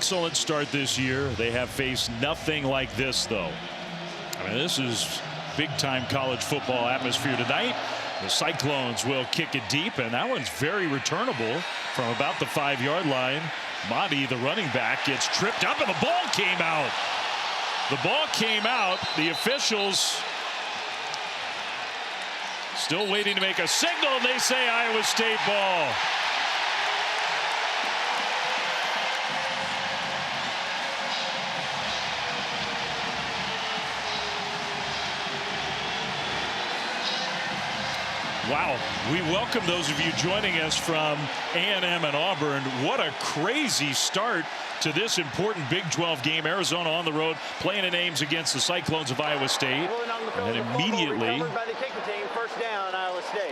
excellent start this year. They have faced nothing like this, though. I mean, this is big-time college football atmosphere tonight. The Cyclones will kick it deep, and that one's very returnable from about the 5-yard line. Mahdi, the running back, gets tripped up, and the ball came out. The ball came out. The officials still waiting to make a signal, and they say Iowa State ball. Wow, we welcome those of you joining us from A&M and Auburn. What a crazy start to this important Big 12 game. Arizona on the road playing in Ames against the Cyclones of Iowa State. And immediately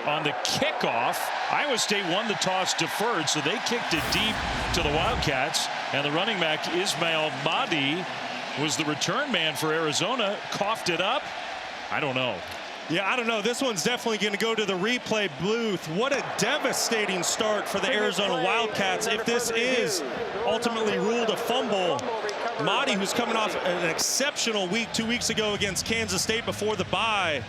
on the kickoff, Iowa State won the toss deferred, so they kicked it deep to the Wildcats. And the running back Ismail Mahdi was the return man for Arizona. Coughed it up. I don't know. Yeah, I don't know. This one's definitely going to go to the replay booth. What a devastating start for the Arizona Wildcats. If this is ultimately ruled a fumble, Mahdi, who's coming off an exceptional week 2 weeks ago against Kansas State before the bye,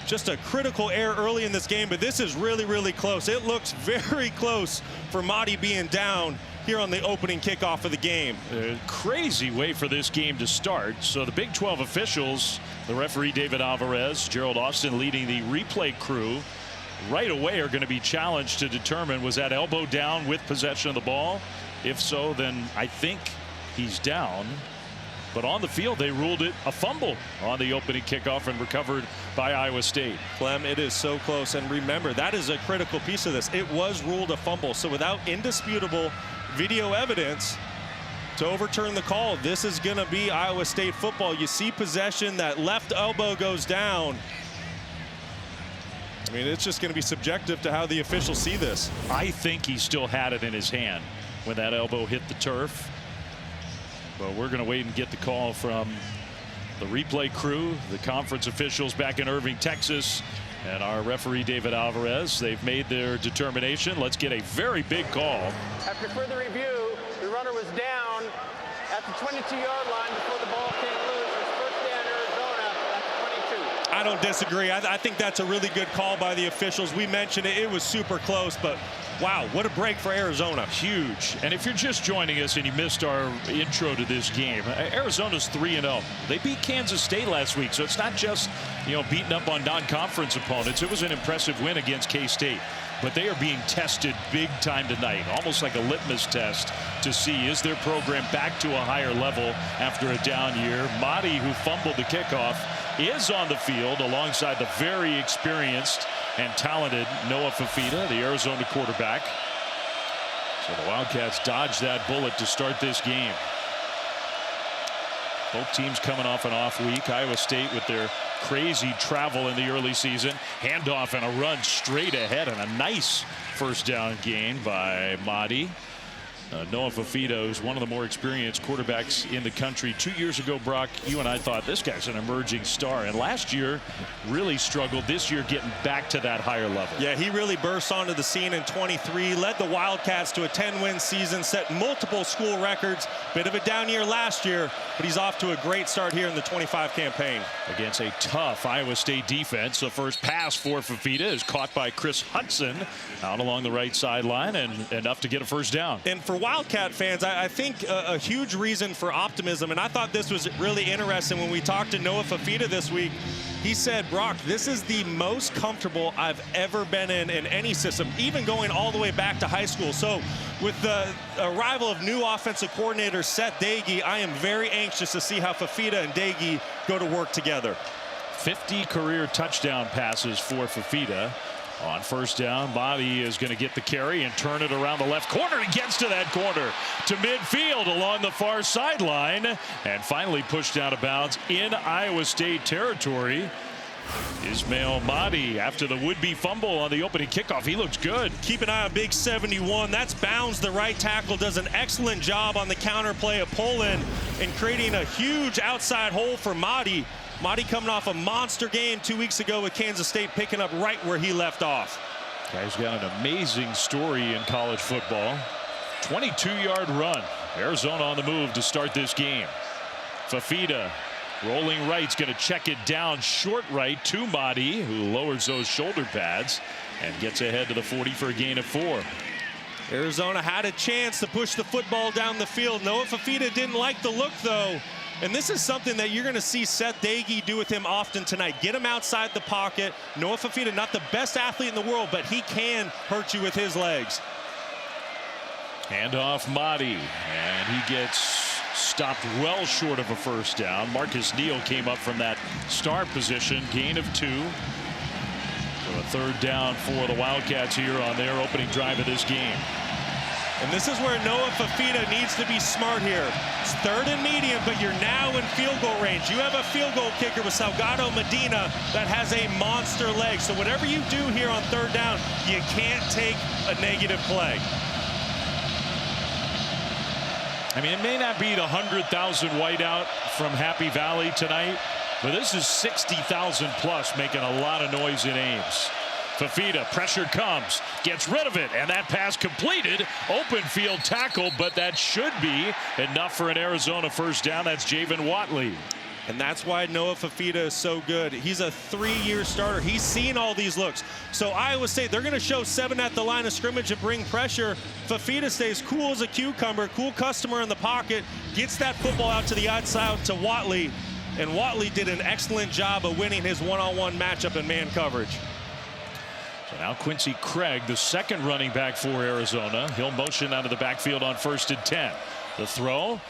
just a critical error early in this game, but this is really, really close. It looks very close for Mahdi being down here on the opening kickoff of the game. A crazy way for this game to start. So the Big 12 officials, the referee David Alvarez, Gerald Austin leading the replay crew, right away are going to be challenged to determine, was that elbow down with possession of the ball? If so, then I think he's down. But on the field, they ruled it a fumble on the opening kickoff and recovered by Iowa State. Clem, it is so close. And remember, that is a critical piece of this. It was ruled a fumble. So without indisputable video evidence to overturn the call, this is going to be Iowa State football. You see possession, that left elbow goes down. I mean, it's just going to be subjective to how the officials see this. I think he still had it in his hand when that elbow hit the turf. But we're going to wait and get the call from the replay crew, the conference officials back in Irving, Texas, and our referee David Alvarez. They've made their determination. Let's get a very big call. After further review, the runner was down at the 22-yard line before the ball came loose. It's first down Arizona at the 22. I don't disagree. I think that's a really good call by the officials. We mentioned it. It was super close, but wow, what a break for Arizona. Huge. And if you're just joining us and you missed our intro to this game, Arizona's 3-0. They beat Kansas State last week, so it's not just, beating up on non-conference opponents. It was an impressive win against K-State. But they are being tested big time tonight, almost like a litmus test to see, is their program back to a higher level after a down year. Mahdi, who fumbled the kickoff, is on the field alongside the very experienced and talented Noah Fifita, the Arizona quarterback. So the Wildcats dodged that bullet to start this game. Both teams coming off an off week. Iowa State with their crazy travel in the early season. Handoff and a run straight ahead, and a nice first down gain by Mahdi. Noah Fifita is one of the more experienced quarterbacks in the country. 2 years ago, Brock, you and I thought this guy's an emerging star, and last year really struggled. This year getting back to that higher level. Yeah, he really burst onto the scene in 23, led the Wildcats to a 10-win season, set multiple school records. Bit of a down year last year, but he's off to a great start here in the 25 campaign. Against a tough Iowa State defense. The first pass for Fifita is caught by Chris Hudson out along the right sideline, and enough to get a first down. And for Wildcat fans, I think a huge reason for optimism, and I thought this was really interesting when we talked to Noah Fifita this week. He said, Brock, this is the most comfortable I've ever been in any system, even going all the way back to high school. So with the arrival of new offensive coordinator Seth Doege, I am very anxious to see how Fifita and Doege go to work together. 50 career touchdown passes for Fifita. On first down, Mahdi is going to get the carry and turn it around the left corner. He gets to that corner to midfield along the far sideline and finally pushed out of bounds in Iowa State territory. Ismail Mahdi, after the would-be fumble on the opening kickoff, he looks good. Keep an eye on big 71. That's Bounds, the right tackle, does an excellent job on the counter play of pull-in and creating a huge outside hole for Mahdi. Mahdi coming off a monster game 2 weeks ago with Kansas State, picking up right where he left off. Guy's got an amazing story in college football. 22-yard run Arizona on the move to start this game. Fafita rolling right's going to check it down short right to Mahdi, who lowers those shoulder pads and gets ahead to the 40 for a gain of 4. Arizona had a chance to push the football down the field. Noah Fafita didn't like the look, though. And this is something that you're going to see Seth Dagey do with him often tonight. Get him outside the pocket. Noah Fafita, not the best athlete in the world, but he can hurt you with his legs. Handoff Mahdi, and he gets stopped well short of a first down. Marcus Neal came up from that star position, gain of 2. So a third down for the Wildcats here on their opening drive of this game. And this is where Noah Fafita needs to be smart here. It's 3rd and medium, but you're now in field goal range. You have a field goal kicker with Salgado Medina that has a monster leg. So whatever you do here on 3rd down, you can't take a negative play. I mean, it may not be the 100,000 whiteout from Happy Valley tonight, but this is 60,000 plus making a lot of noise in Ames. Fafita, pressure comes, gets rid of it, and that pass completed. Open field tackle, but that should be enough for an Arizona first down. That's Javen Watley. And that's why Noah Fafita is so good. He's a 3-year starter. He's seen all these looks. So Iowa State, they're going to show 7 at the line of scrimmage and bring pressure. Fafita stays cool as a cucumber, cool customer in the pocket, gets that football out to the outside to Watley. And Watley did an excellent job of winning his one-on-one matchup in man coverage. So now Quincy Craig, the second running back for Arizona. He'll motion out of the backfield on 1st and 10. The throw.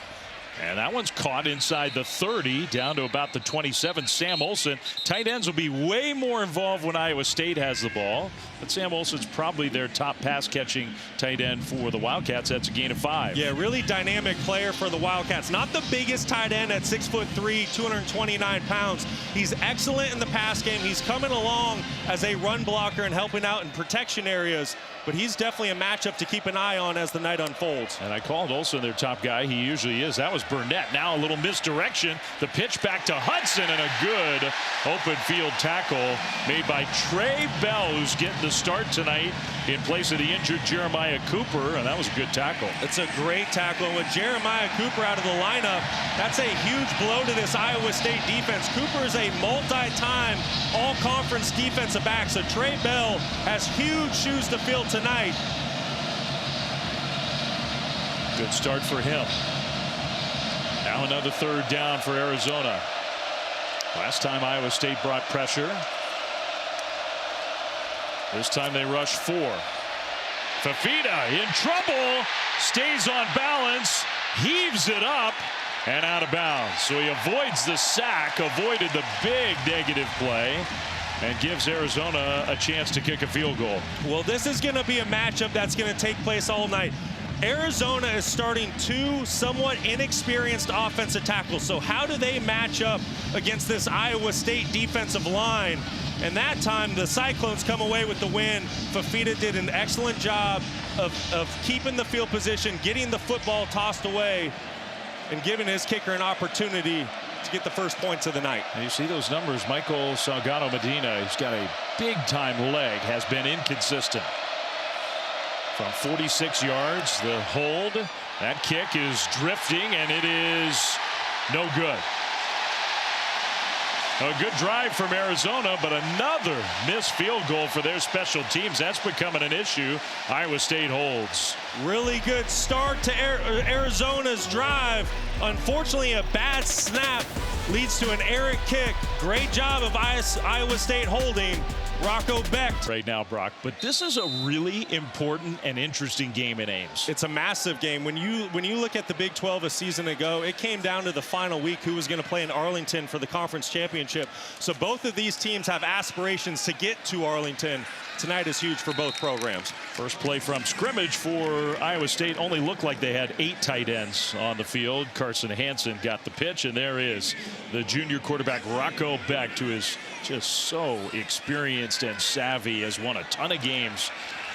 And that one's caught inside the 30, down to about the 27. Sam Olsen. Tight ends will be way more involved when Iowa State has the ball. But Sam Olsen's probably their top pass-catching tight end for the Wildcats. That's a gain of 5. Yeah, really dynamic player for the Wildcats. Not the biggest tight end at 6'3", 229 pounds. He's excellent in the pass game. He's coming along as a run blocker and helping out in protection areas. But he's definitely a matchup to keep an eye on as the night unfolds. And I called Olsen their top guy. He usually is. That was Burnett. Now a little misdirection. The pitch back to Hudson, and a good open field tackle made by Trey Bell, who's getting the start tonight in place of the injured Jeremiah Cooper, and that was a good tackle. It's a great tackle. And with Jeremiah Cooper out of the lineup, that's a huge blow to this Iowa State defense. Cooper is a multi-time all-conference defensive back, so Trey Bell has huge shoes to fill tonight. Good start for him. Now another 3rd down for Arizona. Last time Iowa State brought pressure. This time they rush 4. Fafita in trouble, stays on balance, heaves it up, and out of bounds. So he avoids the sack, avoided the big negative play, and gives Arizona a chance to kick a field goal. Well, this is going to be a matchup that's going to take place all night. Arizona is starting 2 somewhat inexperienced offensive tackles. So how do they match up against this Iowa State defensive line? And that time, the Cyclones come away with the win. Fafita did an excellent job of keeping the field position, getting the football tossed away, and giving his kicker an opportunity to get the first points of the night. And you see those numbers. Michael Salgado Medina, he's got a big-time leg, has been inconsistent. From 46 yards, the hold. That kick is drifting, and it is no good. A good drive from Arizona, but another missed field goal for their special teams. That's becoming an issue. Iowa State holds. Really good start to Arizona's drive. Unfortunately, a bad snap leads to an errant kick. Great job of Iowa State holding. Rocco Beck right now, Brock, but this is a really important and interesting game in Ames. It's a massive game. When you look at the Big 12 a season ago, it came down to the final week who was going to play in Arlington for the conference championship. So both of these teams have aspirations to get to Arlington. Tonight is huge for both programs. First play from scrimmage for Iowa State. Only looked like they had 8 tight ends on the field. Carson Hansen got the pitch, and there is the junior quarterback Rocco Beck, who is just so experienced and savvy, has won a ton of games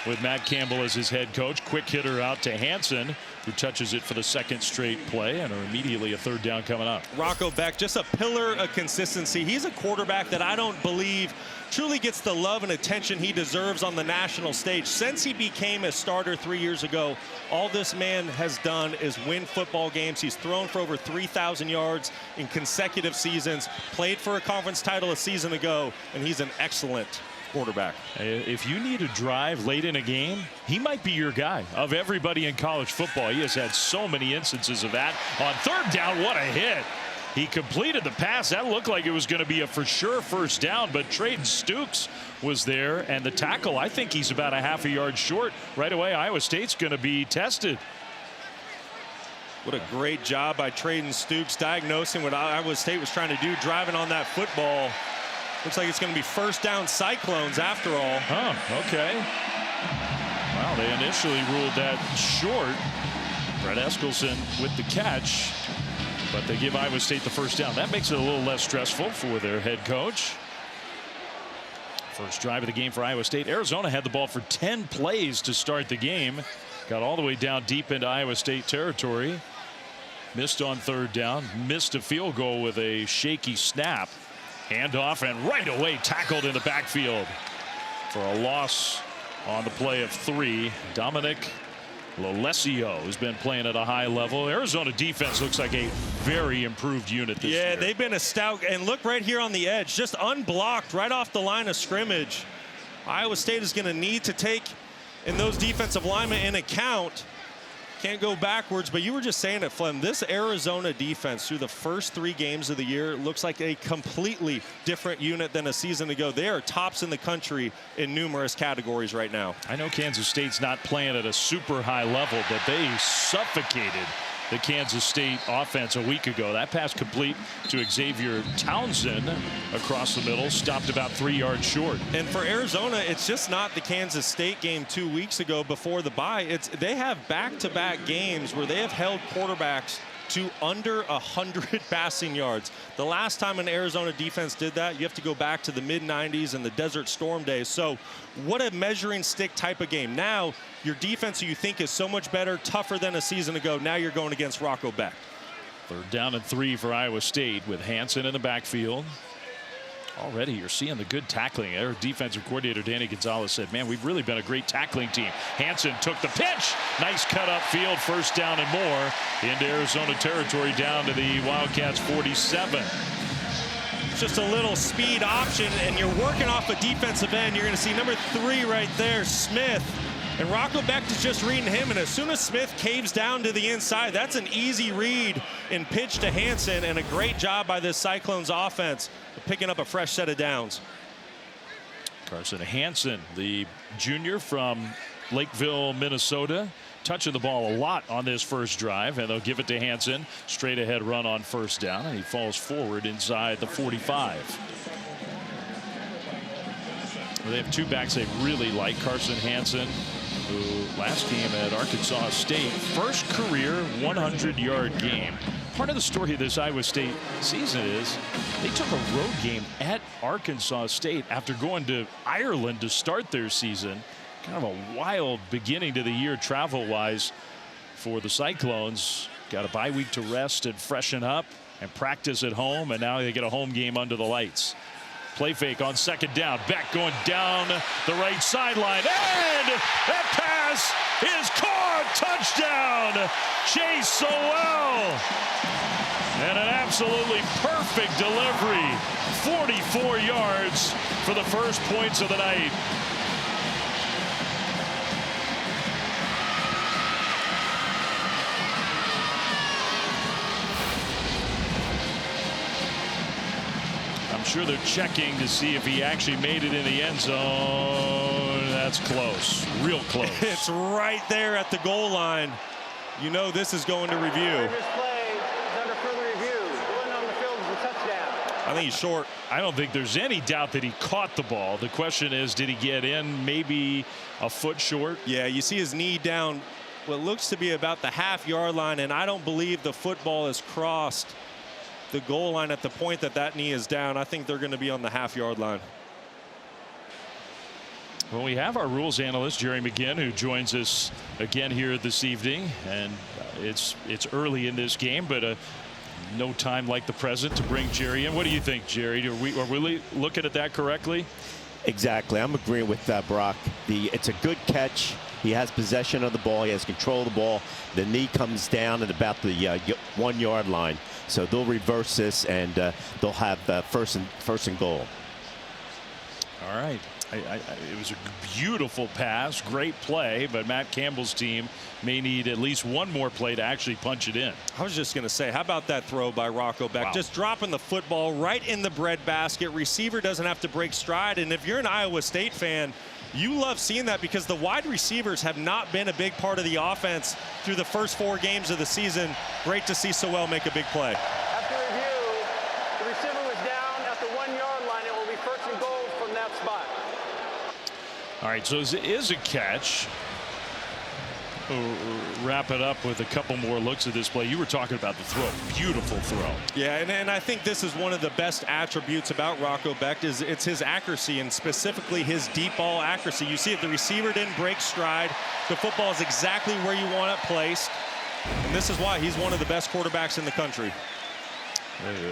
with Matt Campbell as his head coach. Quick hitter out to Hansen, who touches it for the second straight play, and immediately a third down coming up. Rocco Beck, just a pillar of consistency. He's a quarterback that I don't believe truly gets the love and attention he deserves on the national stage. Since he became a starter 3 years ago, all this man has done is win football games. He's thrown for over 3,000 yards in consecutive seasons, played for a conference title a season ago, and he's an excellent quarterback. If you need a drive late in a game, he might be your guy. Of everybody in college football, he has had so many instances of that. On third down, what a hit. He completed the pass. That looked like it was going to be a for sure first down, but Trayden Stukes was there, and the tackle, I think he's about a half a yard short. Right away, Iowa State's going to be tested. What a great job by Trayden Stukes diagnosing what Iowa State was trying to do, driving on that football. Looks like it's going to be first down Cyclones after all. Oh, okay. Well, they initially ruled that short. Brett Eskelson with the catch, but they give Iowa State the first down. That makes it a little less stressful for their head coach. First drive of the game for Iowa State. Arizona had the ball for 10 plays to start the game. Got all the way down deep into Iowa State territory. Missed on third down. Missed a field goal with a shaky snap. Handoff, and right away tackled in the backfield for a loss on the play of 3. Dominic Lolesio has been playing at a high level. Arizona defense looks like a very improved unit this year. Yeah, they've been a stout, and look right here on the edge, just unblocked right off the line of scrimmage. Iowa State is going to need to take in those defensive linemen in account. Can't go backwards, but you were just saying it, Flem. This Arizona defense through the first 3 games of the year looks like a completely different unit than a season ago. They are tops in the country in numerous categories right now. I know Kansas State's not playing at a super high level, but they suffocated the Kansas State offense a week ago. That pass complete to Xavier Townsend across the middle, stopped about 3 yards short. And for Arizona, it's just not the Kansas State game 2 weeks ago before the bye. They have back-to-back games where they have held quarterbacks to under 100 passing yards. The last time an Arizona defense did that, you have to go back to the mid-90s and the Desert Storm days. So what a measuring stick type of game. Now your defense, you think is so much better, tougher than a season ago. Now you're going against Rocco Beck. Third down and 3 for Iowa State with Hansen in the backfield. Already you're seeing the good tackling. Their defensive coordinator Danny Gonzalez said, man, we've really been a great tackling team. Hansen took the pitch. Nice cut up field, first down and more into Arizona territory, down to the Wildcats 47. Just a little speed option, and you're working off a defensive end. You're going to see number 3 right there, Smith. And Rocco Beck is just reading him, and as soon as Smith caves down to the inside, that's an easy read and pitch to Hansen, and a great job by this Cyclones offense of picking up a fresh set of downs. Carson Hansen, the junior from Lakeville, Minnesota, touching the ball a lot on this first drive, and they'll give it to Hansen. Straight ahead run on first down, and he falls forward inside the 45. They have 2 backs they really like. Carson Hansen, who last game at Arkansas State, first career 100-yard game. Part of the story of this Iowa State season is they took a road game at Arkansas State after going to Ireland to start their season. Kind of a wild beginning to the year travel-wise for the Cyclones. Got a bye week to rest and freshen up and practice at home, and now they get a home game under the lights. Play fake on second down. Beck going down the right sideline. And that pass is caught. Touchdown. Chase Sowell. And an absolutely perfect delivery. 44 yards for the first points of the night. I'm sure they're checking to see if he actually made it in the end zone. That's close, real close. It's right there at the goal line. You know this is going to review. This play is under further review. The one on the field is a touchdown. I think he's short. I don't think there's any doubt that he caught the ball. The question is, did he get in maybe a foot short? Yeah, you see his knee down what looks to be about the half-yard line, and I don't believe the football has crossed the goal line at the point that that knee is down. I think they're going to be on the half-yard line. Well, we have our rules analyst, Jerry McGinn, who joins us again here this evening. And it's early in this game, but no time like the present to bring Jerry in. What do you think, Jerry? Are we looking at that correctly? Exactly. I'm agreeing with Brock. It's a good catch. He has possession of the ball. He has control of the ball. The knee comes down at about the 1 yard line. So they'll reverse this, and they'll have first and goal. All right. It was a beautiful pass, great play, but Matt Campbell's team may need at least one more play to actually punch it in. I was just going to say, how about that throw by Rocco Beck? Wow. Just dropping the football right in the breadbasket. Receiver doesn't have to break stride. And if you're an Iowa State fan, you love seeing that because the wide receivers have not been a big part of the offense through the first 4 games of the season. Great to see Sewell make a big play. After review, the receiver was down at the 1 yard line. It will be first and goal from that spot. All right, so it is a catch. We'll wrap it up with a couple more looks at this play. You were talking about the throw. Beautiful throw. Yeah, and I think this is one of the best attributes about Rocco Beck is it's his accuracy, and specifically his deep ball accuracy. You see it, the receiver didn't break stride. The football is exactly where you want it placed. And this is why he's one of the best quarterbacks in the country.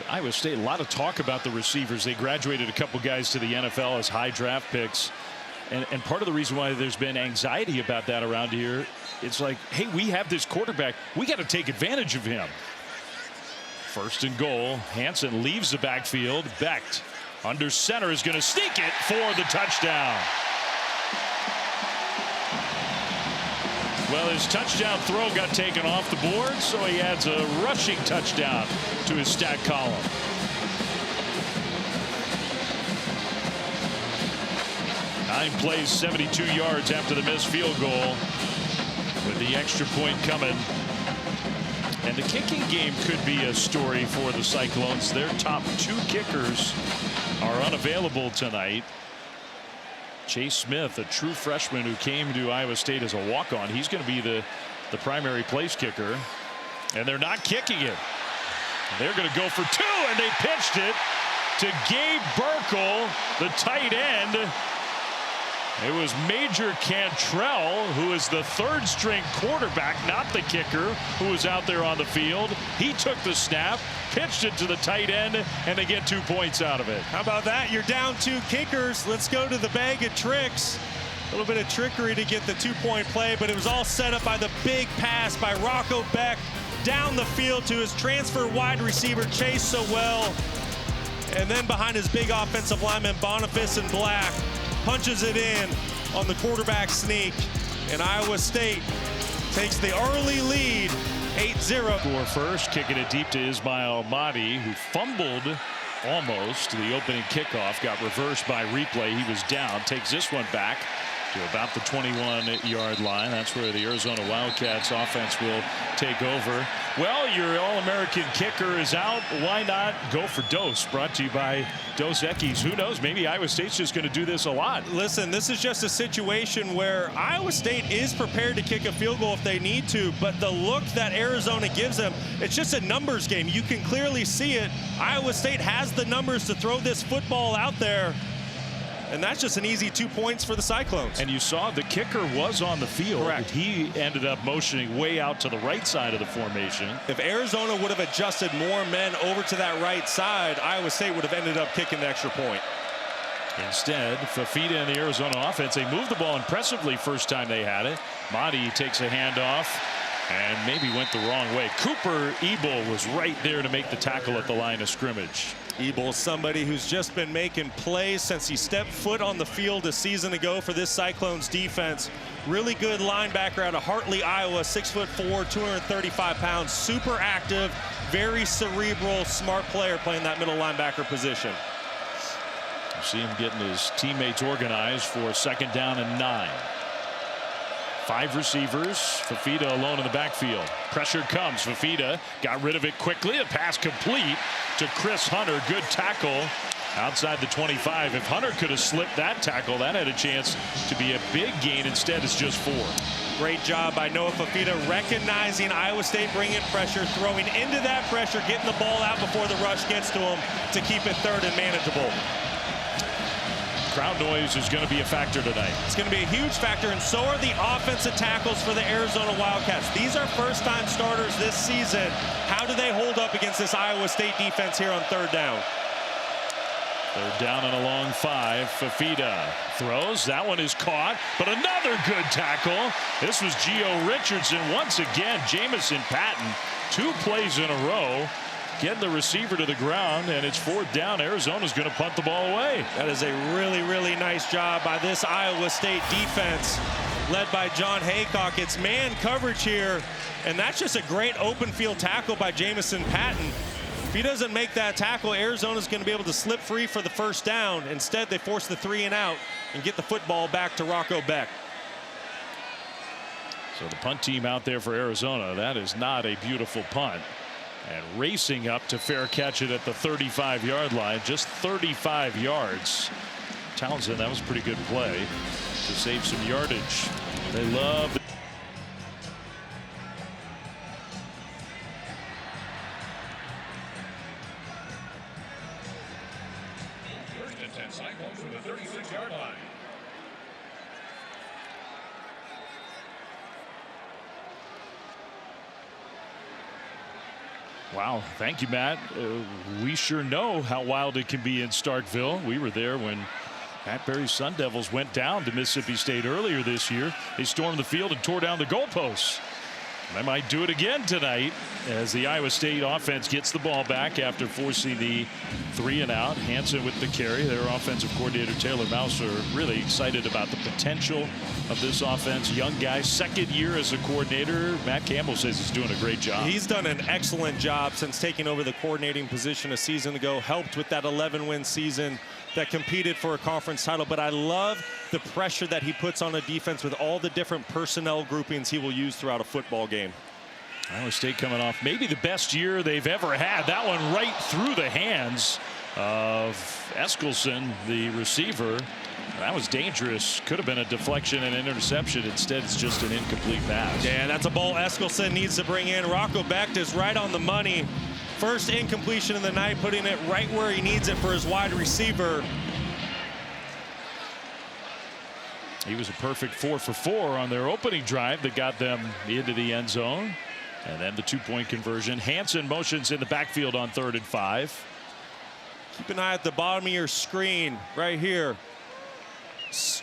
Iowa State, a lot of talk about the receivers. They graduated a couple guys to the NFL as high draft picks. And part of the reason why there's been anxiety about that around here, it's like, hey, we have this quarterback. We got to take advantage of him. First and goal. Hansen leaves the backfield. Beck under center is going to sneak it for the touchdown. Well, his touchdown throw got taken off the board, so he adds a rushing touchdown to his stat column. Nine plays, 72 yards after the missed field goal, with the extra point coming. And the kicking game could be a story for the Cyclones. Their top 2 kickers are unavailable tonight. Chase Smith, a true freshman who came to Iowa State as a walk-on, he's going to be the primary place kicker. And they're not kicking it. They're going to go for 2, and they pitched it to Gabe Burkle, the tight end. It was Major Cantrell, who is the 3rd-string quarterback, not the kicker, who was out there on the field. He took the snap, pitched it to the tight end, and they get 2 points out of it. How about that? You're down 2 kickers. Let's go to the bag of tricks. A little bit of trickery to get the 2-point play, but it was all set up by the big pass by Rocco Beck down the field to his transfer wide receiver, Chase Sewell. And then behind his big offensive lineman, Boniface and Black, punches it in on the quarterback sneak, and Iowa State takes the early lead, 8-0. Score first, kicking it deep to Ismail Mahdi, who fumbled almost the opening kickoff, got reversed by replay. He was down, takes this one back to about the 21-yard line. That's where the Arizona Wildcats offense will take over. Well, your All-American kicker is out. Why not go for Dos? Brought to you by Dos Equis. Who knows? Maybe Iowa State's just going to do this a lot. Listen, this is just a situation where Iowa State is prepared to kick a field goal if they need to, but the look that Arizona gives them, it's just a numbers game. You can clearly see it. Iowa State has the numbers to throw this football out there. And that's just an easy 2 points for the Cyclones. And you saw the kicker was on the field. Correct. He ended up motioning way out to the right side of the formation. If Arizona would have adjusted more men over to that right side, Iowa State would have ended up kicking the extra point. Instead, Fafita and the Arizona offense, they moved the ball impressively first time they had it. Mahdi takes a handoff and maybe went the wrong way. Cooper Ebel was right there to make the tackle at the line of scrimmage. Ebel, somebody who's just been making plays since he stepped foot on the field a season ago for this Cyclones defense. Really good linebacker out of Hartley, Iowa, 6'4", 235 pounds, super active, very cerebral, smart player playing that middle linebacker position. You see him getting his teammates organized for 2nd down and 9. 5 receivers, Fafita alone in the backfield. Pressure comes, Fafita got rid of it quickly. A pass complete to Chris Hunter. Good tackle outside the 25. If Hunter could have slipped that tackle, that had a chance to be a big gain. Instead, it's just 4. Great job by Noah Fafita recognizing Iowa State bringing pressure, throwing into that pressure, getting the ball out before the rush gets to him to keep it 3rd and manageable. crowd noise is going to be a factor tonight. It's going to be a huge factor, and so are the offensive tackles for the Arizona Wildcats. These are first-time starters this season. How do they hold up against this Iowa State defense here on third down? They're down and a long 5. Fafita throws. That one is caught, but another good tackle. This was Gio Richardson. Once again, Jamison Patton, 2 plays in a row, getting the receiver to the ground, and it's 4th down. Arizona's going to punt the ball away. That is a really, really nice job by this Iowa State defense, led by John Haycock. It's man coverage here, and that's just a great open field tackle by Jamison Patton. If he doesn't make that tackle, Arizona's going to be able to slip free for the first down. Instead, they force the 3 and out and get the football back to Rocco Beck. So the punt team out there for Arizona. That is not a beautiful punt. And racing up to fair catch it at the 35-yard line. Just 35 yards. Townsend, that was a pretty good play to save some yardage. They love it. Cyclones from the 36-yard line. Wow, thank you, Matt. We sure know how wild it can be in Starkville. We were there when Matt Berry's Sun Devils went down to Mississippi State earlier this year. They stormed the field and tore down the goalposts. They might do it again tonight as the Iowa State offense gets the ball back after forcing the 3 and out. Hansen with the carry. Their offensive coordinator Taylor Mouse are really excited about the potential of this offense. Young guy, 2nd year as a coordinator. Matt Campbell says he's doing a great job. He's done an excellent job since taking over the coordinating position a season ago. Helped with that 11-win season that competed for a conference title. But I love the pressure that he puts on a defense with all the different personnel groupings he will use throughout a football game. Iowa State coming off maybe the best year they've ever had. That one right through the hands of Eskelson, the receiver. That was dangerous. Could have been a deflection and an interception. Instead, it's just an incomplete pass. Yeah, that's a ball Eskelson needs to bring in. Rocco Beck is right on the money. First incompletion of the night, putting it right where he needs it for his wide receiver. He was a perfect 4 for 4 on their opening drive that got them into the end zone. And then the 2-point conversion. Hansen motions in the backfield on 3rd and 5. Keep an eye at the bottom of your screen right here.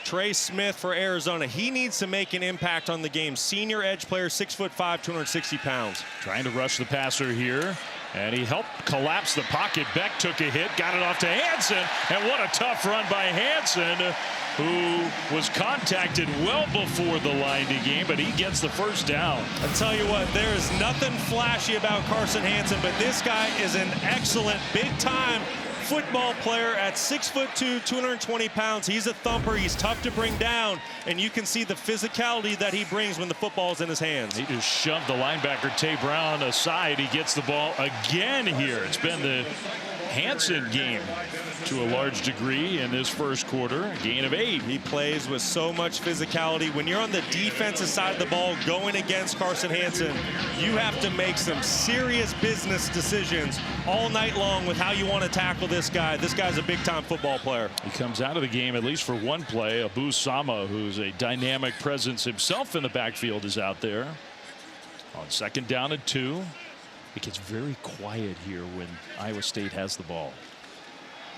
Trey Smith for Arizona. He needs to make an impact on the game. Senior edge player, 6'5", 260 pounds. Trying to rush the passer here. And he helped collapse the pocket. Beck took a hit, got it off to Hansen. And what a tough run by Hansen, who was contacted well before the line to gain, but he gets the first down. I tell you what, there is nothing flashy about Carson Hansen, but this guy is an excellent big-time football player at 6'2", 220 pounds. He's a thumper. He's tough to bring down, and you can see the physicality that he brings when the football's in his hands. He just shoved the linebacker Tay Brown aside. He gets the ball again here. It's been the Hansen game to a large degree in this first quarter. A gain of 8. He plays with so much physicality. When you're on the defensive side of the ball going against Carson Hansen, you have to make some serious business decisions all night long with how you want to tackle this guy. This guy's a big-time football player. He comes out of the game, at least for one play. Abu Sama, who's a dynamic presence himself in the backfield, is out there. On 2nd down and 2. It gets very quiet here when Iowa State has the ball.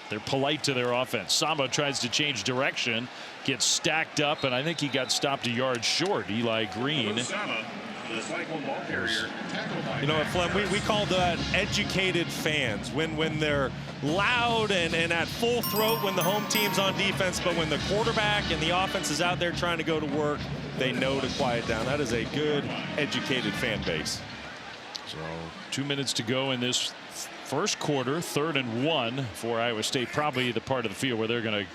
They're polite to their offense. Sama tries to change direction, gets stacked up, and I think he got stopped a yard short. Eli Green. You know what, Flem, we call that educated fans. When they're loud and at full throat when the home team's on defense, but when the quarterback and the offense is out there trying to go to work, they know to quiet down. That is a good, educated fan base. So 2 minutes to go in this first quarter. 3rd and 1 for Iowa State. Probably the part of the field where they're going to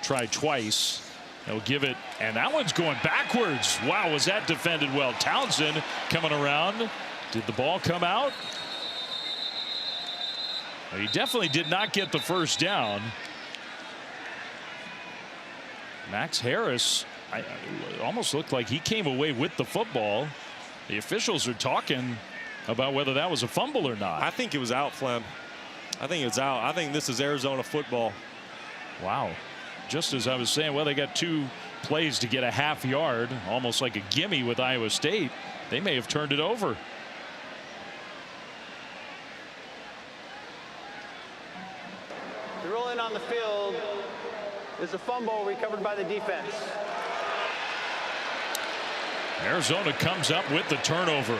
try twice. They'll give it, and that one's going backwards. Wow, was that defended well. Townsend coming around. Did the ball come out? Well, he definitely did not get the first down. Max Harris, it almost looked like he came away with the football. The officials are talking about whether that was a fumble or not. I think it was out, Flem. I think it's out. I think this is Arizona football. Wow. just as I was saying, well, they got 2 plays to get a half yard, almost like a gimme with Iowa State. They may have turned it over. The ruling on the field is a fumble recovered by the defense. Arizona comes up with the turnover.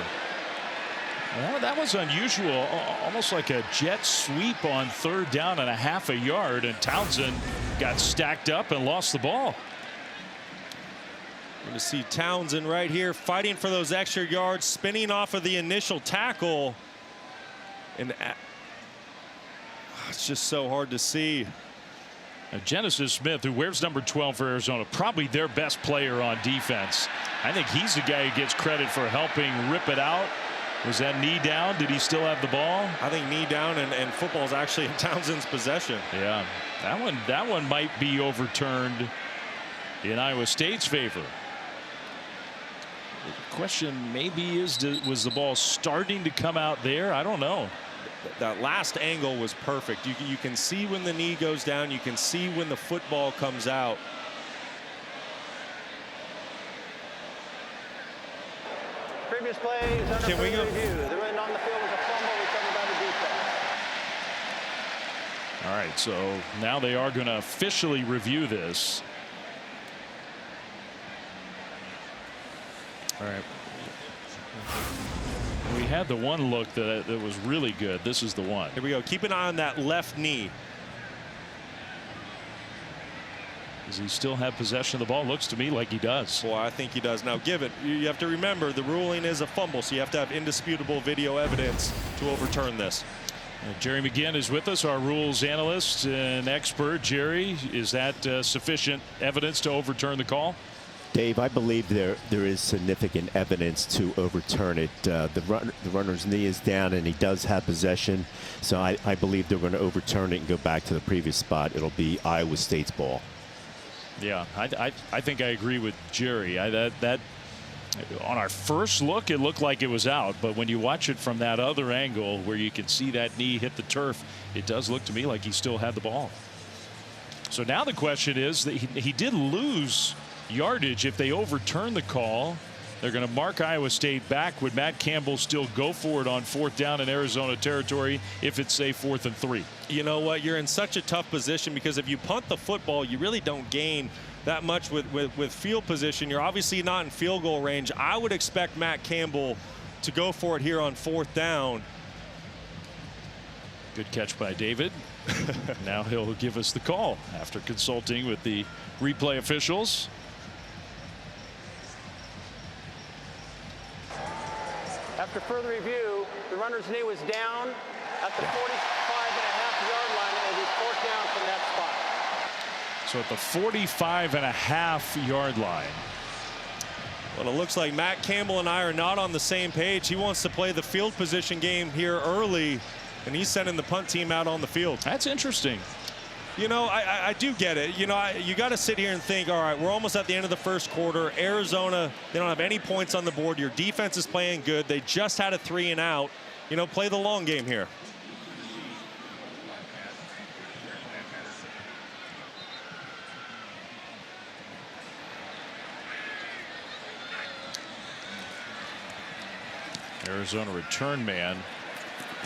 Well, that was unusual, almost like a jet sweep on 3rd down and a half a yard, and Townsend got stacked up and lost the ball. Going to see Townsend right here fighting for those extra yards, spinning off of the initial tackle, and it's just so hard to see. Genesis Smith, who wears number 12 for Arizona, probably their best player on defense. I think he's the guy who gets credit for helping rip it out. Was that knee down? Did he still have the ball? I think knee down, and football is actually in Townsend's possession. Yeah, that one might be overturned in Iowa State's favor. The question maybe is, was the ball starting to come out there? I don't know. That last angle was perfect. You can see when the knee goes down. You can see when the football comes out. Previous plays under Can we go? review. The run on the field was a fumble recovered by the defense. All right, so now they are going to officially review this. All right. We had the one look that was really good. This is the one. Here we go. Keep an eye on that left knee. Does he still have possession of the ball? Looks to me like he does. Well, I think he does. Now, give it. You have to remember the ruling is a fumble, so you have to have indisputable video evidence to overturn this. Jerry McGinn is with us, our rules analyst and expert. Jerry, is that sufficient evidence to overturn the call? Dave, I believe there is significant evidence to overturn it. The runner's knee is down and he does have possession, so I believe they're going to overturn it and go back to the previous spot. It'll be Iowa State's ball. Yeah, I think I agree with Jerry. That on our first look, it looked like it was out, but when you watch it from that other angle where you can see that knee hit the turf, it does look to me like he still had the ball. So now the question is that he did lose yardage. If they overturn the call, they're going to mark Iowa State back. Would Matt Campbell still go for it on 4th down in Arizona territory if it's, say, 4th and 3? You know what? You're in such a tough position because if you punt the football, you really don't gain that much with field position. You're obviously not in field goal range. I would expect Matt Campbell to go for it here on 4th down. Good catch by David. Now he'll give us the call after consulting with the replay officials. After further review, the runner's knee was down at the 45.5-yard line. It will be 4th down from that spot. So at the 45.5-yard line. Well, it looks like Matt Campbell and I are not on the same page. He wants to play the field position game here early, and he's sending the punt team out on the field. That's interesting. You know, I do get it. You know, you got to sit here and think, all right, we're almost at the end of the first quarter. Arizona, they don't have any points on the board. Your defense is playing good. They just had a 3 and out. You know, play the long game here. Arizona return man.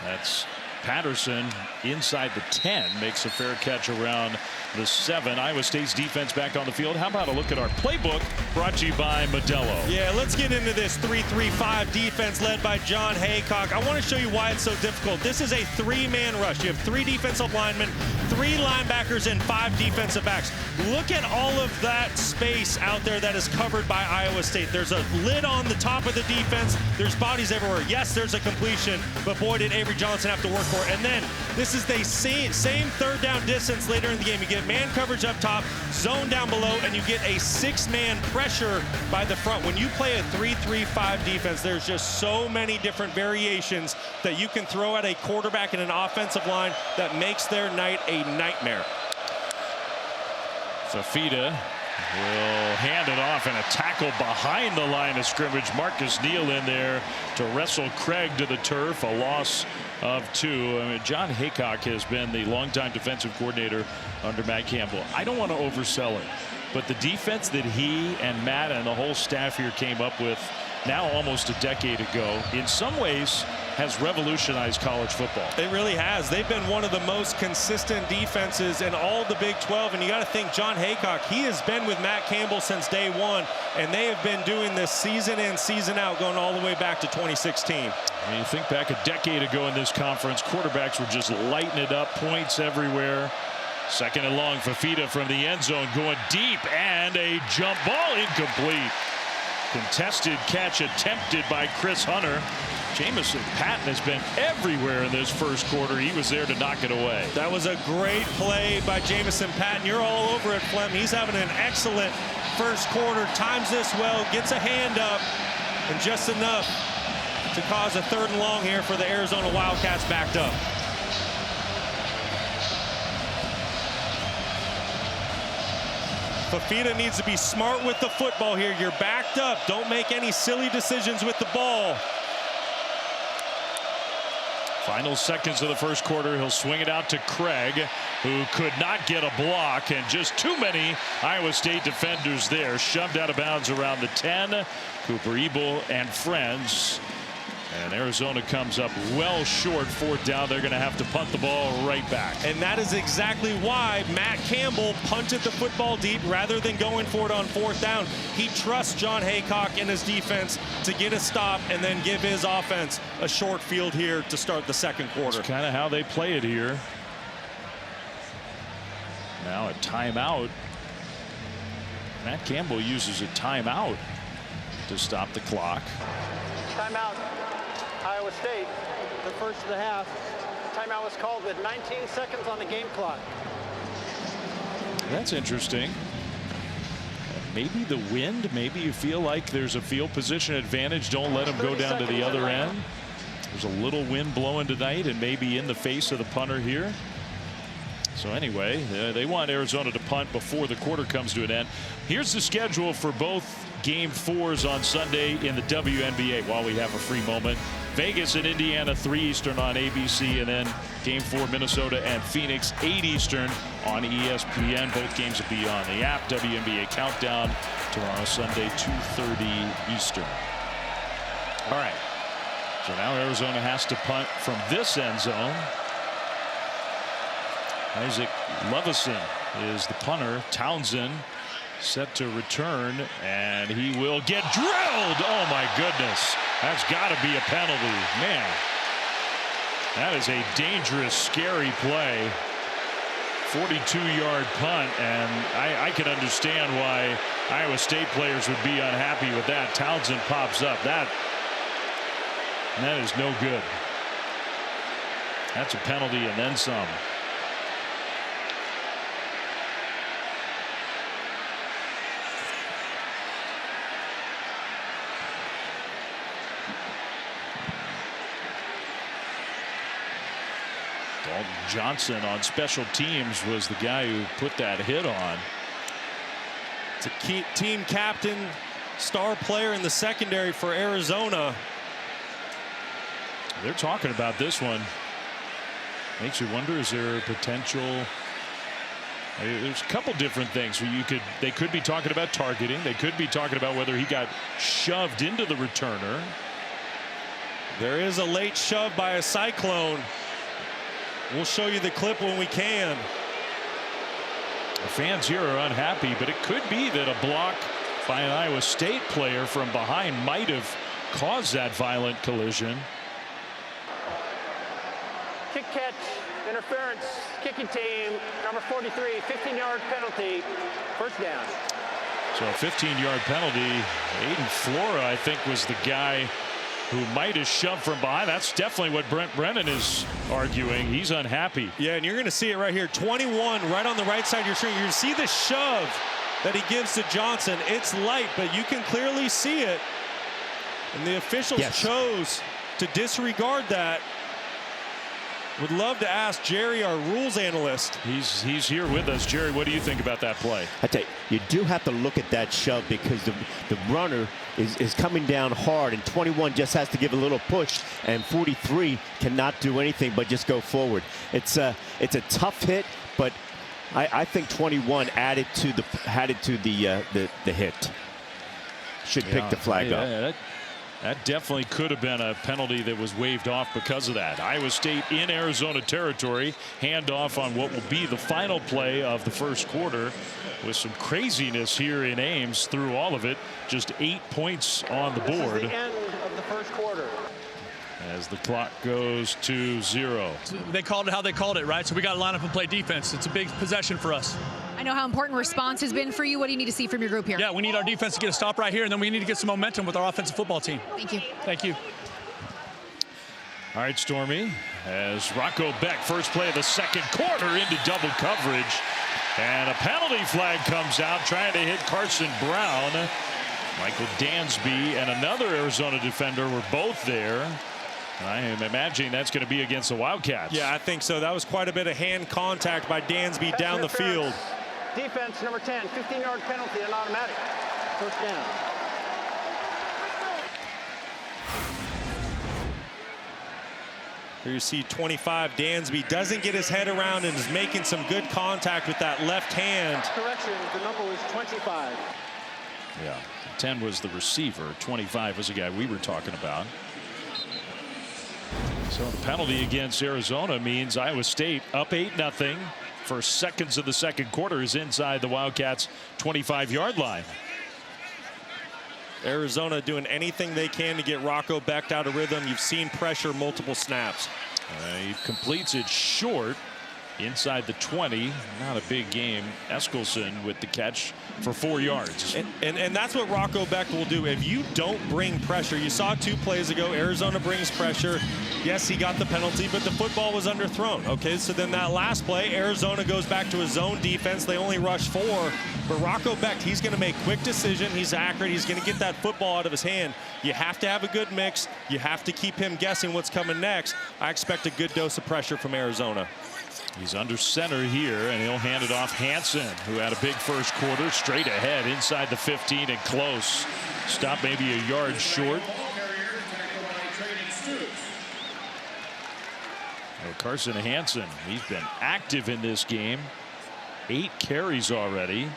That's Patterson inside the 10, makes a fair catch around the 7. Iowa State's defense back on the field. How about a look at our playbook brought to you by Modelo? Yeah, let's get into this 3-3-5 defense led by John Haycock. I want to show you why it's so difficult. This is a 3-man rush. You have 3 defensive linemen, 3 linebackers, and 5 defensive backs. Look at all of that space out there that is covered by Iowa State. There's a lid on the top of the defense. There's bodies everywhere. Yes, there's a completion, but boy, did Avery Johnson have to work for it. And then this is the same 3rd down distance later in the game. You get man coverage up top, zone down below, and you get a 6-man pressure by the front. When you play a 3-3-5 defense, there's just so many different variations that you can throw at a quarterback and an offensive line that makes their night a nightmare. Fafita will hand it off, and a tackle tackle behind the line of scrimmage. Marcus Neal in there to wrestle Craig to the turf. A loss of 2. I mean, John Haycock has been the longtime defensive coordinator under Matt Campbell. I don't want to oversell it, but the defense that he and Matt and the whole staff here came up with now almost a decade ago, in some ways has revolutionized college football. It really has. They've been one of the most consistent defenses in all the Big 12. And you got to think John Haycock, he has been with Matt Campbell since day one. And they have been doing this season in, season out, going all the way back to 2016. When you think back a decade ago in this conference, quarterbacks were just lighting it up, points everywhere. Second and long, Fafita from the end zone going deep, and a jump ball incomplete. Contested catch attempted by Chris Hunter. Jamison Patton has been everywhere in this first quarter. He was there to knock it away. That was a great play by Jamison Patton. You're all over it, Flem. He's having an excellent first quarter. Times this well, gets a hand up, and just enough to cause a 3rd and long here for the Arizona Wildcats backed up. Fafita needs to be smart with the football here. You're backed up. Don't make any silly decisions with the ball. Final seconds of the first quarter. He'll swing it out to Craig, who could not get a block, and just too many Iowa State defenders there. Shoved out of bounds around the 10. Cooper Ebel and friends. And Arizona comes up well short. 4th down. They're going to have to punt the ball right back. And that is exactly why Matt Campbell punted the football deep rather than going for it on 4th down. He trusts John Haycock and his defense to get a stop and then give his offense a short field here to start the second quarter. That's kind of how they play it here. Now a timeout. Matt Campbell uses a timeout to stop the clock. Timeout. Iowa State, the first of the half. Timeout was called with 19 seconds on the game clock. That's interesting. Maybe the wind, maybe you feel like there's a field position advantage. Don't let them go down to the other end. There's a little wind blowing tonight, and maybe in the face of the punter here. So anyway, they want Arizona to punt before the quarter comes to an end. Here's the schedule for both Game 4s on Sunday in the WNBA while we have a free moment. Vegas and Indiana 3 Eastern on ABC, and then Game 4 Minnesota and Phoenix 8 Eastern on ESPN. Both games will be on the app. WNBA Countdown tomorrow Sunday 2:30 Eastern. All right, so now Arizona has to punt from this end zone. Isaac Lovison is the punter. Townsend set to return, and he will get drilled. Oh my goodness, that's got to be a penalty. Man, that is a dangerous, scary play. 42-yard punt, and I can understand why Iowa State players would be unhappy with that. Townsend pops up. That is no good. That's a penalty and then some. Dalton Johnson on special teams was the guy who put that hit on. It's a key team captain, star player in the secondary for Arizona. They're talking about this one. Makes you wonder, is there a potential? There's a couple different things. They could be talking about targeting. They could be talking about whether he got shoved into the returner. There is a late shove by a Cyclone. We'll show you the clip when we can. The fans here are unhappy, but it could be that a block by an Iowa State player from behind might have caused that violent collision. Kick catch, interference, kicking team, number 43, 15-yard penalty, first down. So a 15-yard penalty. Aiden Flora, I think, was the guy who might have shoved from behind. That's definitely what Brent Brennan is arguing. He's unhappy. Yeah, and you're going to see it right here. 21 right on the right side of your screen. You see the shove that he gives to Johnson. It's light, but you can clearly see it. And the officials chose to disregard that. Would love to ask Jerry, our rules analyst. He's here with us. Jerry, what do you think about that play? I tell you, you do have to look at that shove because the runner is coming down hard, and 21 just has to give a little push, and 43 cannot do anything but just go forward. It's a tough hit, but I think 21 added to the hit. Should pick the flag up. That definitely could have been a penalty that was waved off because of that. Iowa State in Arizona territory. Handoff on what will be the final play of the first quarter, with some craziness here in Ames through all of it. Just 8 points on the board. This is the end of the first quarter. As the clock goes to 0. They called it how they called it, right? So we got to line up and play defense. It's a big possession for us. I know how important response has been for you. What do you need to see from your group here? Yeah, we need our defense to get a stop right here, and then we need to get some momentum with our offensive football team. Thank you. Thank you. All right, Stormy, as Rocco Beck, first play of the second quarter, into double coverage. And a penalty flag comes out, trying to hit Carson Brown. Michael Dansby and another Arizona defender were both there. I am imagining that's going to be against the Wildcats. Yeah, I think so. That was quite a bit of hand contact by Dansby down the field. Defense number 10, 15-yard penalty and automatic. First down. Here you see 25, Dansby doesn't get his head around and is making some good contact with that left hand. Correction, the number was 25. Yeah, 10 was the receiver. 25 was the guy we were talking about. So the penalty against Arizona means Iowa State up 8-0. First seconds of the second quarter is inside the Wildcats' 25-yard line. Arizona doing anything they can to get Rocco Beck out of rhythm. You've seen pressure multiple snaps. He completes it short inside the 20. Not a big game. Eskelson with the catch for 4 yards. And that's what Rocco Beck will do. If you don't bring pressure, you saw 2 plays ago, Arizona brings pressure. Yes, he got the penalty, but the football was underthrown. Okay, so then that last play, Arizona goes back to his zone defense. They only rush 4. But Rocco Beck, he's going to make quick decision. He's accurate. He's going to get that football out of his hand. You have to have a good mix. You have to keep him guessing what's coming next. I expect a good dose of pressure from Arizona. He's under center here, and he'll hand it off Hansen, who had a big first quarter. Straight ahead inside the 15 and close. Stop maybe a yard short. Well, Carson Hansen, he's been active in this game. 8 carries already.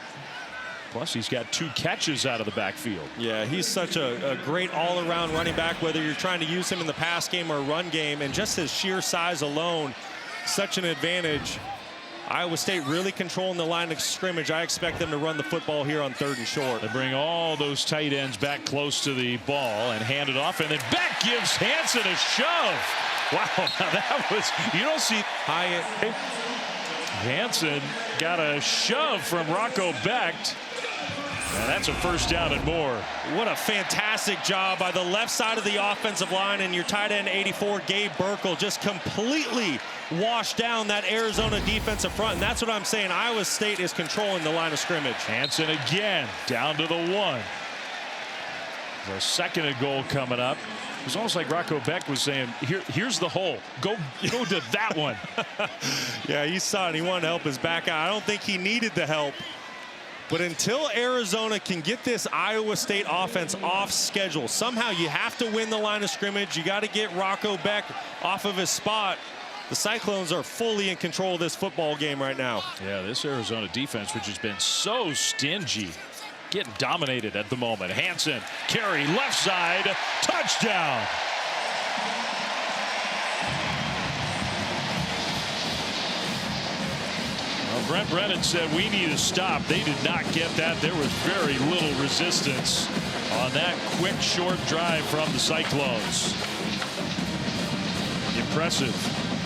Plus, he's got 2 catches out of the backfield. Yeah, he's such a great all-around running back, whether you're trying to use him in the pass game or run game, and just his sheer size alone, such an advantage. Iowa State really controlling the line of scrimmage. I expect them to run the football here on 3rd and short. They bring all those tight ends back close to the ball and hand it off, and then Beck gives Hansen a shove. Wow, now that was, you don't see. Hansen got a shove from Rocco Beck. And that's a first down and more. What a fantastic job by the left side of the offensive line, and your tight end 84, Gabe Burkle, just completely washed down that Arizona defensive front. And that's what I'm saying. Iowa State is controlling the line of scrimmage. Hansen again down to the 1. The second and goal coming up. It was almost like Rocco Beck was saying, here's the hole. Go to that one. Yeah, he saw it. He wanted to help his back out. I don't think he needed the help. But until Arizona can get this Iowa State offense off schedule, somehow you have to win the line of scrimmage. You got to get Rocco Beck off of his spot. The Cyclones are fully in control of this football game right now. Yeah, this Arizona defense, which has been so stingy, getting dominated at the moment. Hansen, carry, left side, touchdown. Well, Brent Brennan said we need to stop. They did not get that. There was very little resistance on that quick, short drive from the Cyclones. Impressive.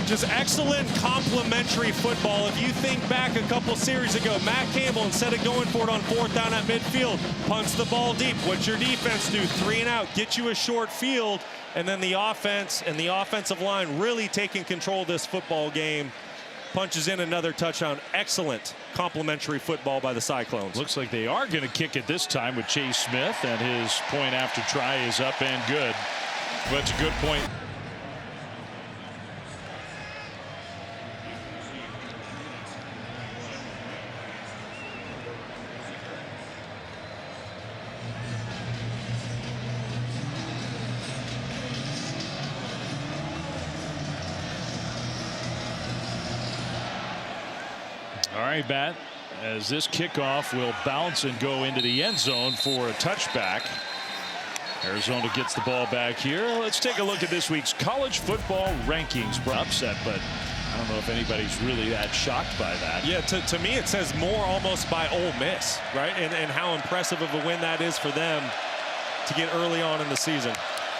Just excellent complementary football. If you think back a couple series ago, Matt Campbell, instead of going for it on 4th down at midfield, punts the ball deep. What's your defense do? 3 and out, get you a short field, and then the offense and the offensive line really taking control of this football game. Punches in another touchdown. Excellent complementary football by the Cyclones. Looks like they are going to kick it this time with Chase Smith, and his point after try is up and good. But it's a good point. All right, Matt, as this kickoff will bounce and go into the end zone for a touchback. Arizona gets the ball back here. Let's take a look at this week's college football rankings. Upset, but I don't know if anybody's really that shocked by that. Yeah, to me it says more almost by Ole Miss, right? And how impressive of a win that is for them to get early on in the season.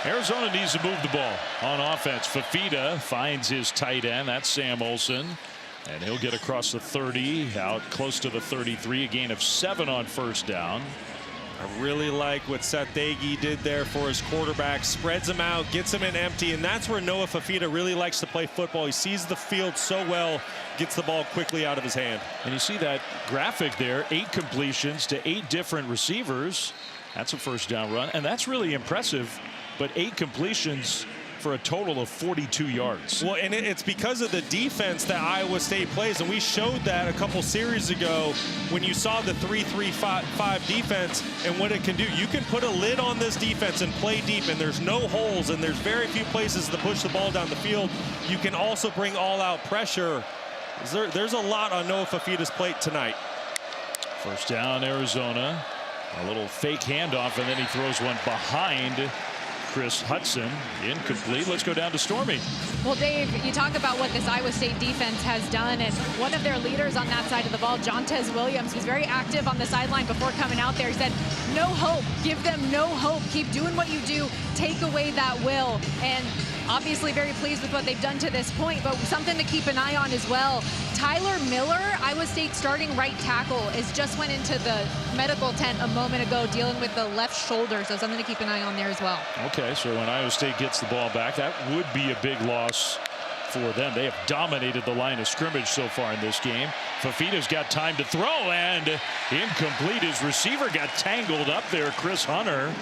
Arizona needs to move the ball on offense. Fafita finds his tight end. That's Sam Olsen. And he'll get across the 30, out close to the 33, a gain of 7 on first down. I really like what Seth Dagey did there for his quarterback. Spreads him out, gets him in empty, and that's where Noah Fafita really likes to play football. He sees the field so well, gets the ball quickly out of his hand. And you see that graphic there, 8 completions to 8 different receivers. That's a first down run, and that's really impressive. But 8 completions for a total of 42 yards. Well, and it's because of the defense that Iowa State plays, and we showed that a couple series ago when you saw the 3-3-5 defense and what it can do. You can put a lid on this defense and play deep, and there's no holes, and there's very few places to push the ball down the field. You can also bring all-out pressure. There's a lot on Noah Fafita's plate tonight. First down, Arizona. A little fake handoff, and then he throws one behind Chris Hudson. Incomplete. Let's go down to Stormy. Well, Dave, you talk about what this Iowa State defense has done, and one of their leaders on that side of the ball, Jontez Williams, was very active on the sideline before coming out there. He said, no hope. Give them no hope. Keep doing what you do. Take away that will. And obviously very pleased with what they've done to this point, but something to keep an eye on as well. Tyler Miller, Iowa State starting right tackle, just went into the medical tent a moment ago dealing with the left shoulder, so something to keep an eye on there as well. Okay, so when Iowa State gets the ball back, that would be a big loss for them. They have dominated the line of scrimmage so far in this game. Fafita's got time to throw, and incomplete. His receiver got tangled up there, Chris Hunter.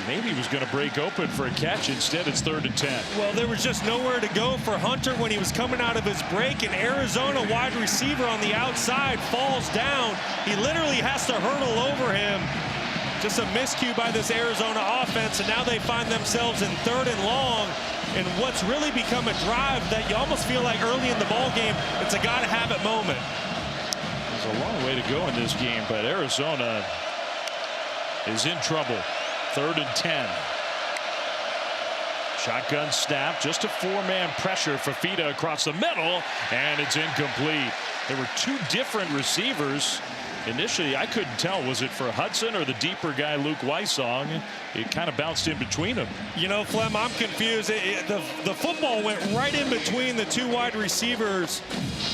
Maybe he was going to break open for a catch. Instead, it's 3rd and 10. Well, there was just nowhere to go for Hunter when he was coming out of his break. And Arizona wide receiver on the outside falls down. He literally has to hurdle over him. Just a miscue by this Arizona offense. And now they find themselves in 3rd and long. And what's really become a drive that you almost feel like early in the ball game, it's a gotta-have-it moment. There's a long way to go in this game, but Arizona is in trouble. 3rd and 10. Shotgun snap, just a 4-man pressure. Fafita across the middle, and it's incomplete. There were 2 different receivers. Initially, I couldn't tell, was it for Hudson or the deeper guy, Luke Weissong? It kind of bounced in between them. You know, Flem, I'm confused. The football went right in between the 2 wide receivers.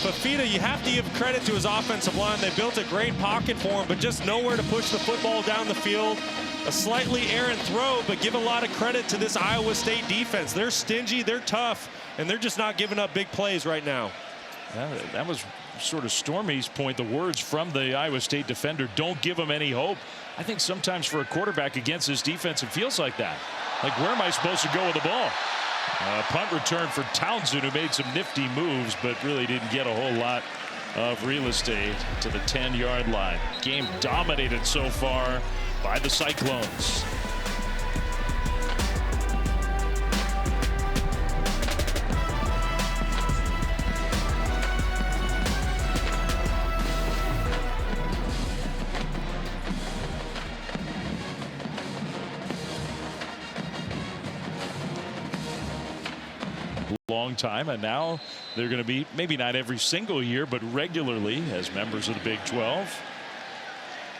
Fafita, you have to give credit to his offensive line. They built a great pocket for him, but just nowhere to push the football down the field. A slightly errant throw, but give a lot of credit to this Iowa State defense. They're stingy, they're tough, and they're just not giving up big plays right now. That was sort of Stormy's point. The words from the Iowa State defender, don't give them any hope. I think sometimes for a quarterback against this defense, it feels like that. Like, where am I supposed to go with the ball? Punt return for Townsend, who made some nifty moves, but really didn't get a whole lot of real estate to the 10-yard line. Game dominated so far by the Cyclones. Long time, and now they're going to be, maybe not every single year, but regularly as members of the Big 12.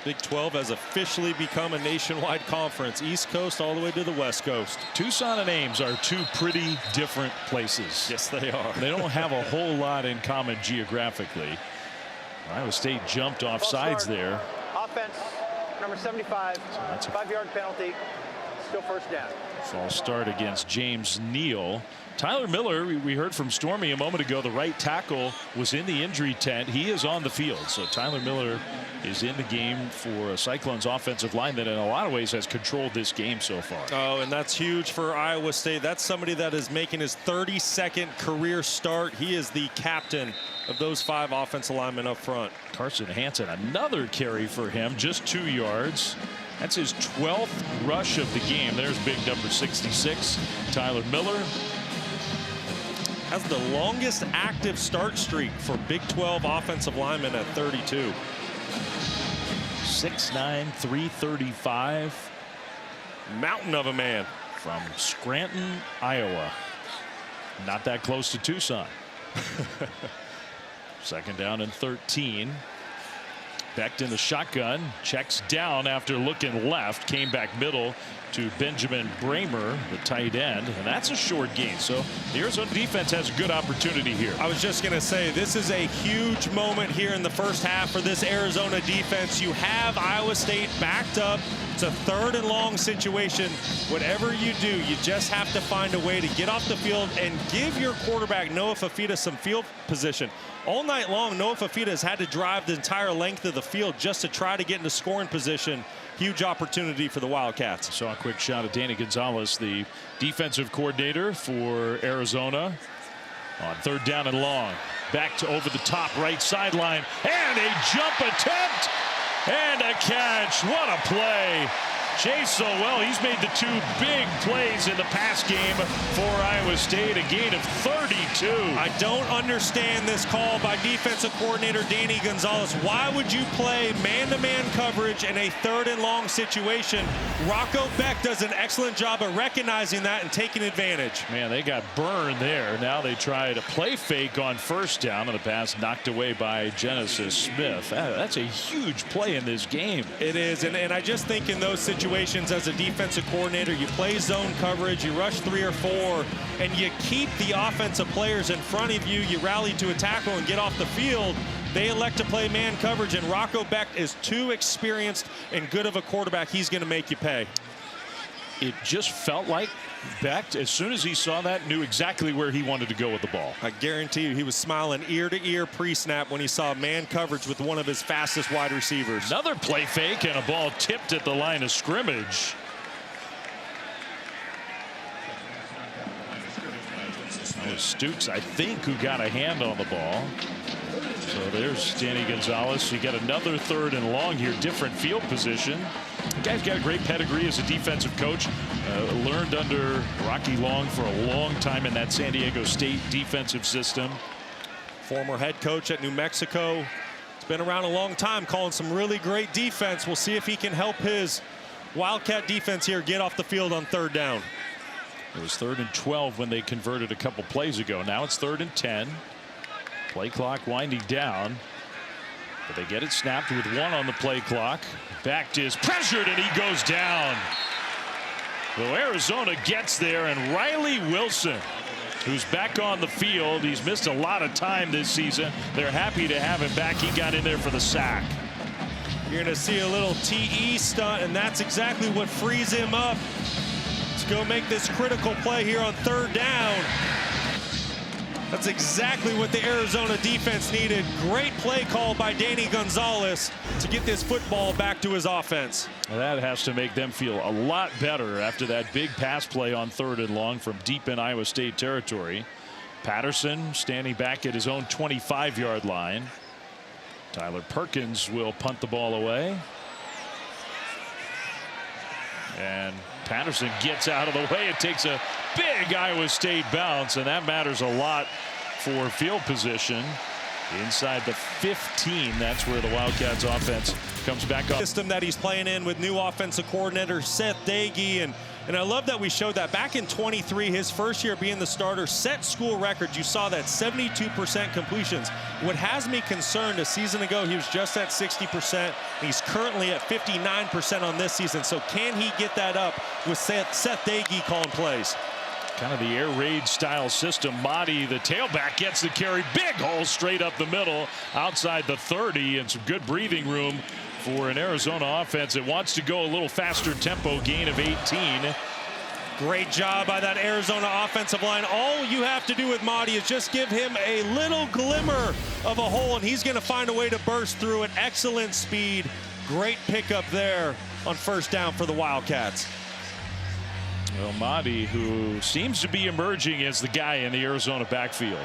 Big 12 has officially become a nationwide conference, East Coast all the way to the West Coast. Tucson and Ames are 2 pretty different places. Yes, they are. They don't have a whole lot in common geographically. Iowa State jumped off sides there. Offense, number 75, So that's a 5-yard penalty, still first down. false start against James Neal. Tyler Miller, we heard from Stormy a moment ago, the right tackle was in the injury tent. He is on the field. So Tyler Miller is in the game for a Cyclones offensive line that in a lot of ways has controlled this game so far. Oh, and that's huge for Iowa State. That's somebody that is making his 32nd career start. He is the captain of those 5 offensive linemen up front. Carson Hansen, another carry for him, just 2 yards. That's his 12th rush of the game. There's big number 66, Tyler Miller. has the longest active start streak for Big 12 offensive linemen at 32. 6'9", 335. Mountain of a man. From Scranton, Iowa. Not that close to Tucson. Second down and 13. Becht in the shotgun, checks down after looking left, came back middle to Benjamin Bramer, the tight end, and that's a short gain. So the Arizona defense has a good opportunity here. I was just going to say, this is a huge moment here in the first half for this Arizona defense. You have Iowa State backed up. It's a 3rd and long situation. Whatever you do, you just have to find a way to get off the field and give your quarterback Noah Fifita some field position. All night long, Noah Fifita has had to drive the entire length of the field just to try to get into scoring position. Huge opportunity for the Wildcats. Saw a quick shot of Danny Gonzalez, the defensive coordinator for Arizona. On 3rd down and long. Back to over the top right sideline. And a jump attempt. And a catch. What a play. Chase so well. He's made the 2 big plays in the pass game for Iowa State. A gain of 32. I don't understand this call by defensive coordinator Danny Gonzalez. Why would you play man-to-man coverage in a 3rd and long situation? Rocco Becht does an excellent job of recognizing that and taking advantage. Man, they got burned there. Now they try to play fake on 1st down, and the pass knocked away by Genesis Smith. That's a huge play in this game. It is, and I just think in those situations as a defensive coordinator, you play zone coverage, you rush 3 or 4, and you keep the offensive players in front of you. You rally to a tackle and get off the field. They elect to play man coverage, and Rocco Becht is too experienced and good of a quarterback. He's going to make you pay. It just felt like Becht, as soon as he saw that, knew exactly where he wanted to go with the ball. I guarantee you he was smiling ear to ear pre-snap when he saw man coverage with one of his fastest wide receivers. Another play fake and a ball tipped at the line of scrimmage. That was Stooks, I think, who got a hand on the ball. So there's Danny Gonzalez. You got another 3rd and long here, different field position. The guy's got a great pedigree as a defensive coach. Learned under Rocky Long for a long time in that San Diego State defensive system. Former head coach at New Mexico. He's been around a long time, calling some really great defense. We'll see if he can help his Wildcat defense here get off the field on 3rd down. It was 3rd and 12 when they converted a couple plays ago. Now it's 3rd and 10. Play clock winding down. But they get it snapped with 1 on the play clock. Becht is pressured and he goes down. Well, Arizona gets there, and Riley Wilson, who's back on the field. He's missed a lot of time this season. They're happy to have him back. He got in there for the sack. You're going to see a little TE stunt, and that's exactly what frees him up to go make this critical play here on 3rd down. That's exactly what the Arizona defense needed. Great play call by Danny Gonzalez to get this football back to his offense. That has to make them feel a lot better after that big pass play on 3rd and long from deep in Iowa State territory. Patterson standing back at his own 25-yard line. Tyler Perkins will punt the ball away. And Patterson gets out of the way. It takes a big Iowa State bounce, and that matters a lot for field position. Inside the 15, that's where the Wildcats offense comes back up. System that he's playing in with new offensive coordinator Seth Dagey, and I love that we showed that back in 23, his first year being the starter, set school records. You saw that 72% completions. What has me concerned, a season ago he was just at 60%. He's currently at 59% on this season. So can he get that up with Seth Dagey calling plays? Kind of the air raid style system. Mahdi, the tailback, gets the carry. Big hole straight up the middle outside the 30, and some good breathing room for an Arizona offense that wants to go a little faster tempo. Gain of 18. Great job by that Arizona offensive line. All you have to do with Mahdi is just give him a little glimmer of a hole, and he's going to find a way to burst through it. Excellent speed. Great pickup there on 1st down for the Wildcats. Well, Mahdi, who seems to be emerging as the guy in the Arizona backfield.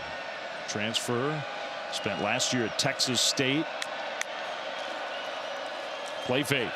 Transfer, spent last year at Texas State. Play fake.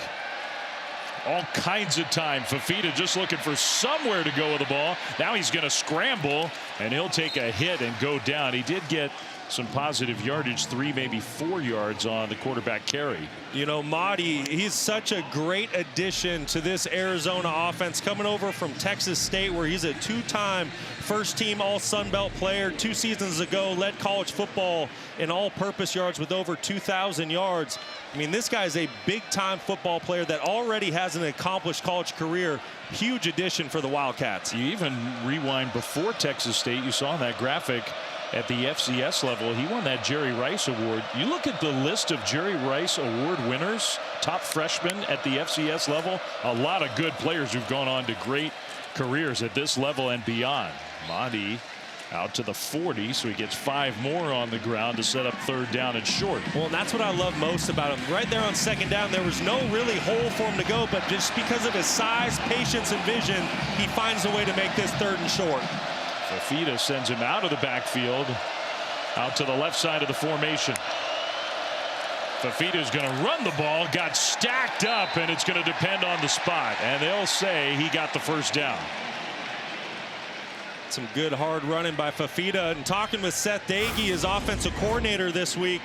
all kinds of time. Fafita just looking for somewhere to go with the ball. Now he's going to scramble, and he'll take a hit and go down. He did get some positive yardage, 3, maybe 4 yards on the quarterback carry. You know, Mahdi, he's such a great addition to this Arizona offense, coming over from Texas State, where he's a 2-time first-team All-Sun Belt player. 2 seasons ago, led college football in all-purpose yards with over 2,000 yards. I mean, this guy's a big-time football player that already has an accomplished college career. Huge addition for the Wildcats. You even rewind before Texas State, you saw that graphic at the FCS level. He won that Jerry Rice Award. You look at the list of Jerry Rice Award winners, top freshmen at the FCS level, a lot of good players who've gone on to great careers at this level and beyond. Mahdi out to the 40, so he gets 5 more on the ground to set up 3rd down and short. Well, and that's what I love most about him. Right there on 2nd down, there was no really hole for him to go, but just because of his size, patience, and vision, he finds a way to make this 3rd and short. Fafita sends him out of the backfield, out to the left side of the formation. Fafita's going to run the ball, got stacked up, and it's going to depend on the spot. And they'll say he got the 1st down. Some good hard running by Fafita. And talking with Seth Dagey, his offensive coordinator this week,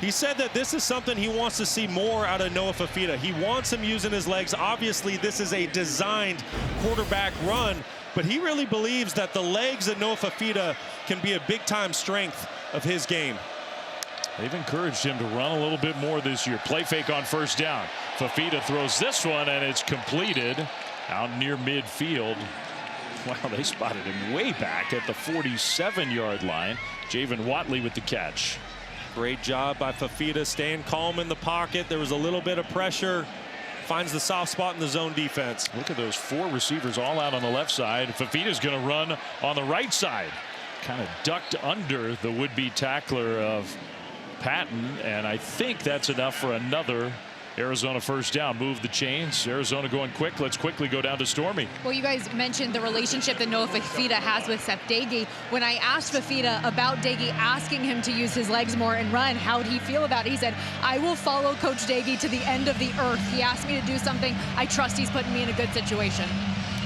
he said that this is something he wants to see more out of Noah Fafita. He wants him using his legs. Obviously, this is a designed quarterback run, but he really believes that the legs of Noah Fafita can be a big-time strength of his game. They've encouraged him to run a little bit more this year. Play fake on 1st down. Fafita throws this one, and it's completed out near midfield. Wow, they spotted him way back at the 47-yard line. Javen Watley with the catch. Great job by Fafita, staying calm in the pocket. There was a little bit of pressure. Finds the soft spot in the zone defense. Look at those 4 receivers all out on the left side. Fafita's going to run on the right side. Kind of ducked under the would-be tackler of Patton, and I think that's enough for another Arizona 1st down. Move the chains. Arizona going quick. Let's quickly go down to Stormy. Well, you guys mentioned the relationship that Noah Fafita has with Seth Dagey. When I asked Fafita about Dagey asking him to use his legs more and run, how did he feel about it? He said, I will follow Coach Dagey to the end of the earth. He asked me to do something. I trust he's putting me in a good situation.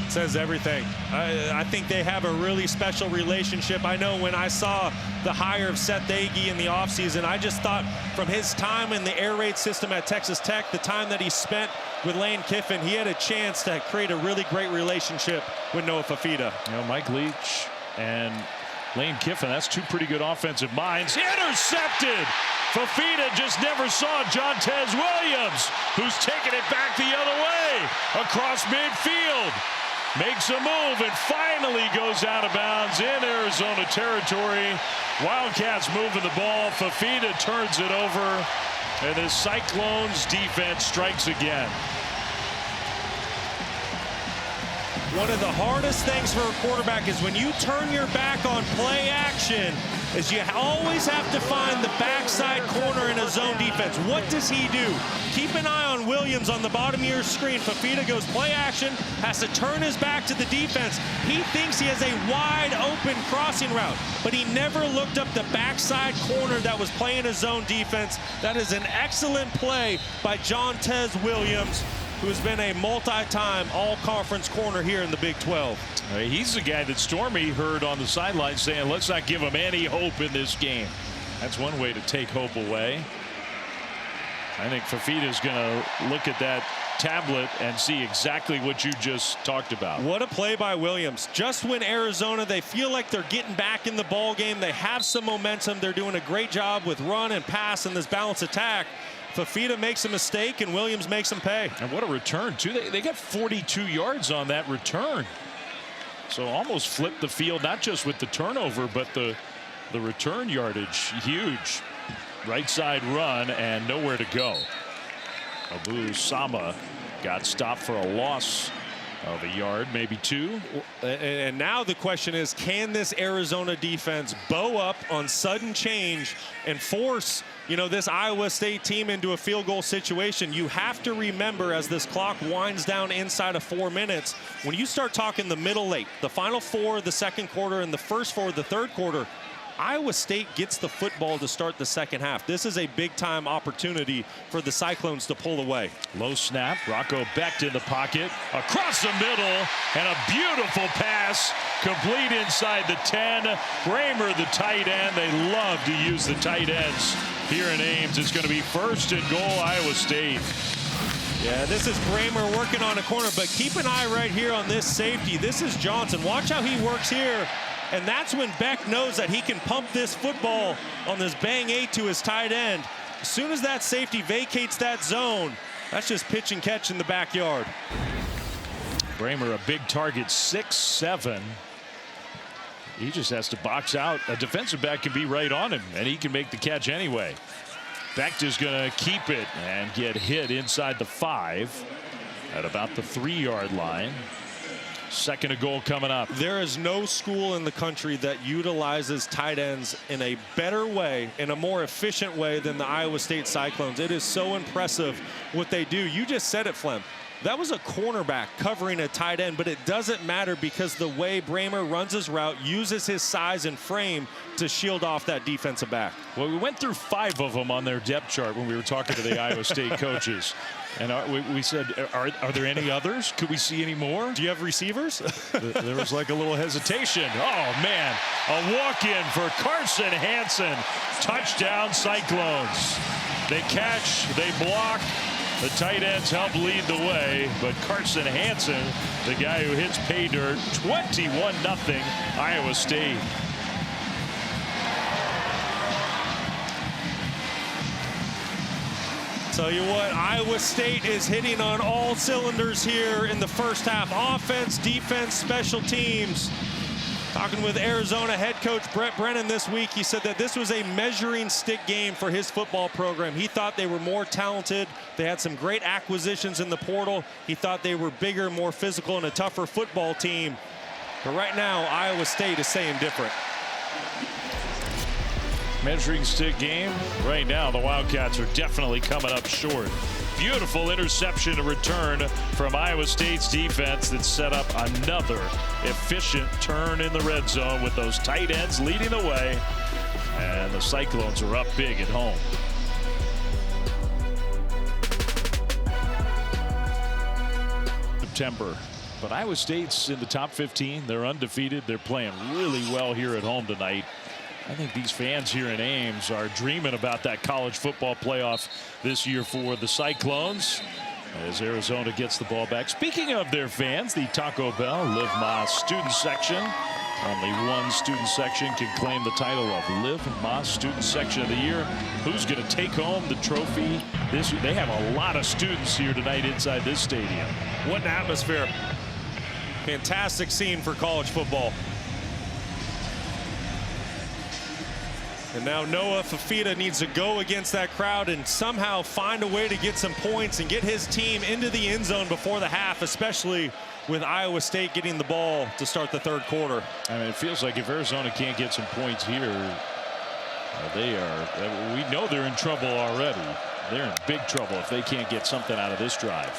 Says everything. I think they have a really special relationship. I know when I saw the hire of Seth Dagey in the offseason, I just thought from his time in the air raid system at Texas Tech, the time that he spent with Lane Kiffin, he had a chance to create a really great relationship with Noah Fafita. You know, Mike Leach and Lane Kiffin, that's 2 pretty good offensive minds. Intercepted! Fafita just never saw Jontez Williams, who's taking it back the other way across midfield. Makes a move and finally goes out of bounds in Arizona territory. Wildcats moving the ball. Fafita turns it over, and the Cyclones defense strikes again. One of the hardest things for a quarterback is when you turn your back on play action, is you always have to find the backside corner in a zone defense. What does he do? Keep an eye on Williams on the bottom of your screen. Fafita goes play action, has to turn his back to the defense. He thinks he has a wide open crossing route, but he never looked up the backside corner that was playing a zone defense. That is an excellent play by Jontez Williams, who's been a multi-time all-conference corner here in the Big 12. He's the guy that Stormy heard on the sideline saying, let's not give him any hope in this game. That's one way to take hope away. I think Fafita's going to look at that tablet and see exactly what you just talked about. What a play by Williams. Just when Arizona, they feel like they're getting back in the ball game, they have some momentum, they're doing a great job with run and pass and this balanced attack. Fafita makes a mistake and Williams makes him pay. And what a return too. They got 42 yards on that return. So almost flipped the field, not just with the turnover, but the return yardage. Huge. Right side run and nowhere to go. Abu Sama got stopped for a loss of a yard, maybe 2. And now the question is, can this Arizona defense bow up on sudden change and force, you know, this Iowa State team into a field goal situation? You have to remember, as this clock winds down inside of 4 minutes, when you start talking the middle late, the final 4 of the second quarter and the first 4 of the third quarter, Iowa State gets the football to start the second half. This is a big-time opportunity for the Cyclones to pull away. Low snap. Rocco Becht in the pocket. Across the middle. And a beautiful pass. Complete inside the 10. Bramer, the tight end. They love to use the tight ends here in Ames. It's going to be 1st and goal, Iowa State. Yeah, this is Bramer working on a corner, but keep an eye right here on this safety. This is Johnson. Watch how he works here. And that's when Beck knows that he can pump this football on this bang 8 to his tight end. As soon as that safety vacates that zone, that's just pitch and catch in the backyard. Bramer, a big target, 6'7". He just has to box out. A defensive back can be right on him, and he can make the catch anyway. Becht is going to keep it and get hit inside the 5 at about the 3-yard line. 2nd and goal coming up. There is no school in the country that utilizes tight ends in a better way, in a more efficient way than the Iowa State Cyclones. It is so impressive what they do. You just said it, Flem. That was a cornerback covering a tight end, but it doesn't matter because the way Bramer runs his route, uses his size and frame to shield off that defensive back. Well, we went through 5 of them on their depth chart when we were talking to the Iowa State coaches. And we said, are there any others? Could we see any more? Do you have receivers? There was like a little hesitation. Oh, man. A walk-in for Carson Hansen. Touchdown, Cyclones. They catch, they block. The tight ends help lead the way, but Carson Hansen, the guy who hits pay dirt, 21-0 Iowa State. Tell you what, Iowa State is hitting on all cylinders here in the first half. Offense, defense, special teams. Talking with Arizona head coach Brett Brennan this week, he said that this was a measuring stick game for his football program. He thought they were more talented. They had some great acquisitions in the portal. He thought they were bigger, more physical, and a tougher football team. But right now, Iowa State is saying different. Measuring stick game. Right now, the Wildcats are definitely coming up short. Beautiful interception and return from Iowa State's defense that set up another efficient turn in the red zone with those tight ends leading the way. And the Cyclones are up big at home. September. But Iowa State's in the top 15. They're undefeated. They're playing really well here at home tonight. I think these fans here in Ames are dreaming about that college football playoff this year for the Cyclones as Arizona gets the ball back. Speaking of their fans, the Taco Bell Live Mas student section. Only one student section can claim the title of Live Mas Student Section of the Year. Who's going to take home the trophy this year? They have a lot of students here tonight inside this stadium. What an atmosphere. Fantastic scene for college football. And now Noah Fafita needs to go against that crowd and somehow find a way to get some points and get his team into the end zone before the half, especially with Iowa State getting the ball to start the 3rd quarter. I mean, it feels like if Arizona can't get some points here, we know they're in trouble already. They're in big trouble if they can't get something out of this drive.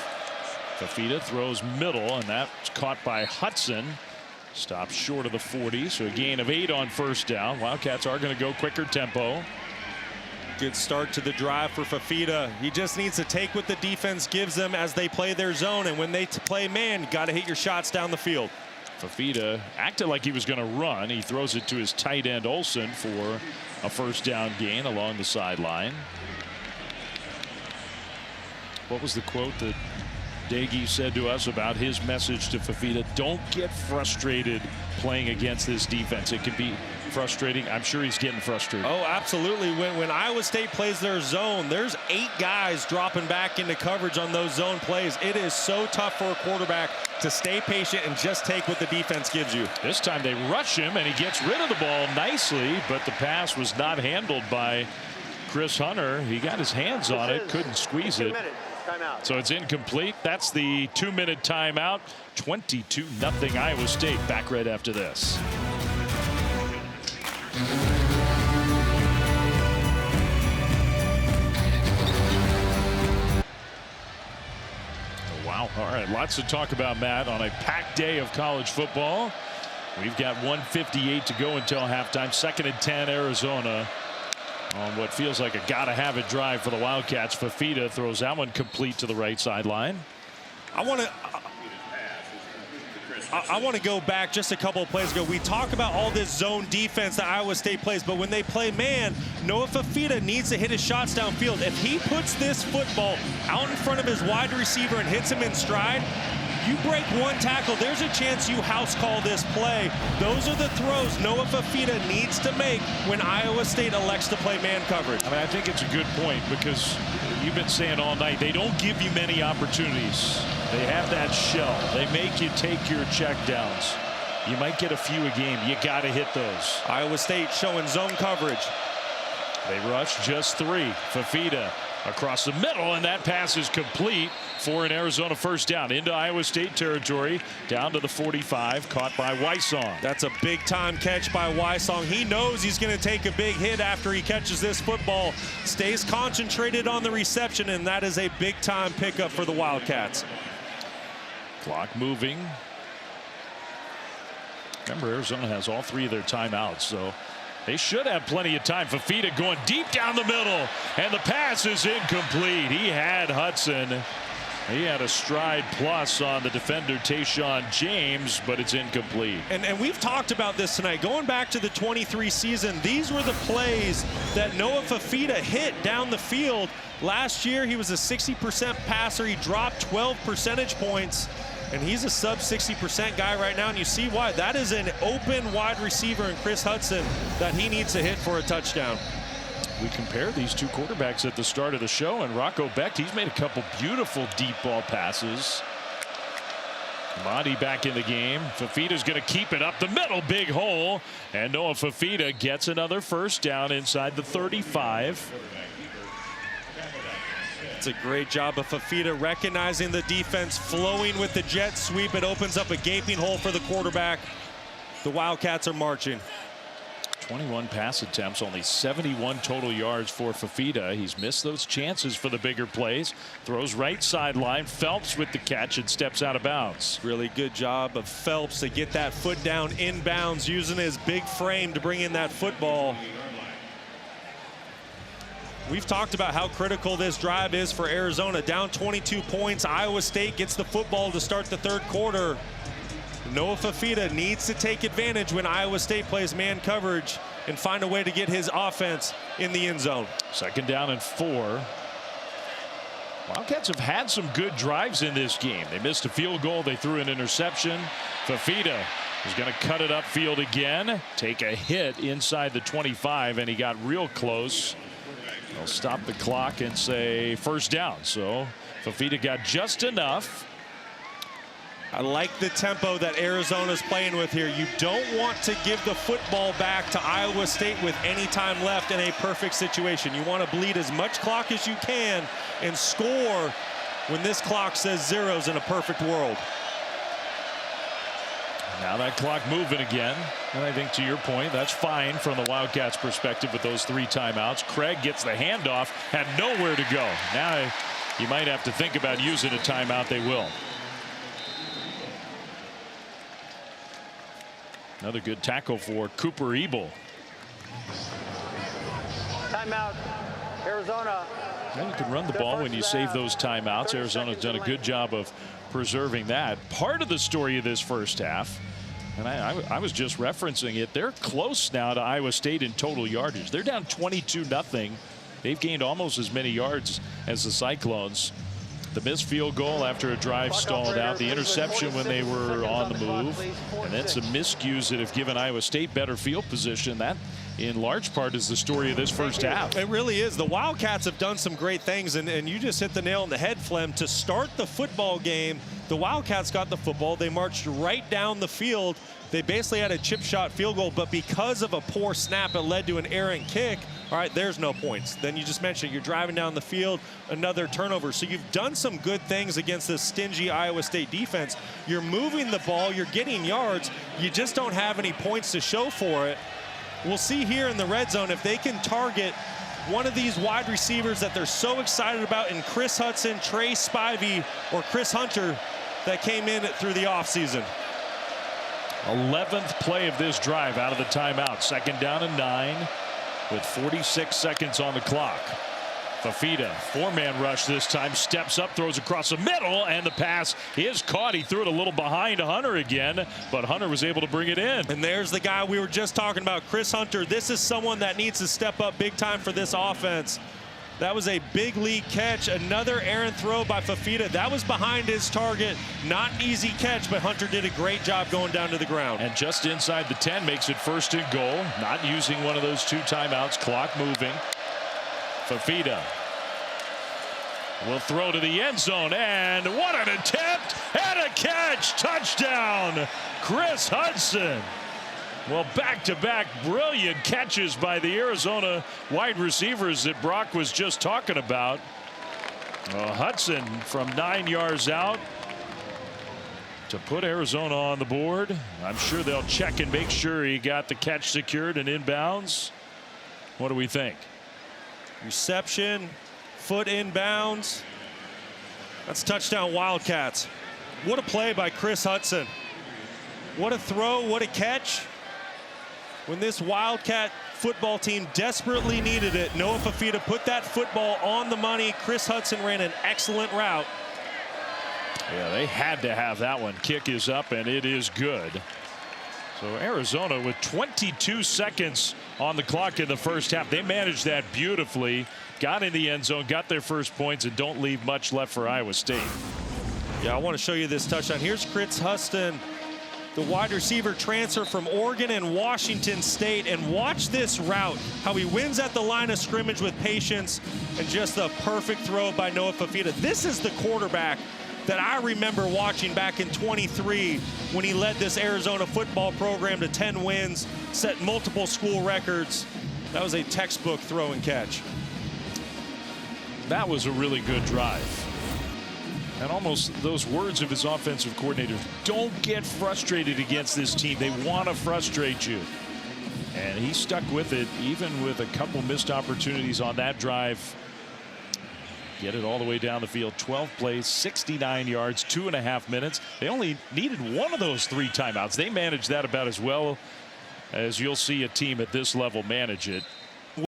Fafita throws middle, and that's caught by Hudson. Stops short of the 40, so a gain of 8 on 1st down. Wildcats are going to go quicker tempo. Good start to the drive for Fafita. He just needs to take what the defense gives them as they play their zone, and when they play man, got to hit your shots down the field. Fafita acted like he was going to run. He throws it to his tight end Olsen for a 1st down gain along the sideline. What was the quote that Daggy said to us about his message to Fafita? Don't get frustrated playing against this defense. It can be frustrating. I'm sure he's getting frustrated. Oh, absolutely. When Iowa State plays their zone, there's 8 guys dropping back into coverage on those zone plays. It is so tough for a quarterback to stay patient and just take what the defense gives you. This time they rush him and he gets rid of the ball nicely, but the pass was not handled by Chris Hunter. He got his hands on it, couldn't squeeze it. So it's incomplete. That's the 2-minute timeout. 22-0 Iowa State. Back right after this. Wow. All right. Lots to talk about, Matt, on a packed day of college football. We've got 1:58 to go until halftime. 2nd and 10, Arizona, on what feels like a gotta-have-it drive for the Wildcats. Fafita throws that one complete to the right sideline. I want to go back just a couple of plays ago. We talk about all this zone defense that Iowa State plays, but when they play man, Noah Fafita needs to hit his shots downfield. If he puts this football out in front of his wide receiver and hits him in stride, you break one tackle, there's a chance you house call this play. Those are the throws Noah Fafita needs to make when Iowa State elects to play man coverage. I mean, I think it's a good point because you've been saying all night, they don't give you many opportunities. They have that shell. They make you take your checkdowns. You might get a few a game. You got to hit those. Iowa State showing zone coverage. They rush just 3. Fafita across the middle, and that pass is complete for an Arizona first down into Iowa State territory, down to the 45, caught by Wysong. That's a big-time catch by Wysong. He knows he's going to take a big hit after he catches this football, stays concentrated on the reception, and that is a big-time pickup for the Wildcats. Clock moving. Remember, Arizona has all 3 of their timeouts, so they should have plenty of time. Fafita going deep down the middle, and the pass is incomplete. He had Hudson. He had a stride plus on the defender, Tayshawn James, but it's incomplete. And we've talked about this tonight. Going back to the 23 season, these were the plays that Noah Fafita hit down the field. Last year, he was a 60% passer. He dropped 12 percentage points. And he's a sub 60% guy right now, and you see why. That is an open wide receiver in Chris Hudson that he needs to hit for a touchdown. We compared these 2 quarterbacks at the start of the show, and Rocco Becht, he's made a couple beautiful deep ball passes. Monty back in the game. Fafita's going to keep it up the middle, big hole, and Noah Fafita gets another first down inside the 35. It's a great job of Fafita recognizing the defense, flowing with the jet sweep. It opens up a gaping hole for the quarterback. The Wildcats are marching. 21 pass attempts, only 71 total yards for Fafita. He's missed those chances for the bigger plays. Throws right sideline. Phelps with the catch and steps out of bounds. Really good job of Phelps to get that foot down inbounds, using his big frame to bring in that football. We've talked about how critical this drive is for Arizona. Down 22 points. Iowa State gets the football to start the 3rd quarter. Noah Fafita needs to take advantage when Iowa State plays man coverage and find a way to get his offense in the end zone. 2nd down and 4. Wildcats have had some good drives in this game. They missed a field goal. They threw an interception. Fafita is going to cut it upfield again. Take a hit inside the 25, and he got real close. They'll stop the clock and say first down. So Fafita got just enough. I like the tempo that Arizona's playing with here. You don't want to give the football back to Iowa State with any time left in a perfect situation. You want to bleed as much clock as you can and score when this clock says zeros in a perfect world. Now that clock moving again, and I think to your point, that's fine from the Wildcats' perspective with those 3 timeouts. Craig gets the handoff, had nowhere to go. Now you might have to think about using a timeout. They will. Another good tackle for Cooper Ebel. Timeout, Arizona. Yeah, you can run the ball when you save those timeouts. Arizona's done a good job of preserving that. Part of the story of this first half, and I was just referencing it, they're close now to Iowa State in total yardage. They're down 22-0. They've gained almost as many yards as the Cyclones. The missed field goal after a drive stalled out, the interception when they were on the move, and then some miscues that have given Iowa State better field position. That in large part is the story of this first half. It really is. The Wildcats have done some great things, and you just hit the nail on the head, Flem. To start the football game, the Wildcats got the football. They marched right down the field. They basically had a chip shot field goal, but because of a poor snap, it led to an errant kick. All right, there's no points. Then you just mentioned you're driving down the field, another turnover. So you've done some good things against this stingy Iowa State defense. You're moving the ball, you're getting yards. You just don't have any points to show for it. We'll see here in the red zone if they can target one of these wide receivers that they're so excited about in Chris Hudson, Trey Spivey, or Chris Hunter that came in through the offseason. 11th play of this drive out of the timeout. 2nd down and 9 with 46 seconds on the clock. Fafita, 4-man rush this time, steps up, throws across the middle, and the pass is caught. He threw it a little behind Hunter again, but Hunter was able to bring it in. And there's the guy we were just talking about, Chris Hunter. This is someone that needs to step up big time for this offense. That was a big league catch. Another errant throw by Fafita. That was behind his target. Not an easy catch, but Hunter did a great job going down to the ground. And just inside the 10 makes it 1st and goal. Not using one of those 2 timeouts. Clock moving. Fafita will throw to the end zone, and what an attempt and a catch. Touchdown, Chris Hudson. Well, back-to-back brilliant catches by the Arizona wide receivers that Brock was just talking about. Hudson from 9 yards out to put Arizona on the board. I'm sure they'll check and make sure he got the catch secured and inbounds. What do we think? Reception, foot inbounds. That's touchdown Wildcats. What a play by Chris Hudson. What a throw, what a catch. When this Wildcat football team desperately needed it, Noah Fafita put that football on the money. Chris Hudson ran an excellent route. Yeah, they had to have that one. Kick is up, and it is good. So Arizona with 22 seconds on the clock in the first half. They managed that beautifully. Got in the end zone, got their first points, and don't leave much left for Iowa State. Yeah, I want to show you this touchdown. Here's Chris Hudson, the wide receiver transfer from Oregon and Washington State. And watch this route, how he wins at the line of scrimmage with patience, and just a perfect throw by Noah Fafita. This is the quarterback that I remember watching back in 23 when he led this Arizona football program to 10 wins, set multiple school records. That was a textbook throw and catch. That was a really good drive. And almost those words of his offensive coordinator, don't get frustrated against this team. They want to frustrate you. And he stuck with it, even with a couple missed opportunities on that drive. Get it all the way down the field. 12 plays, 69 yards, 2.5 minutes. They only needed one of those 3 timeouts. They managed that about as well as you'll see a team at this level manage it.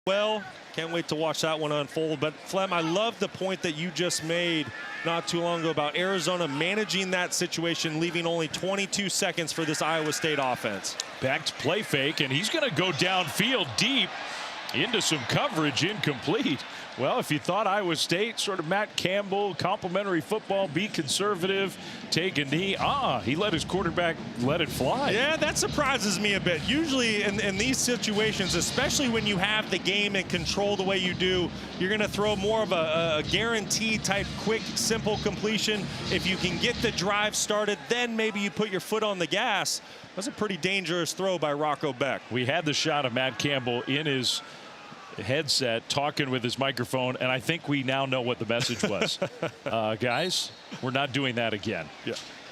Well, can't wait to watch that one unfold. But Flem, I love the point that you just made not too long ago about Arizona managing that situation, leaving only 22 seconds for this Iowa State offense. Back to play fake, and he's going to go downfield deep into some coverage, incomplete. Well, if you thought Iowa State, sort of Matt Campbell, complimentary football, be conservative, take a knee, he let his quarterback let it fly. Yeah, that surprises me a bit. Usually in these situations, especially when you have the game and control the way you do, you're going to throw more of a guaranteed type quick, simple completion. If you can get the drive started, then maybe you put your foot on the gas. That was a pretty dangerous throw by Rocco Beck. We had the shot of Matt Campbell in his headset talking with his microphone, and I think we now know what the message was. Guys, we're not doing that again.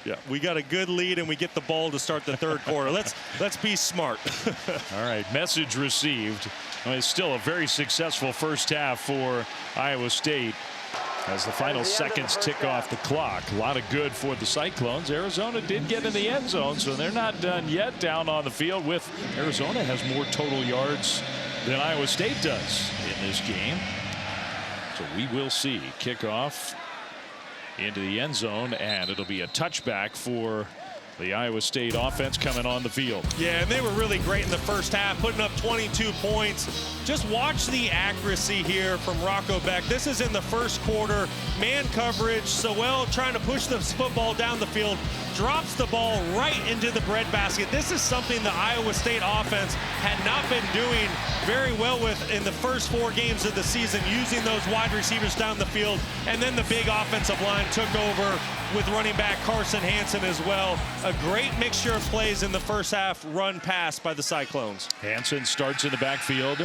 Yeah, we got a good lead and we get the ball to start the 3rd quarter. Let's be smart. All right, message received. I mean, it's still a very successful first half for Iowa State as the final seconds tick off the clock. A lot of good for the Cyclones. Arizona did get in the end zone, so they're not done yet down on the field. With Arizona has more total yards than Iowa State does in this game. So we will see kickoff into the end zone, and it'll be a touchback for the Iowa State offense coming on the field. Yeah, and they were really great in the first half, putting up 22 points. Just watch the accuracy here from Rocco Beck. This is in the first quarter. Man coverage, Sewell trying to push the football down the field, drops the ball right into the breadbasket. This is something the Iowa State offense had not been doing very well with in the first 4 games of the season, using those wide receivers down the field. And then the big offensive line took over with running back Carson Hansen as well. A great mixture of plays in the first half, run pass by the Cyclones. Hansen starts in the backfield,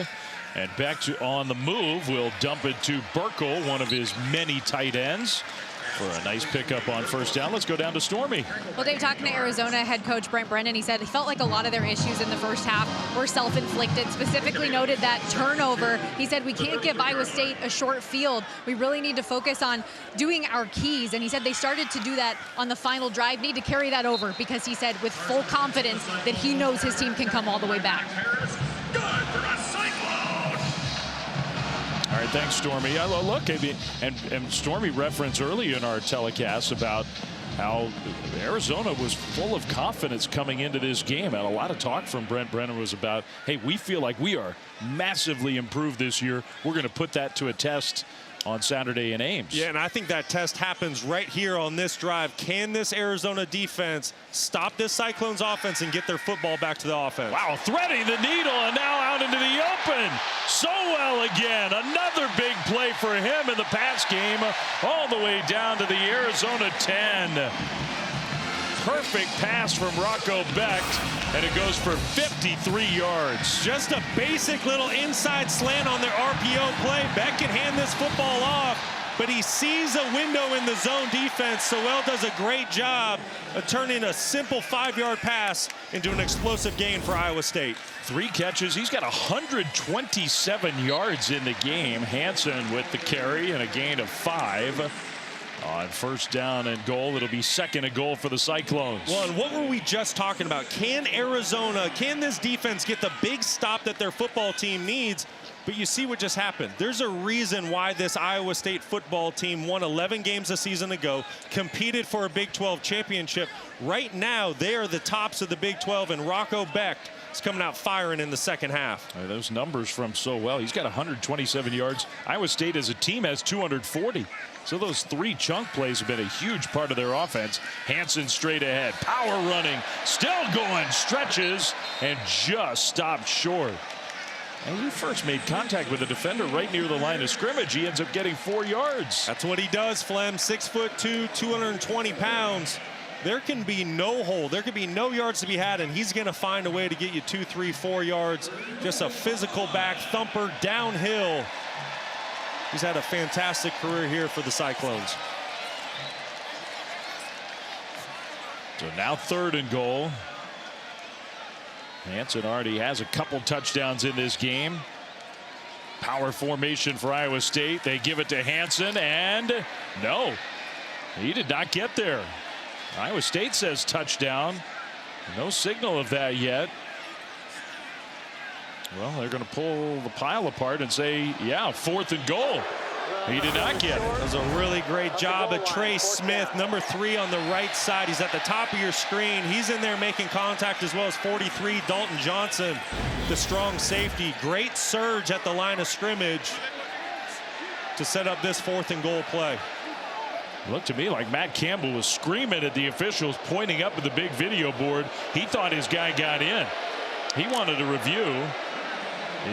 and back to on the move. Will dump it to Burkle, one of his many tight ends. for a nice pickup on first down. Let's go down to Stormy. Well, Dave, talking to Arizona head coach Brent Brennan, he said he felt like a lot of their issues in the first half were self-inflicted. Specifically noted that turnover. He said we can't give Iowa State a short field. We really need to focus on doing our keys. And he said they started to do that on the final drive. Need to carry that over because he said with full confidence that he knows his team can come all the way back. All right, thanks, Stormy. Look, and Stormy referenced earlier in our telecast about how Arizona was full of confidence coming into this game. And a lot of talk from Brent Brennan was about, hey, we feel like we are massively improved this year. We're going to put that to a test on Saturday in Ames. Yeah, and I think that test happens right here on this drive. Can this Arizona defense stop this Cyclones offense and get their football back to the offense? Wow, threading the needle and now out into the open. So well again. Another big play for him in the pass game all the way down to the Arizona 10. Perfect pass from Rocco Becht, and it goes for 53 yards. Just a basic little inside slant on their RPO play. Becht can hand this football off, but he sees a window in the zone defense. Sowell does a great job of turning a simple 5-yard pass into an explosive gain for Iowa State. 3 catches. He's got 127 yards in the game. Hansen with the carry and a gain of 5. On first down and goal, it'll be second and goal for the Cyclones. Well, and what were we just talking about? Can this defense get the big stop that their football team needs? But you see what just happened. There's a reason why this Iowa State football team won 11 games a season ago, competed for a Big 12 championship. Right now, they are the tops of the Big 12, and Rocco Becht is coming out firing in the second half. Those numbers from so well. He's got 127 yards. Iowa State as a team has 240. So those 3 chunk plays have been a huge part of their offense. Hansen straight ahead, power running, still going, stretches, and just stopped short. And he first made contact with the defender right near the line of scrimmage. He ends up getting 4 yards. That's what he does, Flem. 6'2", 220 pounds. There can be no hole. There can be no yards to be had, and he's going to find a way to get you 2, 3, 4 yards. Just a physical back thumper downhill. He's had a fantastic career here for the Cyclones. So now third and goal. Hansen already has a couple touchdowns in this game. Power formation for Iowa State. They give it to Hansen, and no, he did not get there. Iowa State says touchdown. No signal of that yet. Well, they're going to pull the pile apart and say, yeah, fourth and goal. He did not get it. That was a really great job of Trey Smith, number 3 on the right side. He's at the top of your screen. He's in there making contact, as well as 43, Dalton Johnson, the strong safety. Great surge at the line of scrimmage to set up this 4th and goal play. Looked to me like Matt Campbell was screaming at the officials, pointing up at the big video board. He thought his guy got in. He wanted a review.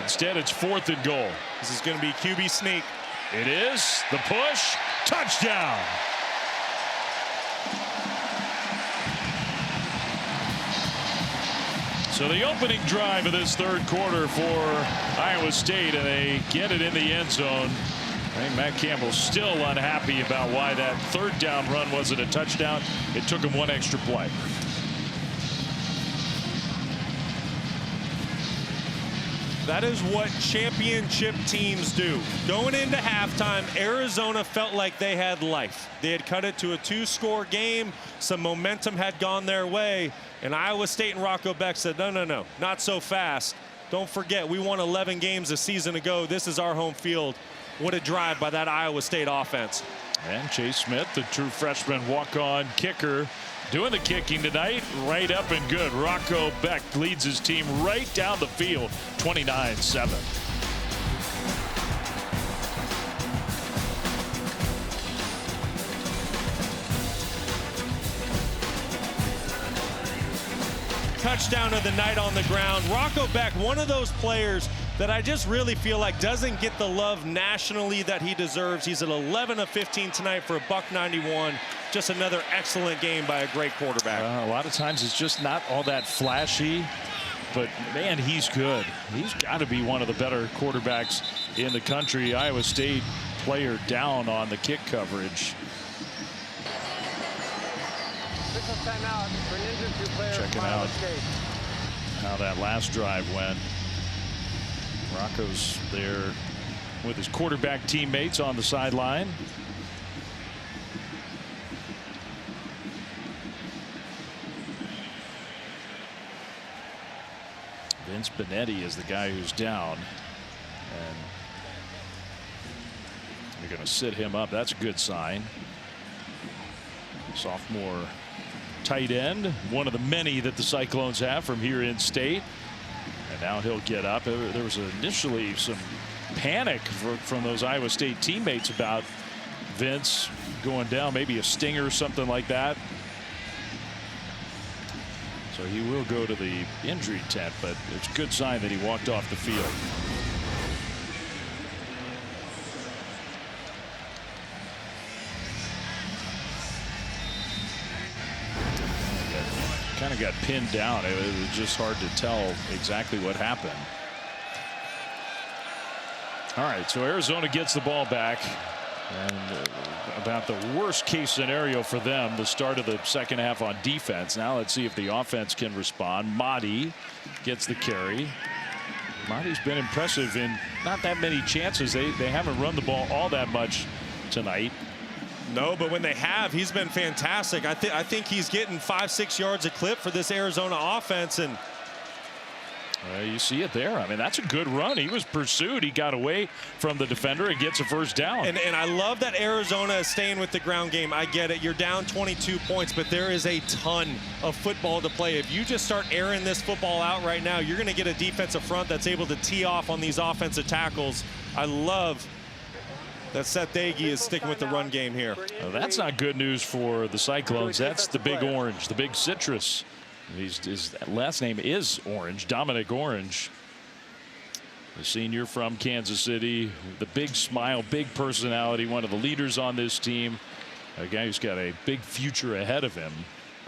Instead, it's 4th and goal. This is going to be QB sneak. It is. The push. Touchdown. So the opening drive of this third quarter for Iowa State, and they get it in the end zone. I think Matt Campbell's still unhappy about why that third down run wasn't a touchdown. It took him 1 extra play. That is what championship teams do. Going into halftime, Arizona felt like they had life. They had cut it to a 2-score game. Some momentum had gone their way. And Iowa State and Rocco Becht said, no, not so fast. Don't forget, we won 11 games a season ago. This is our home field. What a drive by that Iowa State offense. And Chase Smith, the true freshman walk-on kicker, doing the kicking tonight, right up and good. Rocco Becht leads his team right down the field, 29-7. Touchdown of the night on the ground. Rocco Becht, one of those players that I just really feel like doesn't get the love nationally that he deserves. He's at 11 of 15 tonight for a $191. Just another excellent game by a great quarterback. A lot of times it's just not all that flashy, but man, he's good. He's got to be one of the better quarterbacks in the country. Iowa State player down on the kick coverage. timeout for an injured player. Checking out how that last drive went. Rocco's there with his quarterback teammates on the sideline. Vince Benetti is the guy who's down, and you're going to sit him up. That's a good sign. Sophomore tight end, one of the many that the Cyclones have from here in state, and now he'll get up. There was initially some panic from those Iowa State teammates about Vince going down, maybe a stinger or something like that. So he will go to the injury tent, but it's a good sign that he walked off the field. Kind of got pinned down. It was just hard to tell exactly what happened. All right, so Arizona gets the ball back, and about the worst case scenario for them, the start of the second half on defense. Now let's see if the offense can respond. Mahdi gets the carry. Mahdi's been impressive in not that many chances. They haven't run the ball all that much tonight. No, but when they have, he's been fantastic. I think he's getting 5-6 yards a clip for this Arizona offense, and you see it there. I mean, that's a good run. He was pursued. He got away from the defender and gets a first down. And I love that Arizona is staying with the ground game. I get it. You're down 22 points, but there is a ton of football to play. If you just start airing this football out right now, you're going to get a defensive front that's able to tee off on these offensive tackles. I love that Seth Dagey is sticking with the run game here. Well, that's not good news for the Cyclones. That's the big orange, the big citrus. His last name is Orange, Dominic Orange, the senior from Kansas City, the big smile, big personality, one of the leaders on this team, a guy who's got a big future ahead of him.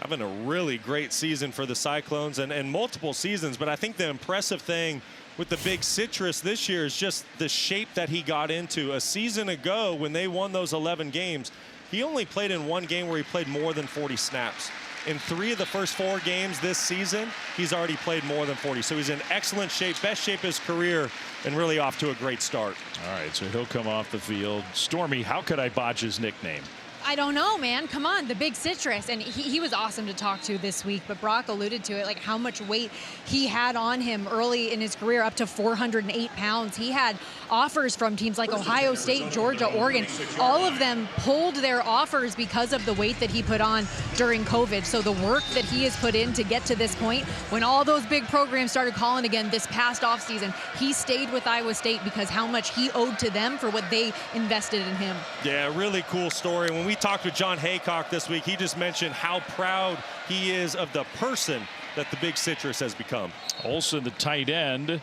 Having a really great season for the Cyclones, and multiple seasons, but I think the impressive thing with the big citrus this year is just the shape that he got into. A season ago, when they won those 11 games, he only played in one game where he played more than 40 snaps. In 3 of the first 4 games this season, he's already played more than 40. So he's in excellent shape, best shape of his career, and really off to a great start. All right, so he'll come off the field. Stormy, how could I botch his nickname? I don't know, man. Come on, the big citrus. And he was awesome to talk to this week, but Brock alluded to it, like how much weight he had on him early in his career, up to 408 pounds. He had offers from teams like Ohio State, Georgia, Oregon. All of them pulled their offers because of the weight that he put on during COVID. So the work that he has put in to get to this point, when all those big programs started calling again this past offseason, he stayed with Iowa State because how much he owed to them for what they invested in him. Yeah, really cool story. When we talked with John Haycock this week, he just mentioned how proud he is of the person that the big citrus has become. Olsen, the tight end,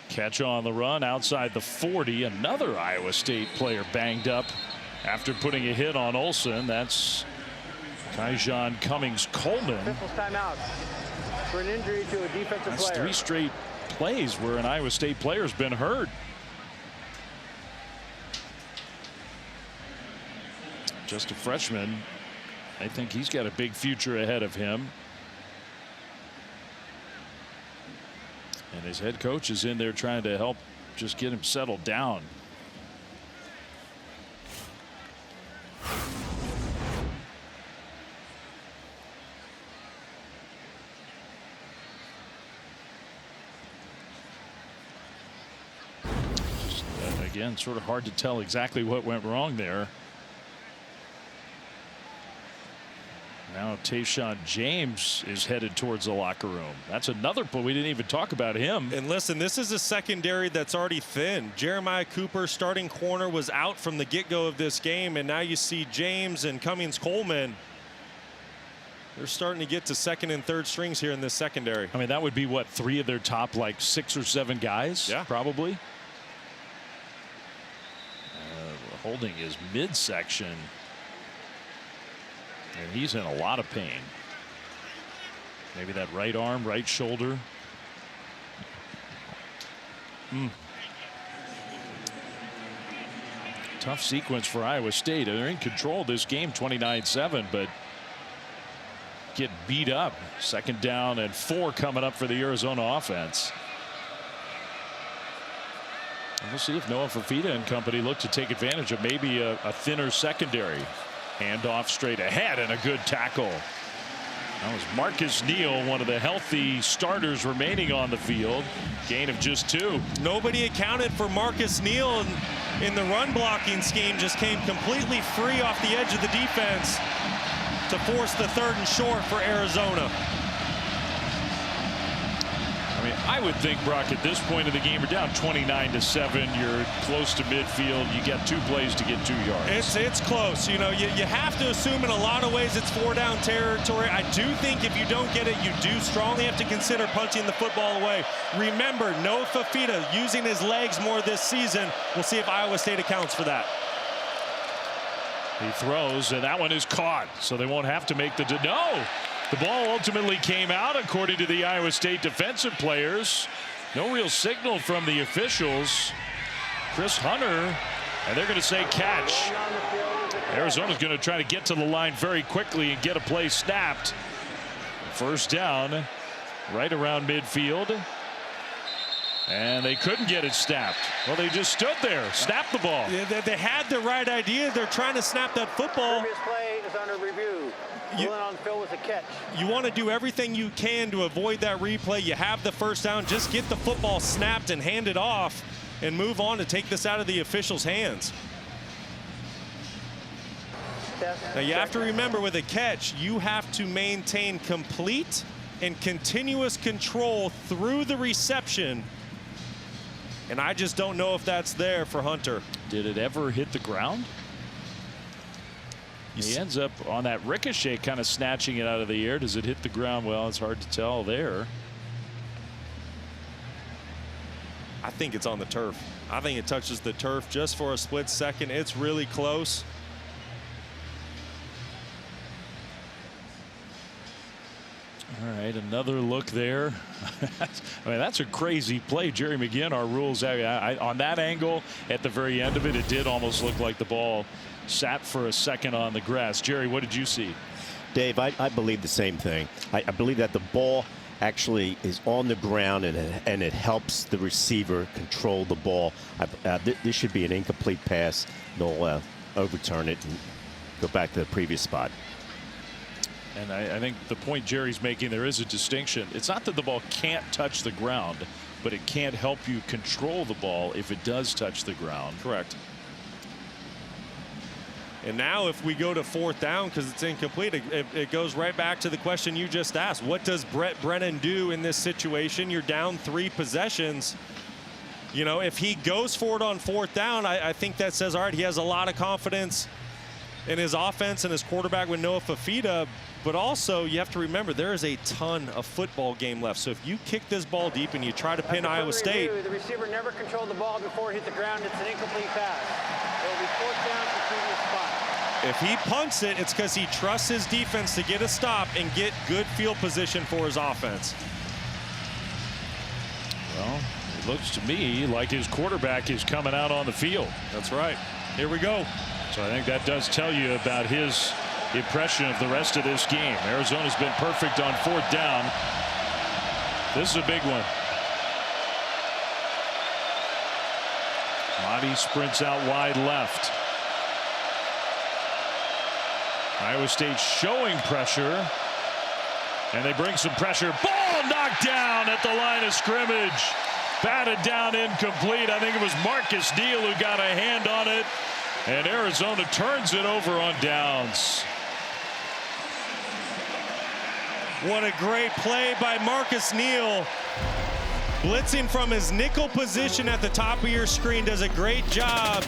catch on the run outside the 40. Another Iowa State player banged up after putting a hit on Olsen. That's Kyjon Cummings-Coleman. Timeout for an injury to a defensive That's player. 3 straight plays where an Iowa State player has been hurt. Just a freshman. I think he's got a big future ahead of him. And his head coach is in there trying to help just get him settled down. Just, again, sort of hard to tell exactly what went wrong there. Now Tayshawn James is headed towards the locker room. That's another point. We didn't even talk about him. And listen, this is a secondary that's already thin. Jeremiah Cooper, starting corner, was out from the get-go of this game, and now you see James and Cummings-Coleman. They're starting to get to second and third strings here in this secondary. I mean, that would be what, 3 of their top like 6 or 7 guys? Yeah, probably. Holding his midsection. And he's in a lot of pain. Maybe that right arm, right shoulder. Tough sequence for Iowa State. They're in control of this game 29-7, but get beat up. 2nd down and 4 coming up for the Arizona offense. And we'll see if Noah Fafita and company look to take advantage of maybe a thinner secondary. Handoff straight ahead and a good tackle. That was Marcus Neal, one of the healthy starters remaining on the field. Gain of just 2. Nobody accounted for Marcus Neal in the run blocking scheme. Just came completely free off the edge of the defense to force the 3rd and short for Arizona. I mean, I would think, Brock, at this point of the game, we're down 29-7. You're close to midfield. You got 2 plays to get 2 yards. It's close. You know, you have to assume in a lot of ways it's 4-down territory. I do think if you don't get it, you do strongly have to consider punching the football away. Remember, Noah Fafita using his legs more this season. We'll see if Iowa State accounts for that. He throws, and that one is caught, so they won't have to make the no. The ball ultimately came out, according to the Iowa State defensive players. No real signal from the officials. Chris Hunter, and they're going to say catch. Arizona's going to try to get to the line very quickly and get a play snapped. 1st down, right around midfield. And they couldn't get it snapped. Well, they just stood there, snapped the ball. Yeah, they had the right idea. They're trying to snap that football. Previous play is under review. On the field was a catch. You want to do everything you can to avoid that replay. You have the 1st down. Just get the football snapped and hand it off and move on to take this out of the officials' hands. Now you have to remember, with a catch, you have to maintain complete and continuous control through the reception. And I just don't know if that's there for Hunter. Did it ever hit the ground? He ends up on that ricochet, kind of snatching it out of the air. Does it hit the ground? Well, it's hard to tell there. I think it's on the turf. I think it touches the turf just for a split second. It's really close. All right, another look there. I mean, that's a crazy play. Jerry McGinn, our rules, on that angle at the very end of it, it did almost look like the ball sat for a second on the grass. Jerry, what did you see? Dave, I believe the same thing. I believe that the ball actually is on the ground, and it helps the receiver control the ball. This should be an incomplete pass. They'll overturn it and go back to the previous spot. And I think the point Jerry's making, there is a distinction. It's not that the ball can't touch the ground, but it can't help you control the ball if it does touch the ground. Correct. And now if we go to 4th down because it's incomplete, it goes right back to the question you just asked. What does Brett Brennan do in this situation? You're down 3 possessions. You know, if he goes for it on 4th down, I think that says, all right, he has a lot of confidence in his offense and his quarterback with Noah Fafita. But also, you have to remember, there is a ton of football game left. So if you kick this ball deep and you try to pin Iowa State. The receiver never controlled the ball before it hit the ground. It's an incomplete pass. It will be 4th down from previous spot. If he punts it, it's because he trusts his defense to get a stop and get good field position for his offense. Well, it looks to me like his quarterback is coming out on the field. That's right. Here we go. So I think that does tell you about his impression of the rest of this game. Arizona's been perfect on 4th down. This is a big one. Monty sprints out wide left. Iowa State showing pressure, and they bring some pressure. Ball knocked down at the line of scrimmage. Batted down, incomplete. I think it was Marcus Neal who got a hand on it, and Arizona turns it over on downs. What a great play by Marcus Neal. Blitzing from his nickel position at the top of your screen, does a great job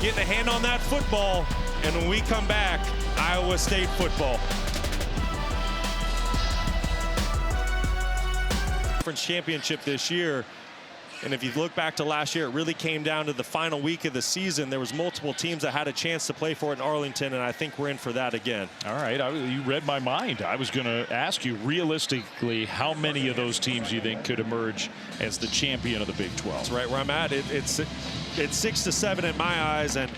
getting a hand on that football. And when we come back, Iowa State football. Conference championship this year. And if you look back to last year, it really came down to the final week of the season. There was multiple teams that had a chance to play for it in Arlington, and I think we're in for that again. All right, you read my mind. I was going to ask you, realistically, how many of those teams you think could emerge as the champion of the Big 12? That's right where I'm at. It's 6 to 7 in my eyes, and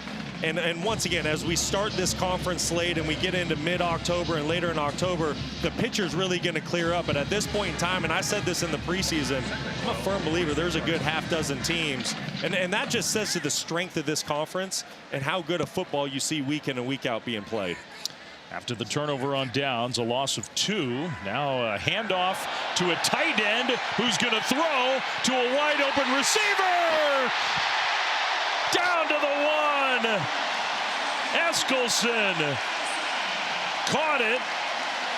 And once again, as we start this conference slate and we get into mid-October and later in October, the picture's really going to clear up. But at this point in time, and I said this in the preseason, I'm a firm believer there's a good half dozen teams. And that just says to the strength of this conference and how good a football you see week in and week out being played. After the turnover on downs, a loss of 2. Now a handoff to a tight end who's going to throw to a wide open receiver. Down to the 1. Eskelson caught it.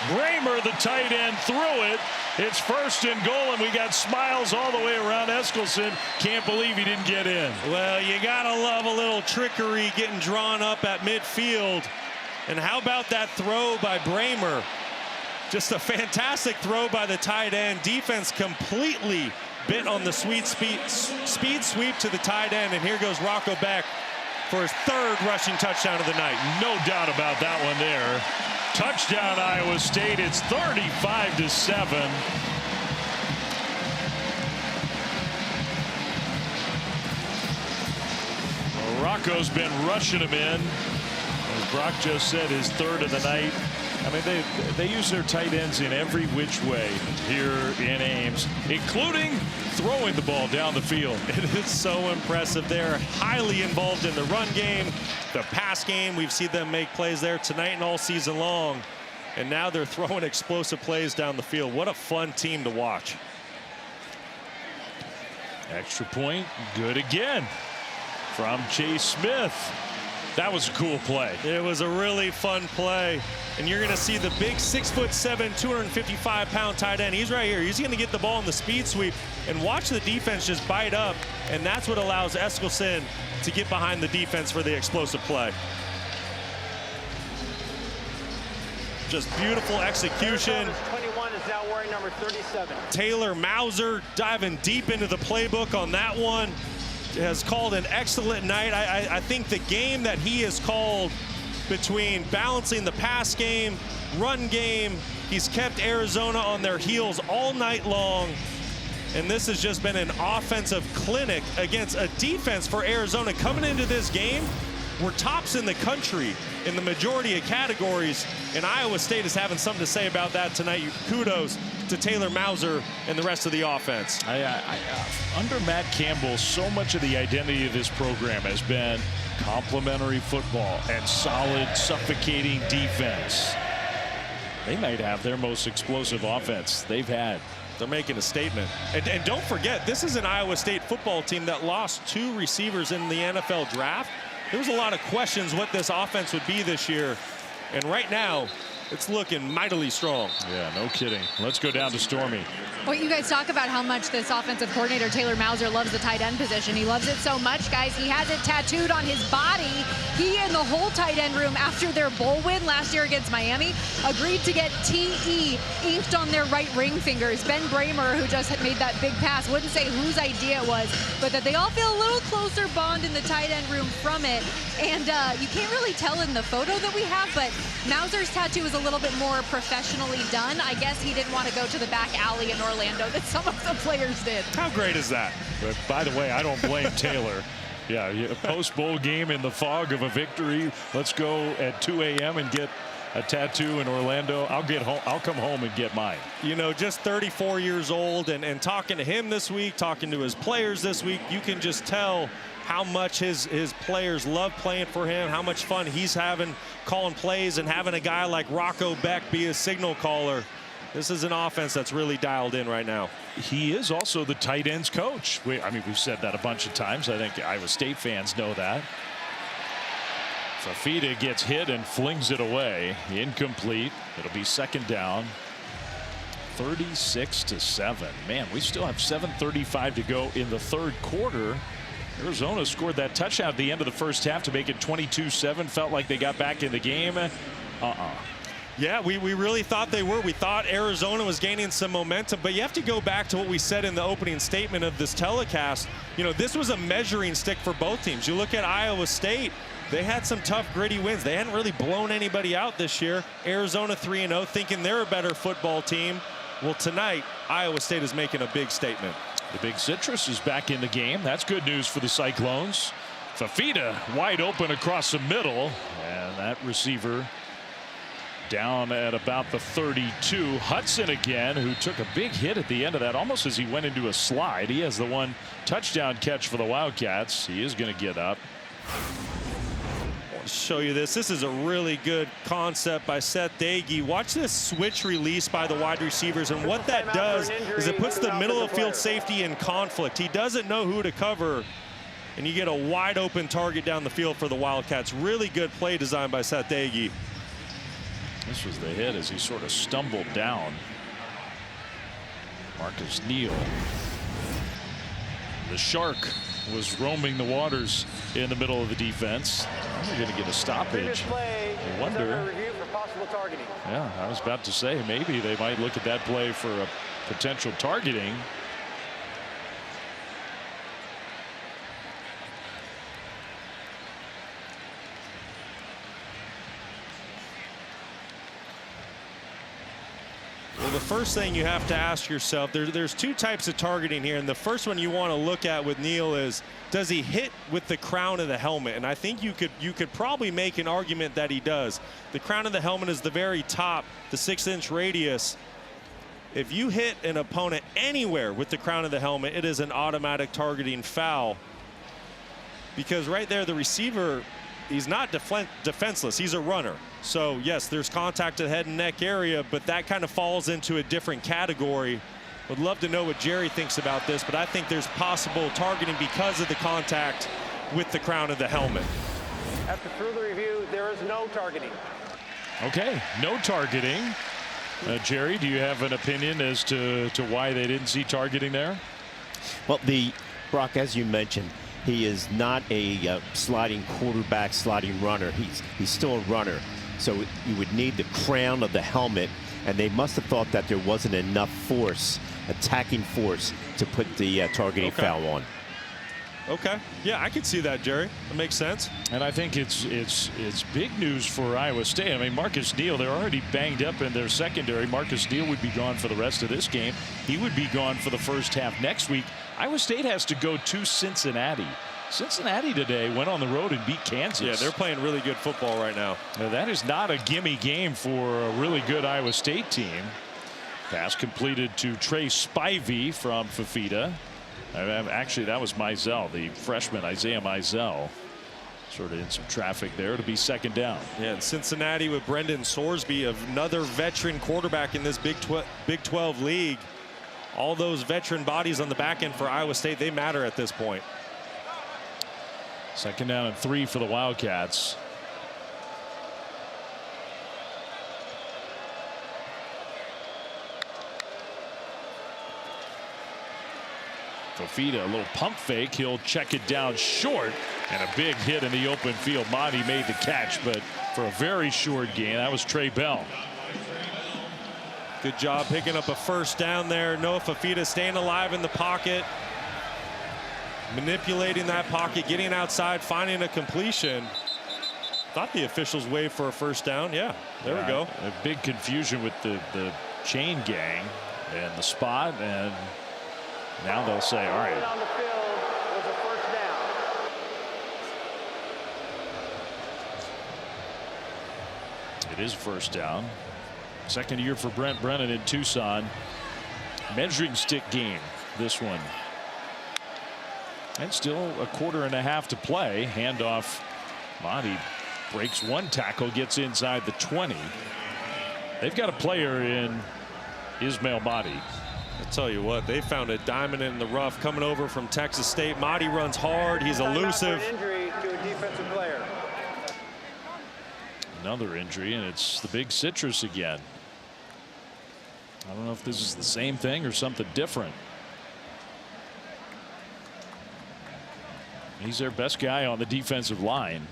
Bramer, the tight end, threw it. It's 1st and goal, and we got smiles all the way around Eskelson. Can't believe he didn't get in. Well, you got to love a little trickery getting drawn up at midfield. And how about that throw by Bramer? Just a fantastic throw by the tight end. Defense completely bit on the speed sweep to the tight end. And here goes Rocco Beck for his 3rd rushing touchdown of the night. No doubt about that one there. Touchdown Iowa State. It's 35-7. Well, Rocco's been rushing him in. As Brock just said, his 3rd of the night. I mean, they use their tight ends in every which way here in Ames, including throwing the ball down the field. It is so impressive. They're highly involved in the run game, the pass game. We've seen them make plays there tonight and all season long. And now they're throwing explosive plays down the field. What a fun team to watch. Extra point, good again from Chase Smith. That was a cool play. It was a really fun play. And you're going to see the big 6'7", 255-pound tight end. He's right here. He's going to get the ball in the speed sweep and watch the defense just bite up. And that's what allows Eskelson to get behind the defense for the explosive play. Just beautiful execution. 21 is now wearing number 37. Taylor Mauser diving deep into the playbook on that one. Has called an excellent night. I think the game that he has called between balancing the pass game, run game, he's kept Arizona on their heels all night long. And this has just been an offensive clinic against a defense for Arizona. Coming into this game, we're tops in the country in the majority of categories, and Iowa State is having something to say about that tonight. Kudos to Taylor Mauser and the rest of the offense. Under Matt Campbell, so much of the identity of this program has been complementary football and solid, suffocating defense. They might have their most explosive offense they've had. They're making a statement. And don't forget, this is an Iowa State football team that lost 2 receivers in the NFL draft. There was a lot of questions what this offense would be this year. And right now, it's looking mightily strong. Yeah, no kidding. Let's go down to Stormy. Well, you guys talk about how much this offensive coordinator, Taylor Mauser, loves the tight end position. He loves it so much, guys. He has it tattooed on his body. He and the whole tight end room, after their bowl win last year against Miami, agreed to get TE inked on their right ring fingers. Ben Bramer, who just had made that big pass, wouldn't say whose idea it was, but that they all feel a little closer bond in the tight end room from it. And you can't really tell in the photo that we have, but Mauser's tattoo is a little bit more professionally done. I guess he didn't want to go to the back alley in Orlando that some of the players did. How great is that? But by the way, I don't blame Taylor. Yeah, a post-bowl game in the fog of a victory. Let's go at 2 a.m. and get a tattoo in Orlando. I'll come home and get mine. You know, just 34 years old, and talking to him this week, talking to his players this week, you can just tell how much his players love playing for him, how much fun he's having calling plays and having a guy like Rocco Beck be his signal caller. This is an offense that's really dialed in right now. He is also the tight ends coach. I mean, we've said that a bunch of times. I think Iowa State fans know that. Fafita gets hit and flings it away. Incomplete. It'll be 2nd down. 36-7. Man, we still have 7:35 to go in the 3rd quarter. Arizona scored that touchdown at the end of the first half to make it 22-7. Felt like they got back in the game. Yeah, we really thought they were. We thought Arizona was gaining some momentum, but you have to go back to what we said in the opening statement of this telecast. You know, this was a measuring stick for both teams. You look at Iowa State, they had some tough, gritty wins. They hadn't really blown anybody out this year. Arizona 3-0, thinking they're a better football team. Well, tonight, Iowa State is making a big statement. The Big Citrus is back in the game. That's good news for the Cyclones. Fafita wide open across the middle, and that receiver down at about the 32. Hudson again, who took a big hit at the end of that, almost as he went into a slide. He has the one touchdown catch for the Wildcats. He is going to get up. I'll show you this. This is a really good concept by Seth Dagey. Watch this switch release by the wide receivers, and what that does is it puts the middle of field safety in conflict. He doesn't know who to cover, and you get a wide open target down the field for the Wildcats. Really good play design by Seth Dagey. This was the hit as he sort of stumbled down. Marcus Neal. The Shark was roaming the waters in the middle of the defense. We're going to get a stoppage. I wonder. Yeah, I was about to say maybe they might look at that play for a potential targeting. Well, the first thing you have to ask yourself, there's two types of targeting here, and the first one you want to look at with Neal is, does he hit with the crown of the helmet? And I think you could probably make an argument that he does. The crown of the helmet is the very top, the 6-inch radius. If you hit an opponent anywhere with the crown of the helmet, it is an automatic targeting foul, because right there the receiver, he's not defenseless, he's a runner. So yes, there's contact to the head and neck area, but that kind of falls into a different category. Would love to know what Jerry thinks about this, but I think there's possible targeting because of the contact with the crown of the helmet. After further review, there is no targeting. Okay, no targeting. Jerry, do you have an opinion as to why they didn't see targeting there? Well, Brock, as you mentioned, he is not a sliding quarterback, sliding runner. He's still a runner. So you would need the crown of the helmet, and they must have thought that there wasn't enough force, attacking force, to put the targeting foul on. Okay, yeah, I could see that, Jerry. That makes sense. And I think it's big news for Iowa State. I mean, Marcus Neal, they're already banged up in their secondary. Marcus Neal would be gone for the rest of this game. He would be gone for the first half next week. Iowa State has to go to Cincinnati. Cincinnati today went on the road and beat Kansas. Yeah, they're playing really good football right now. Now, that is not a gimme game for a really good Iowa State team. Pass completed to Trey Spivey from Fafita. Actually, that was Mizell, the freshman Isaiah Mizell. Sort of in some traffic there to be second down. Yeah, and Cincinnati with Brendan Sorsby, another veteran quarterback in this Big 12 league. All those veteran bodies on the back end for Iowa State, they matter at this point. Second down and 3 for the Wildcats. Fafita, a little pump fake. He'll check it down short, and a big hit in the open field. Monty made the catch, but for a very short gain. That was Trey Bell. Good job picking up a first down there. Noah Fafita staying alive in the pocket, manipulating that pocket, getting outside, finding a completion. Thought the officials waved for a first down. Yeah, there we go. A big confusion with the chain gang and the spot, and now they'll say, all right. On the field was a first down. It is first down. Second year for Brent Brennan in Tucson. Measuring stick game, this one. And still a quarter and a half to play. Handoff. Monty breaks one tackle, gets inside the 20. They've got a player in Ismail Mahdi. I'll tell you what, they found a diamond in the rough coming over from Texas State. Mahdi runs hard. He's elusive. Injury to a defensive player. Another injury, and it's the big citrus again. I don't know if this is the same thing or something different. He's their best guy on the defensive line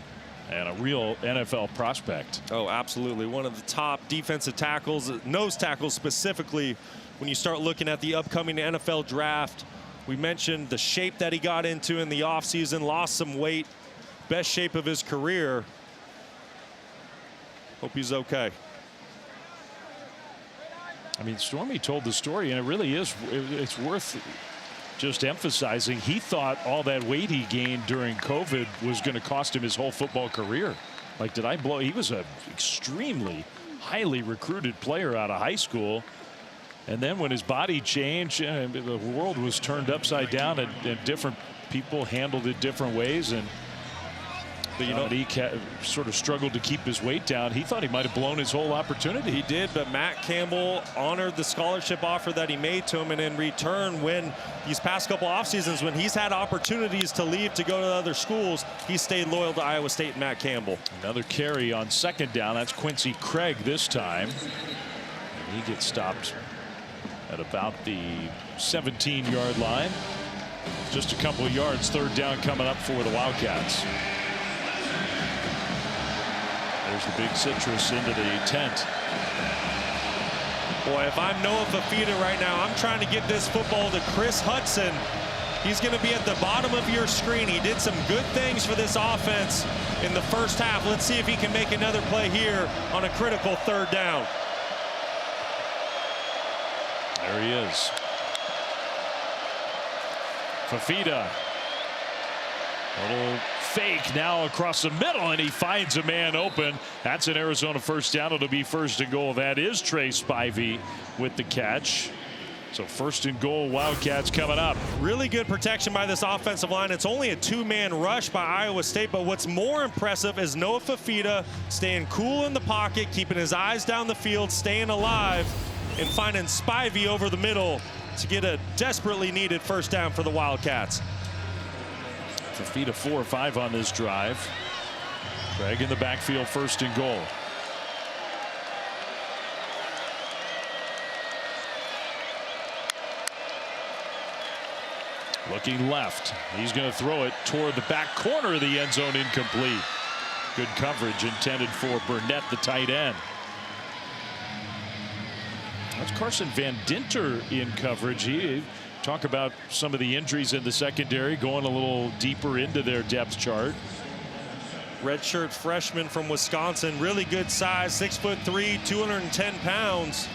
and a real NFL prospect. Oh, absolutely. One of the top defensive tackles, nose tackles specifically, when you start looking at the upcoming NFL draft. We mentioned the shape that he got into in the offseason, lost some weight, best shape of his career. Hope he's okay. I mean, Stormy told the story, and it really is, it's worth just emphasizing he thought all that weight he gained during COVID was going to cost him his whole football career. Like, did I blow? He was an extremely highly recruited player out of high school. And then when his body changed, the world was turned upside down, and different people handled it different ways. And but you know, he sort of struggled to keep his weight down. He thought he might have blown his whole opportunity. He did, but Matt Campbell honored the scholarship offer that he made to him, and in return, when these past couple off seasons, when he's had opportunities to leave to go to other schools, he stayed loyal to Iowa State and Matt Campbell. Another carry on second down. That's Quincy Craig this time. And he gets stopped at about the 17-yard line. Just a couple of yards. Third down coming up for the Wildcats. There's the big citrus into the tent. Boy, if I'm Noah Fafita right now, I'm trying to get this football to Chris Hudson. He's going to be at the bottom of your screen. He did some good things for this offense in the first half. Let's see if he can make another play here on a critical third down. There he is. Fafita. A little fake now across the middle, and he finds a man open. That's an Arizona first down. It'll be first and goal. That is Trey Spivey with the catch. So first and goal, Wildcats coming up. Really good protection by this offensive line. It's only a two-man rush by Iowa State, but what's more impressive is Noah Fafita staying cool in the pocket, keeping his eyes down the field, staying alive, and finding Spivey over the middle to get a desperately needed first down for the Wildcats. Fafita 4 or 5 on this drive. Craig in the backfield, first and goal. Looking left. He's going to throw it toward the back corner of the end zone, incomplete. Good coverage intended for Burnett, the tight end. That's Carson Van Dinter in coverage. He talk about some of the injuries in the secondary, going a little deeper into their depth chart. Redshirt freshman from Wisconsin, really good size, 6'3", 210 pounds.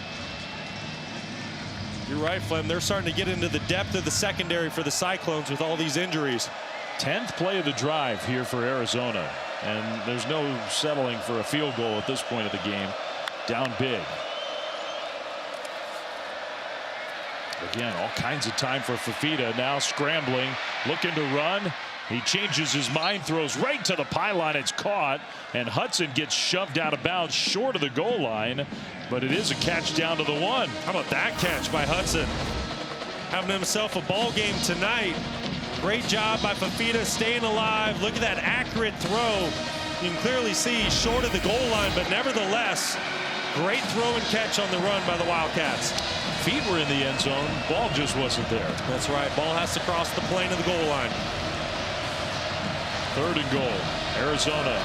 You're right, Flem. They're starting to get into the depth of the secondary for the Cyclones with all these injuries. 10th play of the drive here for Arizona, and there's no settling for a field goal at this point of the game. Down big. Again, all kinds of time for Fafita. Now scrambling, looking to run. He changes his mind, throws right to the pylon. It's caught, and Hudson gets shoved out of bounds short of the goal line, but it is a catch down to the 1. How about that catch by Hudson? Having himself a ball game tonight. Great job by Fafita staying alive. Look at that accurate throw. You can clearly see he's short of the goal line, but nevertheless, great throw and catch on the run by the Wildcats. Feet were in the end zone. Ball just wasn't there. That's right. Ball has to cross the plane of the goal line. Third and goal. Arizona.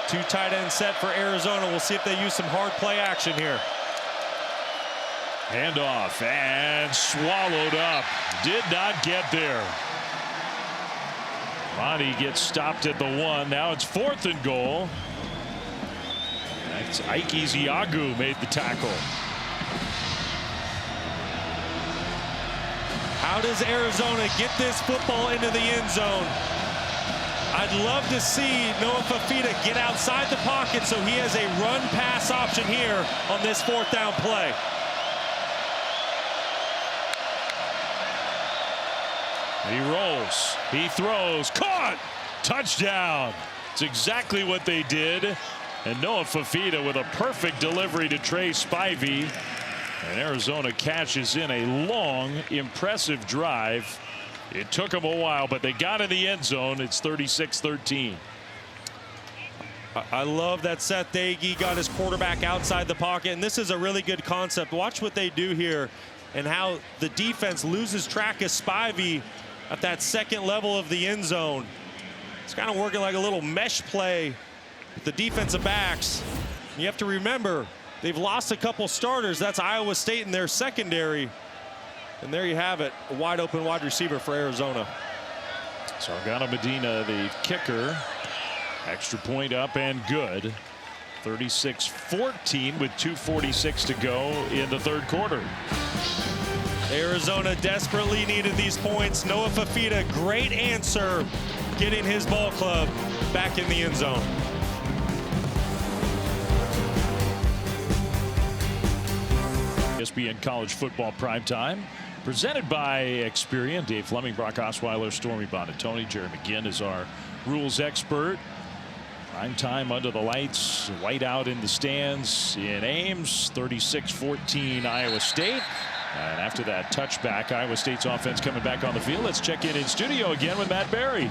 Two tight end set for Arizona. We'll see if they use some hard play action here. Handoff and swallowed up. Did not get there. Ronnie gets stopped at the 1. Now it's 4th and goal. That's Ike Ezeagu made the tackle. How does Arizona get this football into the end zone? I'd love to see Noah Fafita get outside the pocket so he has a run-pass option here on this 4th down play. He rolls. He throws. Caught! Touchdown! It's exactly what they did. And Noah Fafita with a perfect delivery to Trey Spivey. And Arizona cashes in a long, impressive drive. It took them a while, but they got in the end zone. It's 36-13. I love that Seth Dagey got his quarterback outside the pocket, and this is a really good concept. Watch what they do here and how the defense loses track of Spivey at that second level of the end zone. It's kind of working like a little mesh play with the defensive backs. You have to remember, they've lost a couple starters. That's Iowa State in their secondary. And there you have it, a wide open wide receiver for Arizona. Sargano Medina, the kicker. Extra point up and good. 36-14 with 2:46 to go in the third quarter. Arizona desperately needed these points. Noah Fafita, great answer, getting his ball club back in the end zone. ESPN College Football Primetime, presented by Experian. Dave Fleming, Brock Osweiler, Stormy Bonatoni. Jerry McGinn is our rules expert. Prime time under the lights, white out in the stands in Ames. 36-14 Iowa State. And after that touchback, Iowa State's offense coming back on the field. Let's check in studio again with Matt Berry.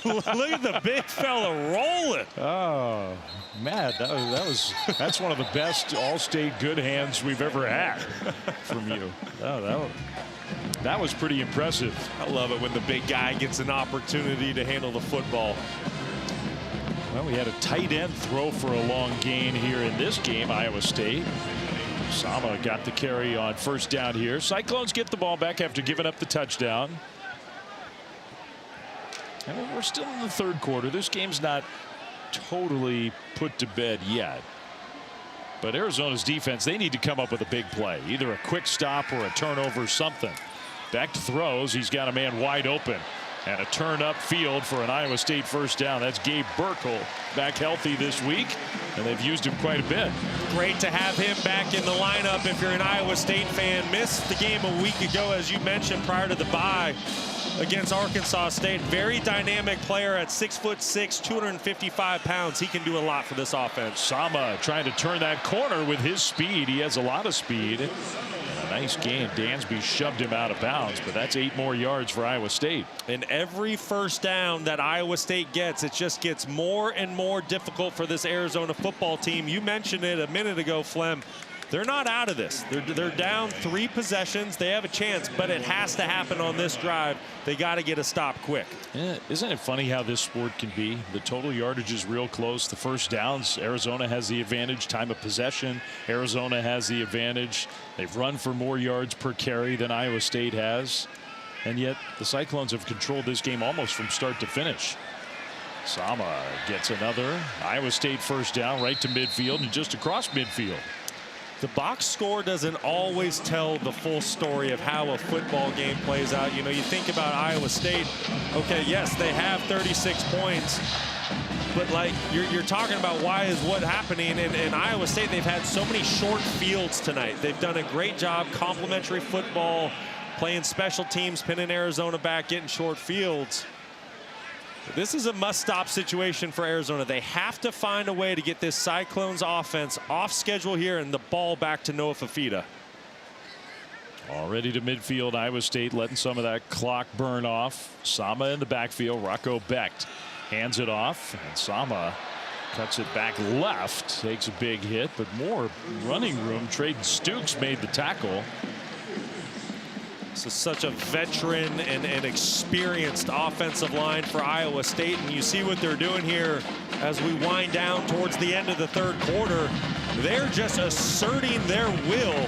Look at the big fella rolling. Oh, Matt, that's one of the best all-state good hands we've ever had from you. Oh, that was pretty impressive. I love it when the big guy gets an opportunity to handle the football. Well, we had a tight end throw for a long gain here in this game. Iowa State. Sama got the carry on first down here. Cyclones get the ball back after giving up the touchdown. And we're still in the third quarter. This game's not totally put to bed yet. But Arizona's defense, they need to come up with a big play. Either a quick stop or a turnover or something. Back to throws. He's got a man wide open. And a turn up field for an Iowa State first down. That's Gabe Burkle back healthy this week. And they've used him quite a bit. Great to have him back in the lineup if you're an Iowa State fan. Missed the game a week ago, as you mentioned, prior to the bye against Arkansas State. Very dynamic player at 6'6", 255 pounds. He can do a lot for this offense. Sama trying to turn that corner with his speed. He has a lot of speed. And a nice gain. Dansby shoved him out of bounds, but that's 8 more yards for Iowa State. And every first down that Iowa State gets, it just gets more and more difficult for this Arizona football team. You mentioned it a minute ago, Flem. They're not out of this. They're down 3 possessions. They have a chance, but it has to happen on this drive. They got to get a stop quick. Yeah, isn't it funny how this sport can be? The total yardage is real close. The first downs, Arizona has the advantage. Time of possession, Arizona has the advantage. They've run for more yards per carry than Iowa State has. And yet the Cyclones have controlled this game almost from start to finish. Sama gets another Iowa State first down right to midfield and just across midfield. The box score doesn't always tell the full story of how a football game plays out. You know, you think about Iowa State. Okay, yes, they have 36 points. But, like, you're talking about why is what happening. In Iowa State, they've had so many short fields tonight. They've done a great job, complimentary football, playing special teams, pinning Arizona back, getting short fields. This is a must-stop situation for Arizona. They have to find a way to get this Cyclones offense off schedule here and the ball back to Noah Fafita. Already to midfield, Iowa State letting some of that clock burn off. Sama in the backfield. Rocco Becht hands it off, and Sama cuts it back left. Takes a big hit, but more running room. Traden Stukes made the tackle. This is such a veteran and experienced offensive line for Iowa State, and you see what they're doing here as we wind down towards the end of the third quarter. They're just asserting their will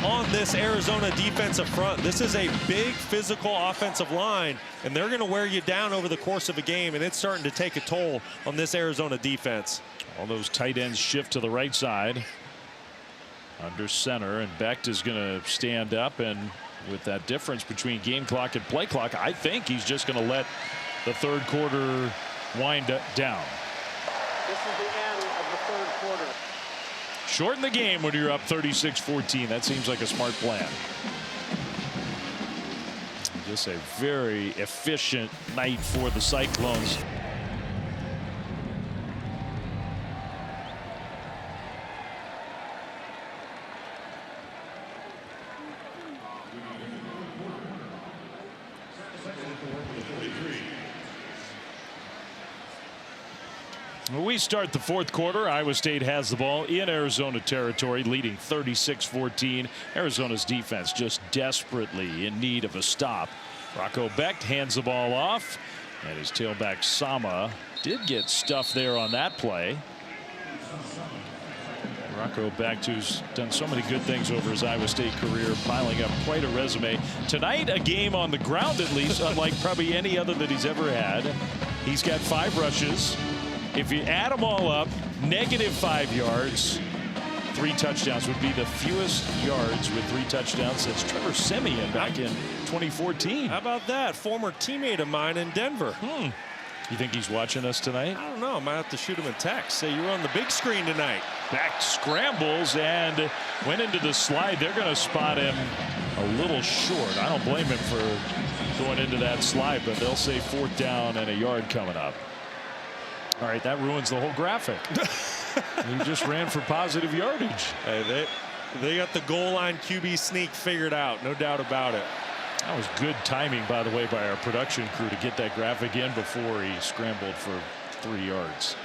on this Arizona defensive front. This is a big physical offensive line, and they're going to wear you down over the course of a game, and it's starting to take a toll on this Arizona defense. All those tight ends shift to the right side under center, and Becht is going to stand up, and with that difference between game clock and play clock, I think he's just going to let the third quarter wind down. This is the end of the third quarter. Shorten the game when you're up 36-14. That seems like a smart plan. Just a very efficient night for the Cyclones. We start the fourth quarter. Iowa State has the ball in Arizona territory, leading 36-14. Arizona's defense just desperately in need of a stop. Rocco Becht hands the ball off, and his tailback Sama did get stuffed there on that play. Rocco Becht, who's done so many good things over his Iowa State career, piling up quite a resume. Tonight, a game on the ground at least, unlike probably any other that he's ever had. He's got 5 rushes. If you add them all up, -5 yards. 3 touchdowns would be the fewest yards with 3 touchdowns since Trevor Siemian back in 2014. How about that? Former teammate of mine in Denver. You think he's watching us tonight? I don't know. I might have to shoot him a text. Say you're on the big screen tonight. Becht scrambles and went into the slide. They're going to spot him a little short. I don't blame him for going into that slide, but they'll say 4th down and a yard coming up. All right, that ruins the whole graphic. He just ran for positive yardage. Hey, they got the goal line QB sneak figured out, no doubt about it. That was good timing, by the way, by our production crew to get that graphic in before he scrambled for 3 yards.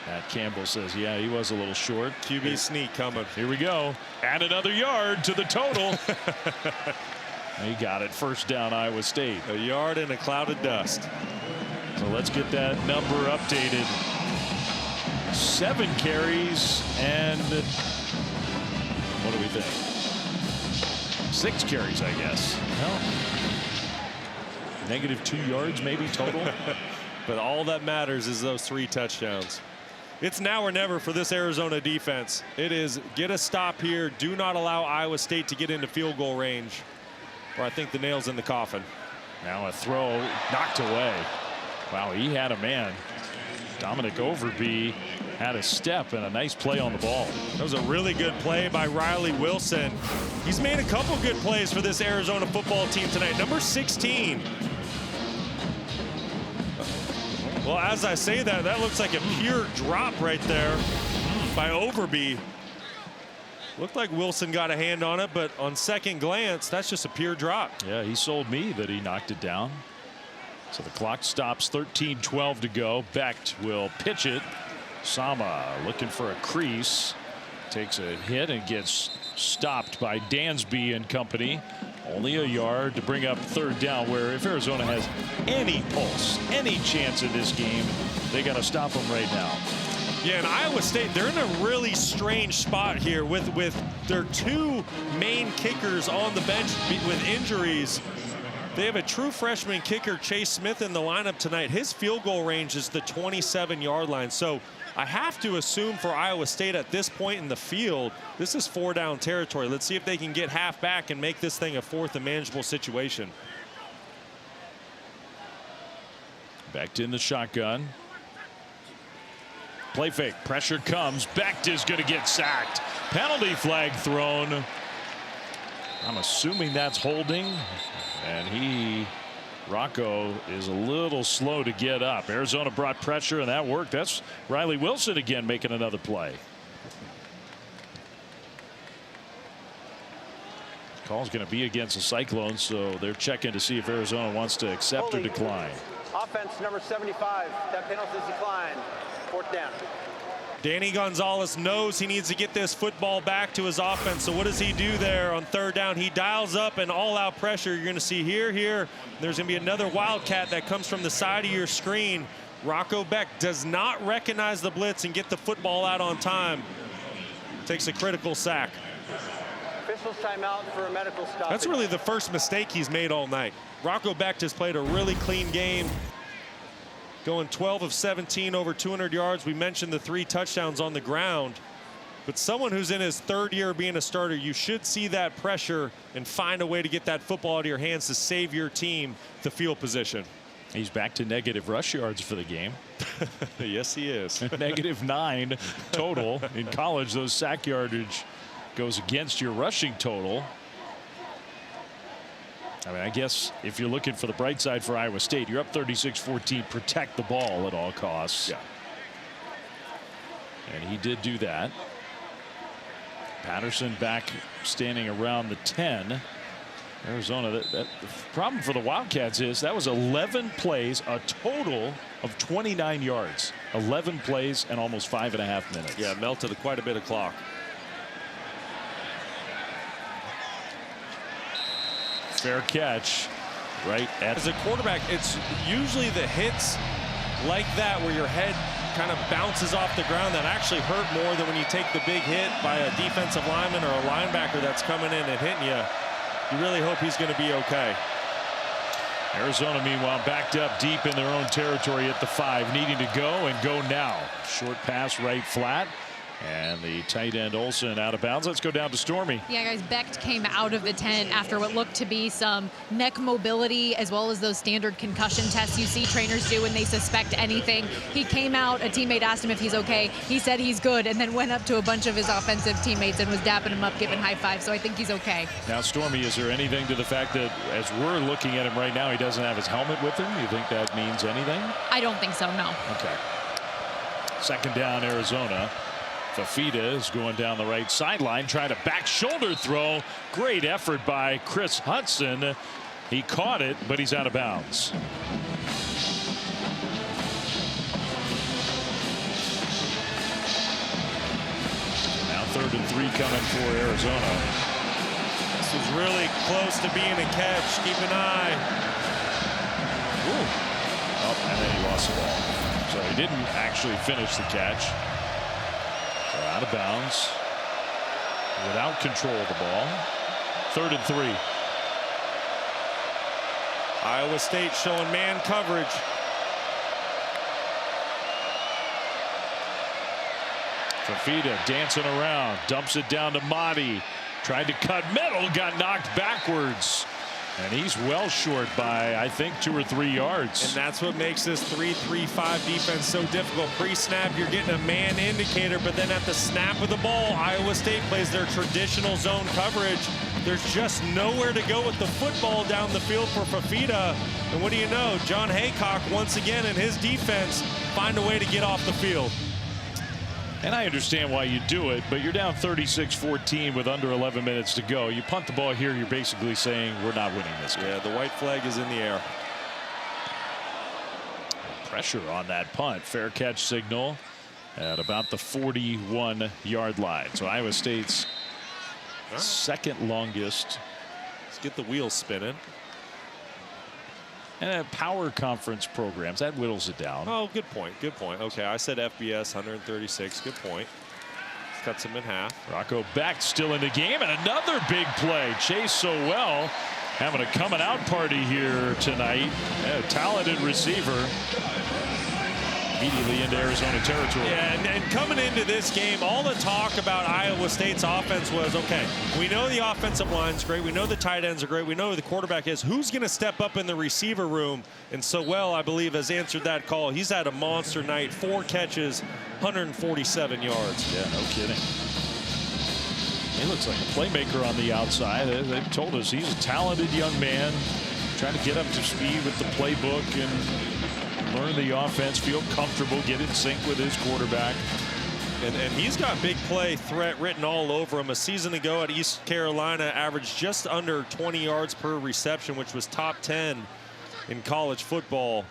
Matt Campbell says, yeah, he was a little short. QB sneak coming. Here we go. Add another yard to the total. He got it. 1st down, Iowa State. A yard in a cloud of dust. So let's get that number updated. 7 carries and what do we think? 6 carries, I guess. Well, -2 yards maybe total. But all that matters is those 3 touchdowns. It's now or never for this Arizona defense. It is get a stop here. Do not allow Iowa State to get into field goal range, or I think the nail's in the coffin. Now a throw knocked away. Wow, he had a man. Dominic Overby had a step and a nice play on the ball. That was a really good play by Riley Wilson. He's made a couple good plays for this Arizona football team tonight. Number 16. Well, as I say that, that looks like a pure drop right there by Overby. Looked like Wilson got a hand on it, but on second glance, that's just a pure drop. Yeah, he sold me that he knocked it down. So the clock stops, 13-12 to go. Becht will pitch it. Sama looking for a crease. Takes a hit and gets stopped by Dansby and company. Only a yard to bring up 3rd down, where if Arizona has any pulse, any chance in this game, they got to stop them right now. Yeah, and Iowa State, they're in a really strange spot here with their 2 main kickers on the bench with injuries. They have a true freshman kicker, Chase Smith, in the lineup tonight. His field goal range is the 27-yard line. So I have to assume for Iowa State at this point in the field, this is 4-down territory. Let's see if they can get half back and make this thing a 4th and manageable situation. Becht in the shotgun. Play fake. Pressure comes. Becht is going to get sacked. Penalty flag thrown. I'm assuming that's holding. And Rocco is a little slow to get up. Arizona brought pressure and that worked. That's Riley Wilson again making another play. Call's going to be against the Cyclones, so they're checking to see if Arizona wants to accept or decline. Offense number 75. That penalty is declined. 4th down. Danny Gonzalez knows he needs to get this football back to his offense. So what does he do there on 3rd down? He dials up an all-out pressure. You're going to see here. There's going to be another Wildcat that comes from the side of your screen. Rocco Becht does not recognize the blitz and get the football out on time. Takes a critical sack. Officials timeout for a medical stop. That's really the first mistake he's made all night. Rocco Becht has played a really clean game. Going 12 of 17, over 200 yards. We mentioned the 3 touchdowns on the ground. But someone who's in his 3rd year being a starter, you should see that pressure and find a way to get that football out of your hands to save your team the field position. He's back to negative rush yards for the game. Yes, he is. -9 total. In college, those sack yardage goes against your rushing total. I mean, I guess if you're looking for the bright side for Iowa State, you're up 36-14. Protect the ball at all costs. Yeah. And he did do that. Patterson back standing around the 10. Arizona, the problem for the Wildcats is that was 11 plays, a total of 29 yards. 11 plays and almost 5.5 minutes. Yeah, melted quite a bit of clock. Fair catch right at. As a quarterback, it's usually the hits like that where your head kind of bounces off the ground that actually hurt more than when you take the big hit by a defensive lineman or a linebacker that's coming in and hitting you. You really hope he's going to be okay. Arizona, meanwhile, backed up deep in their own territory at the 5, needing to go and go now. Short pass right flat. And the tight end Olsen out of bounds. Let's go down to Stormy. Yeah, guys, Becht came out of the tent after what looked to be some neck mobility, as well as those standard concussion tests you see trainers do when they suspect anything. He came out, a teammate asked him if he's okay. He said he's good, and then went up to a bunch of his offensive teammates and was dapping him up, giving high fives. So I think he's okay. Now, Stormy, is there anything to the fact that as we're looking at him right now, he doesn't have his helmet with him? You think that means anything? I don't think so, no. Okay. Second down, Arizona. Fafita is going down the right sideline, trying to back shoulder throw. Great effort by Chris Hudson. He caught it, but he's out of bounds. Now 3rd and 3 coming for Arizona. This was really close to being a catch. Keep an eye. Ooh. Oh, and then he lost the ball. So he didn't actually finish the catch. Out of bounds without control of the ball. 3rd and 3. Iowa State showing man coverage. Fafita dancing around, dumps it down to Mahdi. Tried to cut middle, got knocked backwards. And he's well short by, I think, 2 or 3 yards. And that's what makes this 3-3-5 defense so difficult. Pre-snap, you're getting a man indicator, but then at the snap of the ball, Iowa State plays their traditional zone coverage. There's just nowhere to go with the football down the field for Fafita. And what do you know? John Haycock, once again, and his defense find a way to get off the field. And I understand why you do it, but you're down 36-14 with under 11 minutes to go. You punt the ball here, you're basically saying we're not winning this game. Yeah, the white flag is in the air. Pressure on that punt. Fair catch signal at about the 41-yard line. So Iowa State's second longest. Let's get the wheels spinning. And power conference programs, that whittles it down. Oh, good point. Good point. Okay, I said FBS 136. Good point. Cuts him in half. Rocco Becht still in the game, and another big play. Chase Sowell having a coming out party here tonight. A talented receiver. Immediately into Arizona territory. Yeah, and coming into this game, all the talk about Iowa State's offense was, okay, we know the offensive line's great. We know the tight ends are great. We know who the quarterback is. Who's going to step up in the receiver room? And Sowell, I believe, has answered that call. He's had a monster night. 4 catches, 147 yards. Yeah, no kidding. He looks like a playmaker on the outside. They've told us he's a talented young man, trying to get up to speed with the playbook and learn the offense, feel comfortable, get in sync with his quarterback. And he's got big play threat written all over him. A season ago at East Carolina, averaged just under 20 yards per reception, which was top 10 in college football.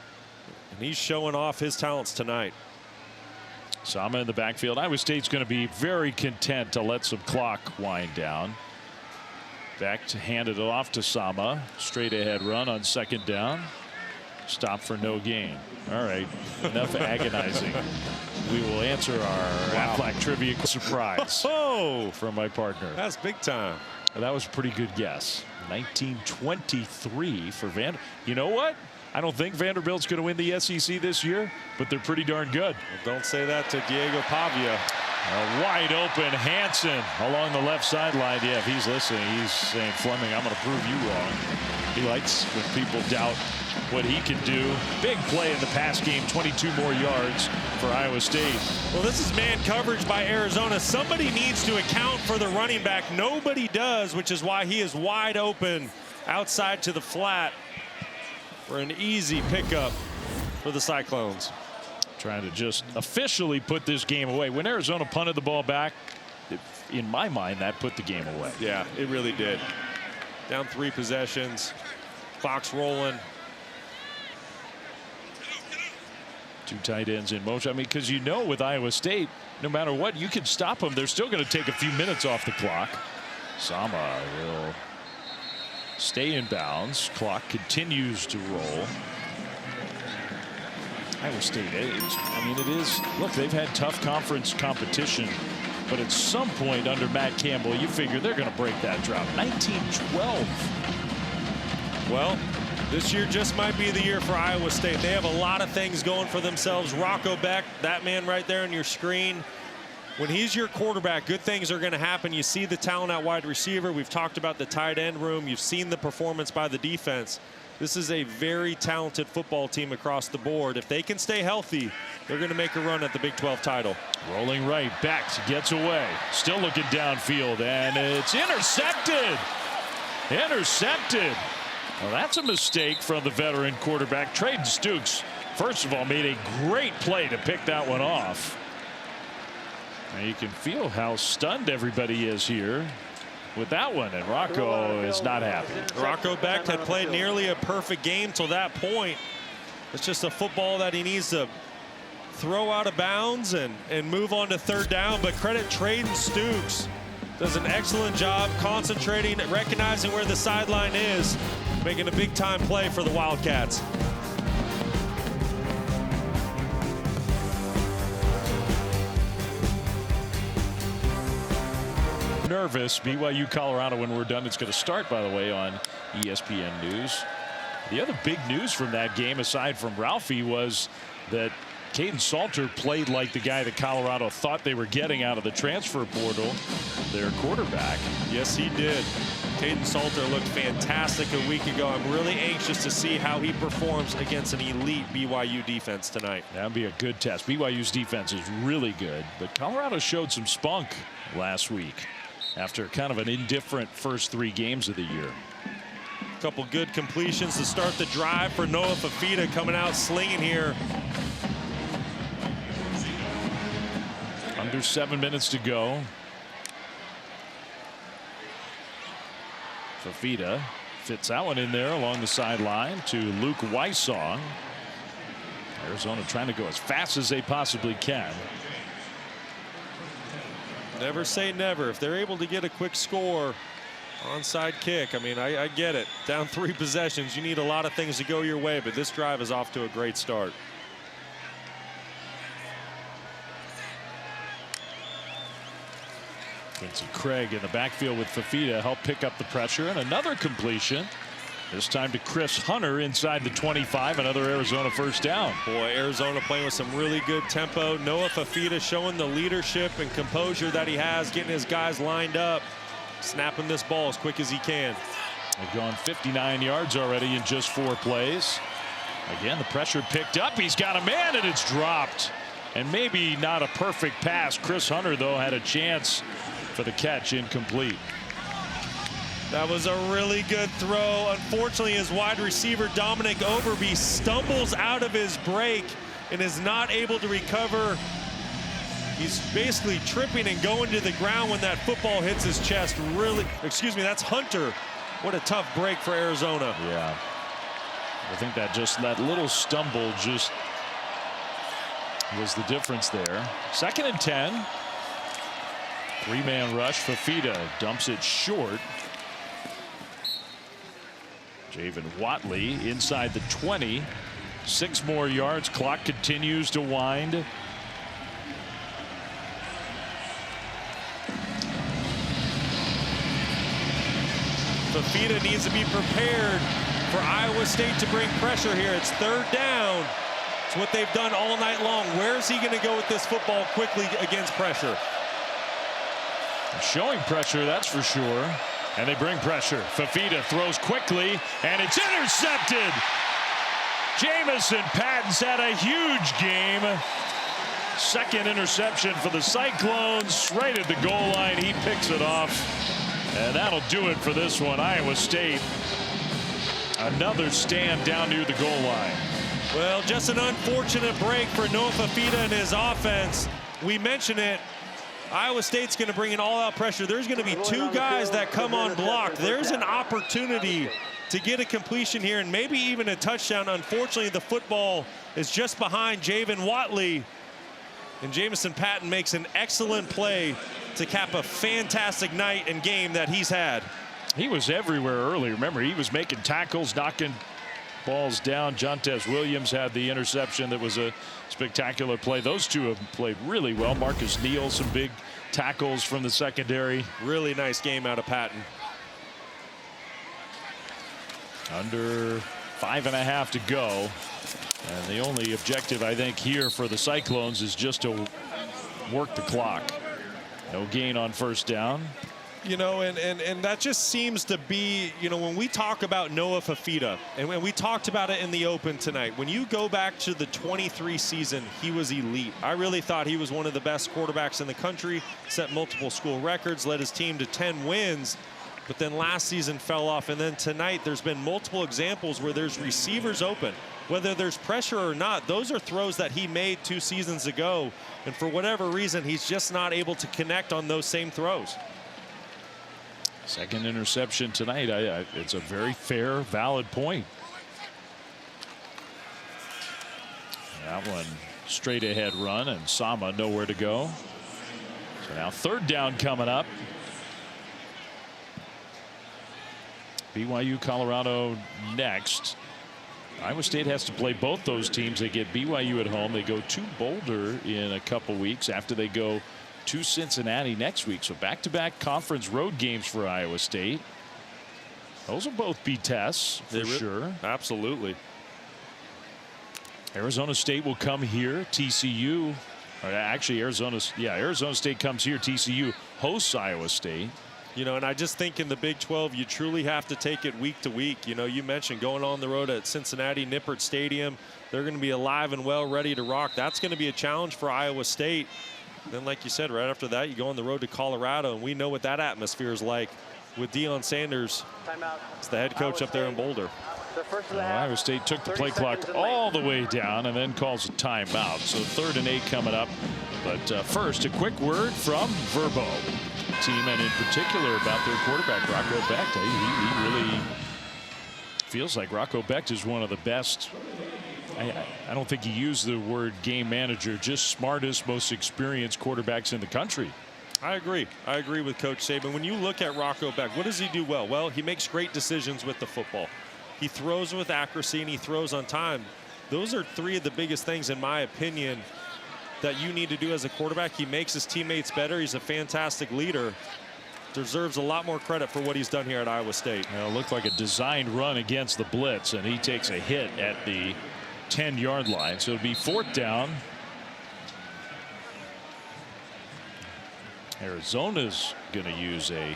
And he's showing off his talents tonight. Sama in the backfield. Iowa State's going to be very content to let some clock wind down. Becht handed it off to Sama. Straight ahead run on 2nd down. Stop for no gain. All right, enough agonizing. We will answer our Aflac trivia surprise from my partner. That's big time. That was a pretty good guess. 1923 for Vanderbilt. You know what? I don't think Vanderbilt's going to win the SEC this year, but they're pretty darn good. Well, don't say that to Diego Pavia. A wide open Hansen along the left sideline. Yeah, if he's listening, he's saying, Fleming, I'm going to prove you wrong. He likes when people doubt what he can do. Big play in the pass game, 22 more yards for Iowa State. Well, this is man coverage by Arizona. Somebody needs to account for the running back. Nobody does, which is why he is wide open outside to the flat for an easy pickup for the Cyclones. Trying to just officially put this game away. When Arizona punted the ball back, in my mind, that put the game away. Yeah, it really did. Down 3 possessions. Clock's rolling. 2 tight ends in motion. I mean, because you know with Iowa State, no matter what, you can stop them. They're still going to take a few minutes off the clock. Sama will stay in bounds. Clock continues to roll. Iowa State Ames. I mean, it is. Look, they've had tough conference competition, but at some point under Matt Campbell, you figure they're going to break that drought. 19-12. Well, this year just might be the year for Iowa State. They have a lot of things going for themselves. Rocco Beck, that man right there on your screen. When he's your quarterback, good things are going to happen. You see the talent at wide receiver. We've talked about the tight end room. You've seen the performance by the defense. This is a very talented football team across the board. If they can stay healthy, they're going to make a run at the Big 12 title. Rolling right, Beck gets away. Still looking downfield, and it's intercepted. Intercepted. Well, that's a mistake from the veteran quarterback. Trayden Stukes, first of all, made a great play to pick that one off. Now you can feel how stunned everybody is here with that one, and Rocco is not happy. Rocco Beck had played nearly a perfect game till that point. It's just a football that he needs to throw out of bounds and move on to 3rd down. But credit Trayden Stukes. Does an excellent job concentrating, recognizing where the sideline is, making a big-time play for the Wildcats. Nervous. BYU Colorado when we're done. It's going to start, by the way, on ESPN News. The other big news from that game, aside from Ralphie, was that Caden Salter played like the guy that Colorado thought they were getting out of the transfer portal, their quarterback. Yes, he did. Caden Salter looked fantastic a week ago. I'm really anxious to see how he performs against an elite BYU defense tonight. That would be a good test. BYU's defense is really good, but Colorado showed some spunk last week after kind of an indifferent first 3 games of the year. A couple good completions to start the drive for Noah Fafita, coming out slinging here. Under 7 minutes to go. Fafita fits that one in there along the sideline to Luke Wysong. Arizona trying to go as fast as they possibly can. Never say never. If they're able to get a quick score, onside kick, I mean, I get it. Down 3 possessions, you need a lot of things to go your way, but this drive is off to a great start. Quincy Craig in the backfield with Fafita helped pick up the pressure, and another completion. This time to Chris Hunter inside the 25. Another Arizona first down. Boy, Arizona playing with some really good tempo. Noah Fafita showing the leadership and composure that he has, getting his guys lined up, snapping this ball as quick as he can. They've gone 59 yards already in just 4 plays. Again, the pressure picked up. He's got a man, and it's dropped. And maybe not a perfect pass. Chris Hunter, though, had a chance for the catch, incomplete. That was a really good throw. Unfortunately, his wide receiver Dominic Overby stumbles out of his break and is not able to recover. He's basically tripping and going to the ground when that football hits his chest. Really, excuse me, that's Hunter. What a tough break for Arizona. Yeah, I think that little stumble just was the difference there. 2nd and 10. 3-man rush. Fafita dumps it short. Javen Watley inside the 20. 6 more yards. Clock continues to wind. Fafita needs to be prepared for Iowa State to bring pressure here. It's 3rd down. It's what they've done all night long. Where is he going to go with this football quickly against pressure? Showing pressure, that's for sure. And they bring pressure. Fafita throws quickly, and it's intercepted. Jamison Patton's had a huge game. 2nd interception for the Cyclones. Right at the goal line, he picks it off. And that'll do it for this one. Iowa State, another stand down near the goal line. Well, just an unfortunate break for Noah Fafita and his offense. We mentioned it. Iowa State's going to bring in all-out pressure. There's going to be two guys that come on block. There's an opportunity to get a completion here and maybe even a touchdown. Unfortunately, the football is just behind Javen Watley. And Jamison Patton makes an excellent play to cap a fantastic night and game that he's had. He was everywhere early. Remember, he was making tackles, knocking balls down. Jontez Williams had the interception that was a spectacular play. Those two have played really well. Marcus Neal, some big tackles from the secondary. Really nice game out of Patton. Under 5.5 to go. And the only objective, I think, here for the Cyclones is just to work the clock. No gain on first down. You know, and that just seems to be, you know, when we talk about Noah Fafita, and when we talked about it in the open tonight, when you go back to the 23 season, he was elite. I really thought he was one of the best quarterbacks in the country, set multiple school records, led his team to 10 wins, but then last season fell off. And then tonight, there's been multiple examples where there's receivers open. Whether there's pressure or not, those are throws that he made 2 seasons ago. And for whatever reason, he's just not able to connect on those same throws. Second interception tonight. It's a very fair, valid point. That one straight ahead run, and Sama nowhere to go. So now third down coming up. BYU Colorado next. Iowa State has to play both those teams. They get BYU at home. They go to Boulder in a couple weeks after they go to Cincinnati next week. So back-to-back conference road games for Iowa State. Those will both be tests for sure. Absolutely. Arizona State will come here. TCU, or actually Arizona State comes here. TCU hosts Iowa State. You know, and I just think in the Big 12, you truly have to take it week to week. You know, you mentioned going on the road at Cincinnati, Nippert Stadium. They're going to be alive and well, ready to rock. That's going to be a challenge for Iowa State. Then, like you said, right after that, you go on the road to Colorado, and we know what that atmosphere is like with Deion Sanders. It's the head coach up there in Boulder. Iowa State took the play clock all the way down and then calls a timeout. So 3rd and 8 coming up. But first, a quick word from Verbo. Team, and in particular about their quarterback, Rocco Becht. He really feels like Rocco Becht is one of the best. I don't think he used the word game manager, just smartest, most experienced quarterbacks in the country. I agree. I agree with Coach Saban. When you look at Rocco Becht, what does he do well? Well, he makes great decisions with the football. He throws with accuracy and he throws on time. Those are 3 of the biggest things, in my opinion, that you need to do as a quarterback. He makes his teammates better. He's a fantastic leader. Deserves a lot more credit for what he's done here at Iowa State. It looked like a designed run against the blitz, and he takes a hit at the 10-yard line. So it'll be 4th down. Arizona's going to use a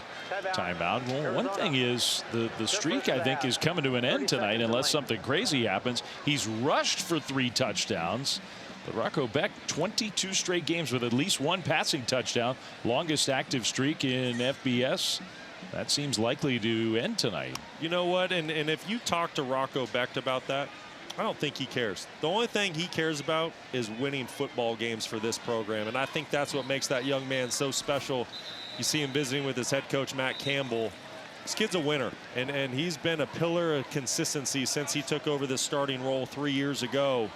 timeout. Well, one thing is the streak, I think, is coming to an end tonight unless something crazy happens. He's rushed for 3 touchdowns. But Rocco Becht, 22 straight games with at least 1 passing touchdown. Longest active streak in FBS. That seems likely to end tonight. You know what? And if you talk to Rocco Becht about that, I don't think he cares. The only thing he cares about is winning football games for this program. And I think that's what makes that young man so special. You see him visiting with his head coach, Matt Campbell. This kid's a winner. And he's been a pillar of consistency since he took over this starting role 3 years ago.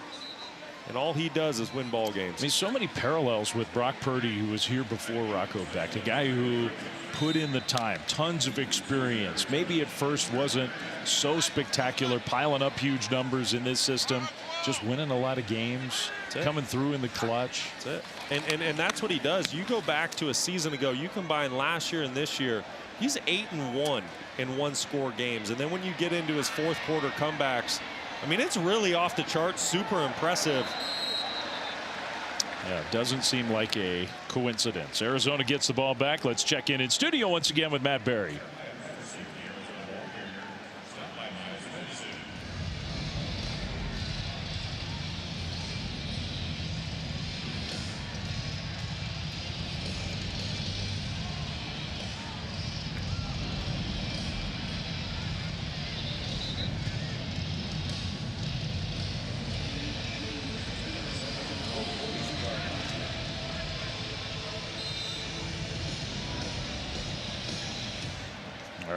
And all he does is win ball games. I mean, so many parallels with Brock Purdy, who was here before Rocco Becht, a guy who put in the time, tons of experience. Maybe at first wasn't so spectacular, piling up huge numbers in this system, just winning a lot of games, coming through in the clutch. That's it. And that's what he does. You go back to a season ago, you combine last year and this year, he's 8-1 in 1-score games. And then when you get into his 4th quarter comebacks, I mean, it's really off the charts, super impressive. Yeah, it doesn't seem like a coincidence. Arizona gets the ball back. Let's check in studio once again with Matt Berry.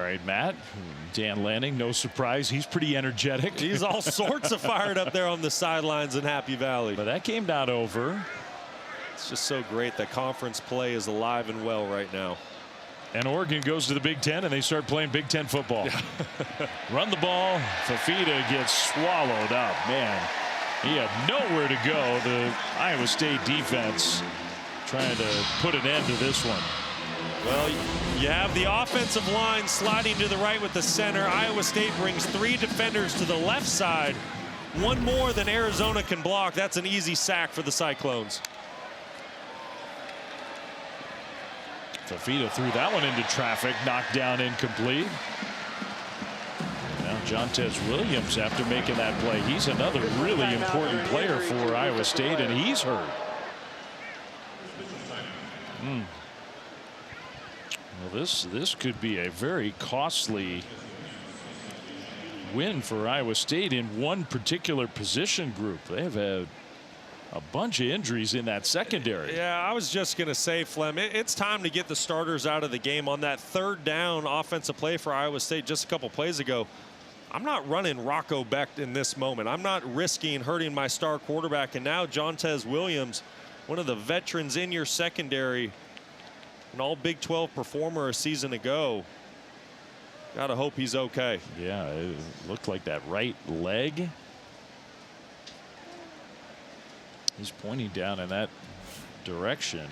right, Matt. Dan Lanning, no surprise. He's pretty energetic. He's all sorts of fired up there on the sidelines in Happy Valley. But that game not over. It's just so great that conference play is alive and well right now. And Oregon goes to the Big Ten, and they start playing Big Ten football. Run the ball. Fafita gets swallowed up. Man, he had nowhere to go. The Iowa State defense trying to put an end to this one. Well, you have the offensive line sliding to the right with the center. Iowa State brings 3 defenders to the left side. One more than Arizona can block. That's an easy sack for the Cyclones. Fafita threw that one into traffic, knocked down, incomplete. Now Jontez Williams, after making that play, he's another really important player for Iowa State, and he's hurt. Well, this could be a very costly win for Iowa State in one particular position group. They have had a bunch of injuries in that secondary. Yeah, I was just going to say, Flem, it's time to get the starters out of the game. On that 3rd down offensive play for Iowa State just a couple plays ago, I'm not running Rocco Becht in this moment. I'm not risking hurting my star quarterback. And now Jontez Williams, one of the veterans in your secondary, an all Big 12 performer a season ago. Gotta hope he's okay. Yeah, it looked like that right leg. He's pointing down in that direction.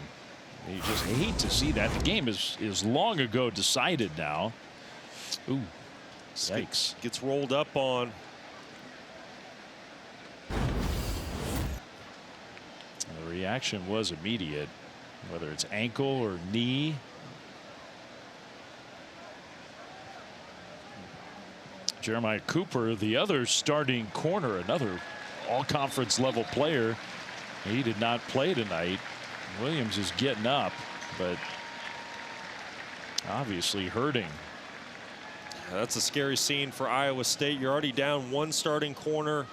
You just hate to see that. The game is long ago decided now. Ooh, yikes. Gets rolled up on. The reaction was immediate, whether it's ankle or knee. Jeremiah Cooper, the other starting corner, another all-conference level player. He did not play tonight. Williams is getting up, but obviously hurting. That's a scary scene for Iowa State. You're already down 1 starting corner.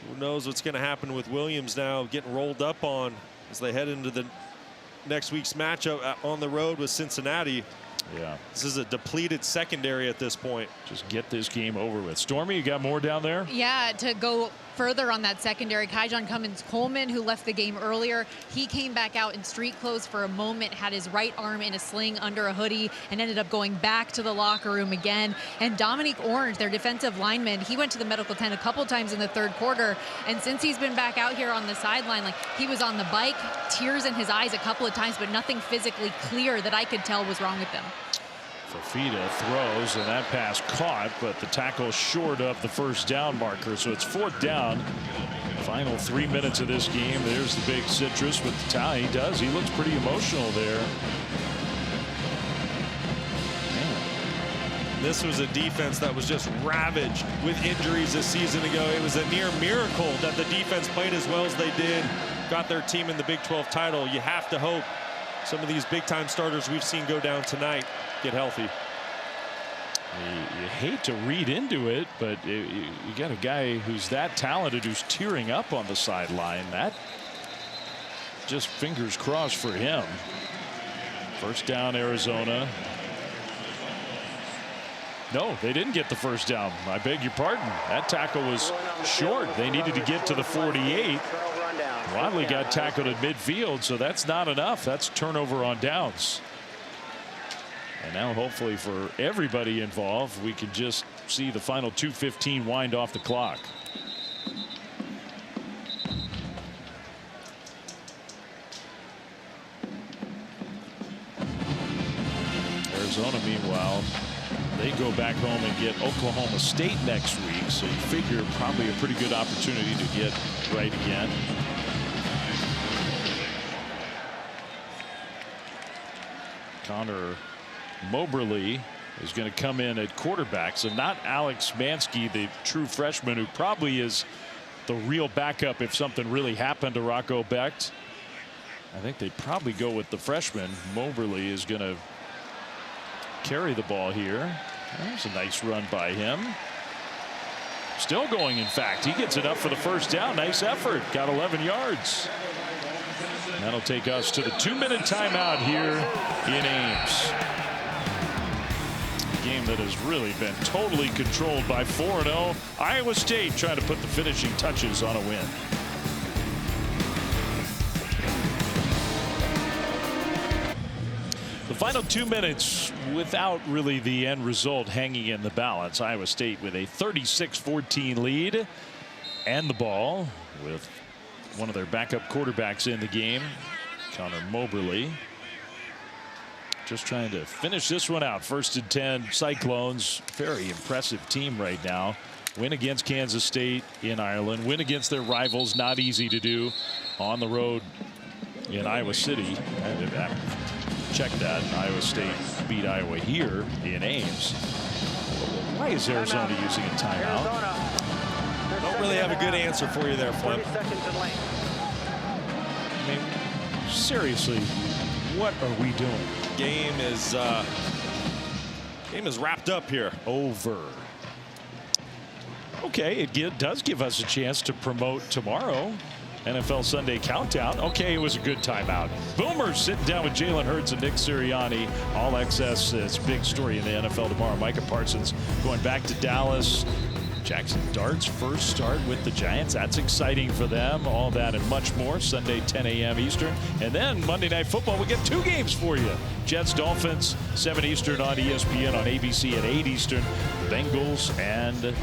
Who knows what's going to happen with Williams now, getting rolled up on as they head into the next week's matchup on the road with Cincinnati. Yeah, this is a depleted secondary at this point. Just get this game over with. Stormy, you got more down there? Yeah, to go further on that secondary, Kyjon Cummins-Coleman, who left the game earlier, he came back out in street clothes for a moment, had his right arm in a sling under a hoodie, and ended up going back to the locker room again. And Dominique Orange, their defensive lineman, he went to the medical tent a couple times in the 3rd quarter, and since he's been back out here on the sideline, like, he was on the bike, tears in his eyes a couple of times, but nothing physically clear that I could tell was wrong with him. Fafita throws, and that pass caught, but the tackle short of the 1st down marker, so it's 4th down. Final 3 minutes of this game. There's the big citrus with the tie. He does. He looks pretty emotional there. Man. This was a defense that was just ravaged with injuries a season ago. It was a near miracle that the defense played as well as they did, got their team in the Big 12 title. You have to hope some of these big-time starters we've seen go down tonight get healthy. You hate to read into it, but you got a guy who's that talented who's tearing up on the sideline. That just fingers crossed for him. 1st down, Arizona. No, they didn't get the 1st down. I beg your pardon. That tackle was short. They needed to get to the 48. Wadley got tackled at midfield, so that's not enough. That's turnover on downs. And now hopefully for everybody involved, we can just see the final 2:15 wind off the clock. Arizona, meanwhile, they go back home and get Oklahoma State next week, so you figure probably a pretty good opportunity to get right again. Connor Moberly is going to come in at quarterback, so not Alex Mansky, the true freshman, who probably is the real backup if something really happened to Rocco Becht. I think they'd probably go with the freshman. Moberly is going to carry the ball here. There's a nice run by him. Still going, in fact. He gets it up for the 1st down. Nice effort. Got 11 yards. That'll take us to the 2-minute timeout here in Ames. game that has really been totally controlled by 4-0 Iowa State, trying to put the finishing touches on a win. The final 2 minutes without really the end result hanging in the balance. Iowa State with a 36-14 lead, and the ball with one of their backup quarterbacks in the game, Connor Moberly. Just trying to finish this one out. 1st and 10 Cyclones. Very impressive team right now. Win against Kansas State in Ireland. Win against their rivals. Not easy to do on the road in Iowa City. Check that. Iowa State beat Iowa here in Ames. Why is Arizona using a timeout? Don't really have a good answer for you there, Flip. 20 seconds in lane. I mean, seriously, what are we doing? Game is wrapped up here. Over. Okay, it does give us a chance to promote tomorrow. NFL Sunday Countdown. Okay, it was a good timeout. Boomers sitting down with Jalen Hurts and Nick Sirianni. All access. It's a big story in the NFL tomorrow. Micah Parsons going back to Dallas. Jackson Dart's first start with the Giants. That's exciting for them. All that and much more. Sunday, 10 a.m. Eastern. And then Monday Night Football, we get 2 games for you. Jets, Dolphins, 7 Eastern on ESPN on ABC at 8 Eastern. Bengals and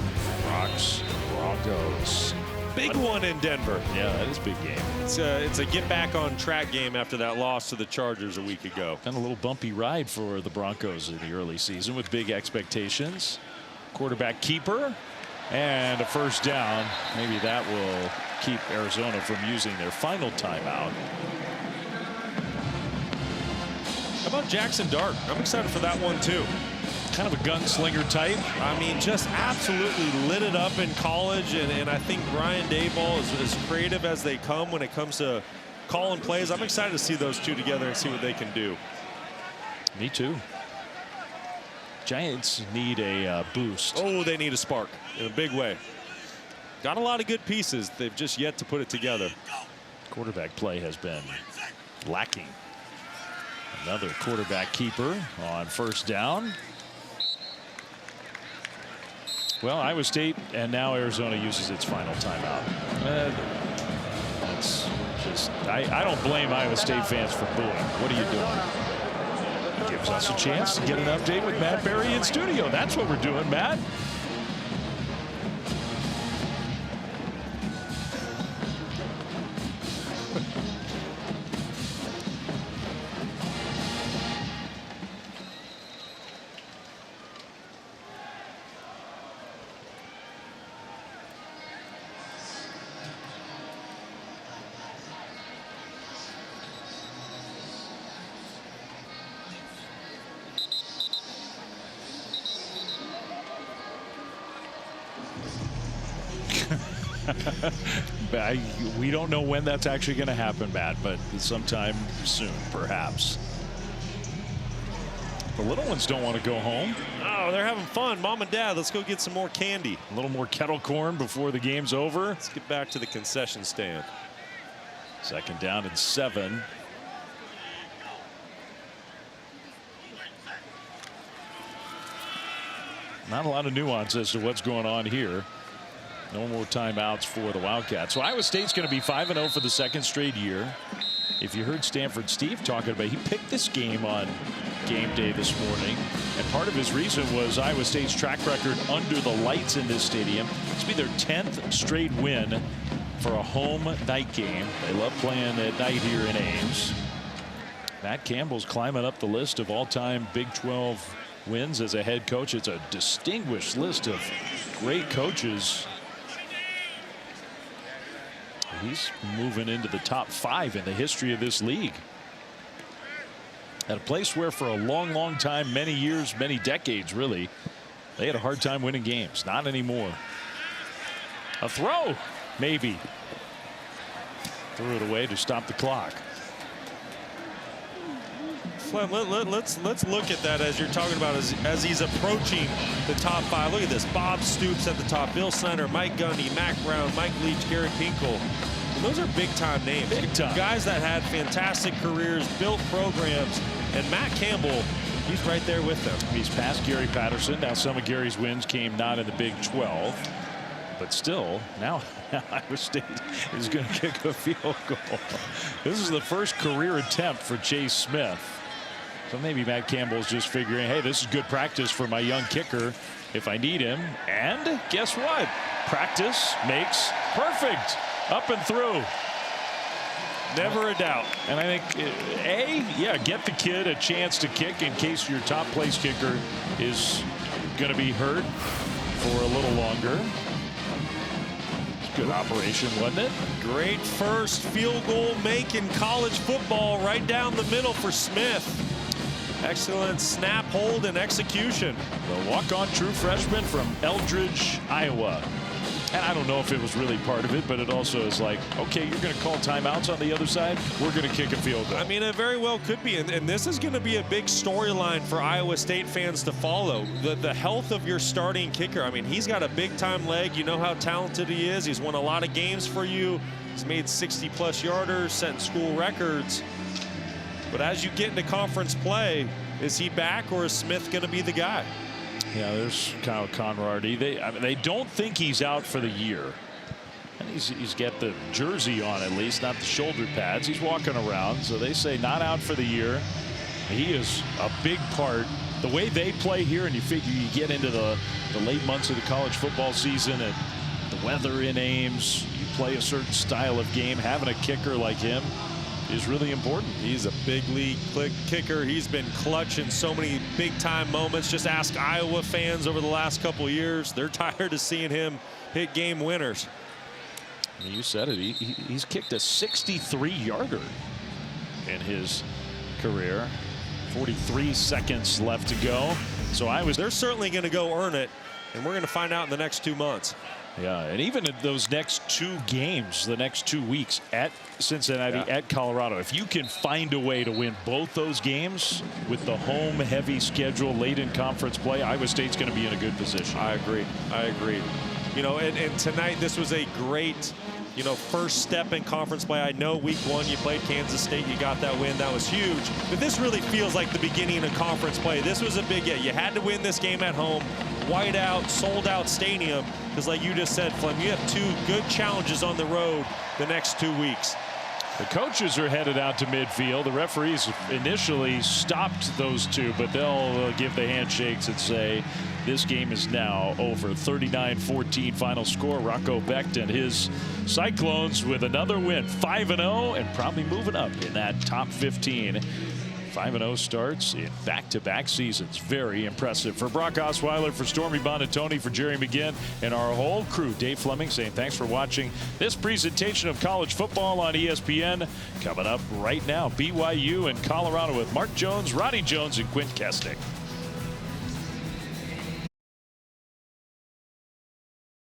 Rocks, Broncos. Big one in Denver. Yeah, that is a big game. It's a get back on track game after that loss to the Chargers a week ago. Kind of a little bumpy ride for the Broncos in the early season with big expectations. Quarterback keeper. And a first down. Maybe that will keep Arizona from using their final timeout. How about Jackson Dart? I'm excited for that one, too. Kind of a gunslinger type. I mean, just absolutely lit it up in college. And I think Brian Daboll is as creative as they come when it comes to calling plays. I'm excited to see those two together and see what they can do. Me too. Giants need a boost. Oh, they need a spark in a big way. Got a lot of good pieces. They've just yet to put it together. Quarterback play has been lacking. Another quarterback keeper on first down. Well, Iowa State and now Arizona uses its final timeout. That's just, I don't blame Iowa State fans for booing. What are you doing? Gives us a chance to get an update with Matt Berry in studio. That's what we're doing, Matt. We don't know when that's actually going to happen, Matt, but sometime soon, perhaps. The little ones don't want to go home. Oh, they're having fun. Mom and Dad, let's go get some more candy. A little more kettle corn before the game's over. Let's get back to the concession stand. 2nd down and 7. Not a lot of nuance as to what's going on here. No more timeouts for the Wildcats. So Iowa State's going to be 5-0 for the 2nd straight year. If you heard Stanford Steve talking about, he picked this game on game day this morning, and part of his reason was Iowa State's track record under the lights in this stadium. This will be their 10th straight win for a home night game. They love playing at night here in Ames. Matt Campbell's climbing up the list of all-time Big 12 wins as a head coach. It's a distinguished list of great coaches. He's moving into the top 5 in the history of this league. At a place where for a long, long time, many years, many decades, really, they had a hard time winning games. Not anymore. A throw, maybe. Threw it away to stop the clock. Let's look at that as you're talking about as he's approaching the top 5. Look at this. Bob Stoops at the top. Bill Snyder, Mike Gundy, Mac Brown, Mike Leach, Gary Pinkel. And those are big-time names. Big time. Guys that had fantastic careers, built programs. And Matt Campbell, He's right there with them. He's past Gary Patterson. Now some of Gary's wins came not in the Big 12. But still, now Iowa State is going to kick a field goal. This is the first career attempt for Chase Smith. So maybe Matt Campbell's just figuring, hey, this is good practice for my young kicker if I need him. And guess what? Practice makes perfect. Up and through. Never a doubt. And I think, get the kid a chance to kick in case your top place kicker is going to be hurt for a little longer. Good operation, wasn't it? Great first field goal make in college football, right down the middle for Smith. Excellent snap, hold, and execution. The walk-on true freshman from Eldridge, Iowa. And I don't know if it was really part of it, but it also is like, okay, you're going to call timeouts on the other side. We're going to kick a field goal. I mean, it very well could be. And this is going to be a big storyline for Iowa State fans to follow. The health of your starting kicker. I mean, he's got a big-time leg. You know how talented he is. He's won a lot of games for you. He's made 60-plus yarders, setting school records. But as you get into conference play, is he back or is Smith going to be the guy? Yeah, there's Kyle Conrady. They don't think he's out for the year. And he's got the jersey on, at least, not the shoulder pads. He's walking around, so they say not out for the year. He is a big part. The way they play here, and you figure you get into the late months of the college football season and the weather in Ames, you play a certain style of game. Having a kicker like him is really important. He's a big league kicker. He's been clutch in so many big-time moments. Just ask Iowa fans over the last couple of years. They're tired of seeing him hit game winners. You said it. He's kicked a 63-yarder in his career. 43 seconds left to go. So they're certainly going to go earn it, and we're going to find out in the next 2 months. Yeah, and even in those next 2 games, the next 2 weeks at Cincinnati, at Colorado, if you can find a way to win both those games with the home heavy schedule late in conference play, Iowa State's going to be in a good position. I agree. You know, and tonight this was a great, first step in conference play. I know week 1 you played Kansas State, you got that win, that was huge. But this really feels like the beginning of conference play. This was a big get. You had to win this game at home. Whiteout, sold-out stadium, because like you just said, Flem, you have 2 good challenges on the road the next 2 weeks. The coaches are headed out to midfield. The referees initially stopped those 2, but they'll give the handshakes and say this game is now over. 39-14 final score. Rocco Becht and his Cyclones with another win, 5-0, and probably moving up in that top 15. 5-0 starts in back-to-back seasons. Very impressive. For Brock Osweiler, for Stormy Bonatoni, for Jerry McGinn, and our whole crew, Dave Fleming saying thanks for watching this presentation of college football on ESPN. Coming up right now, BYU and Colorado with Mark Jones, Ronnie Jones, and Quint Kesting.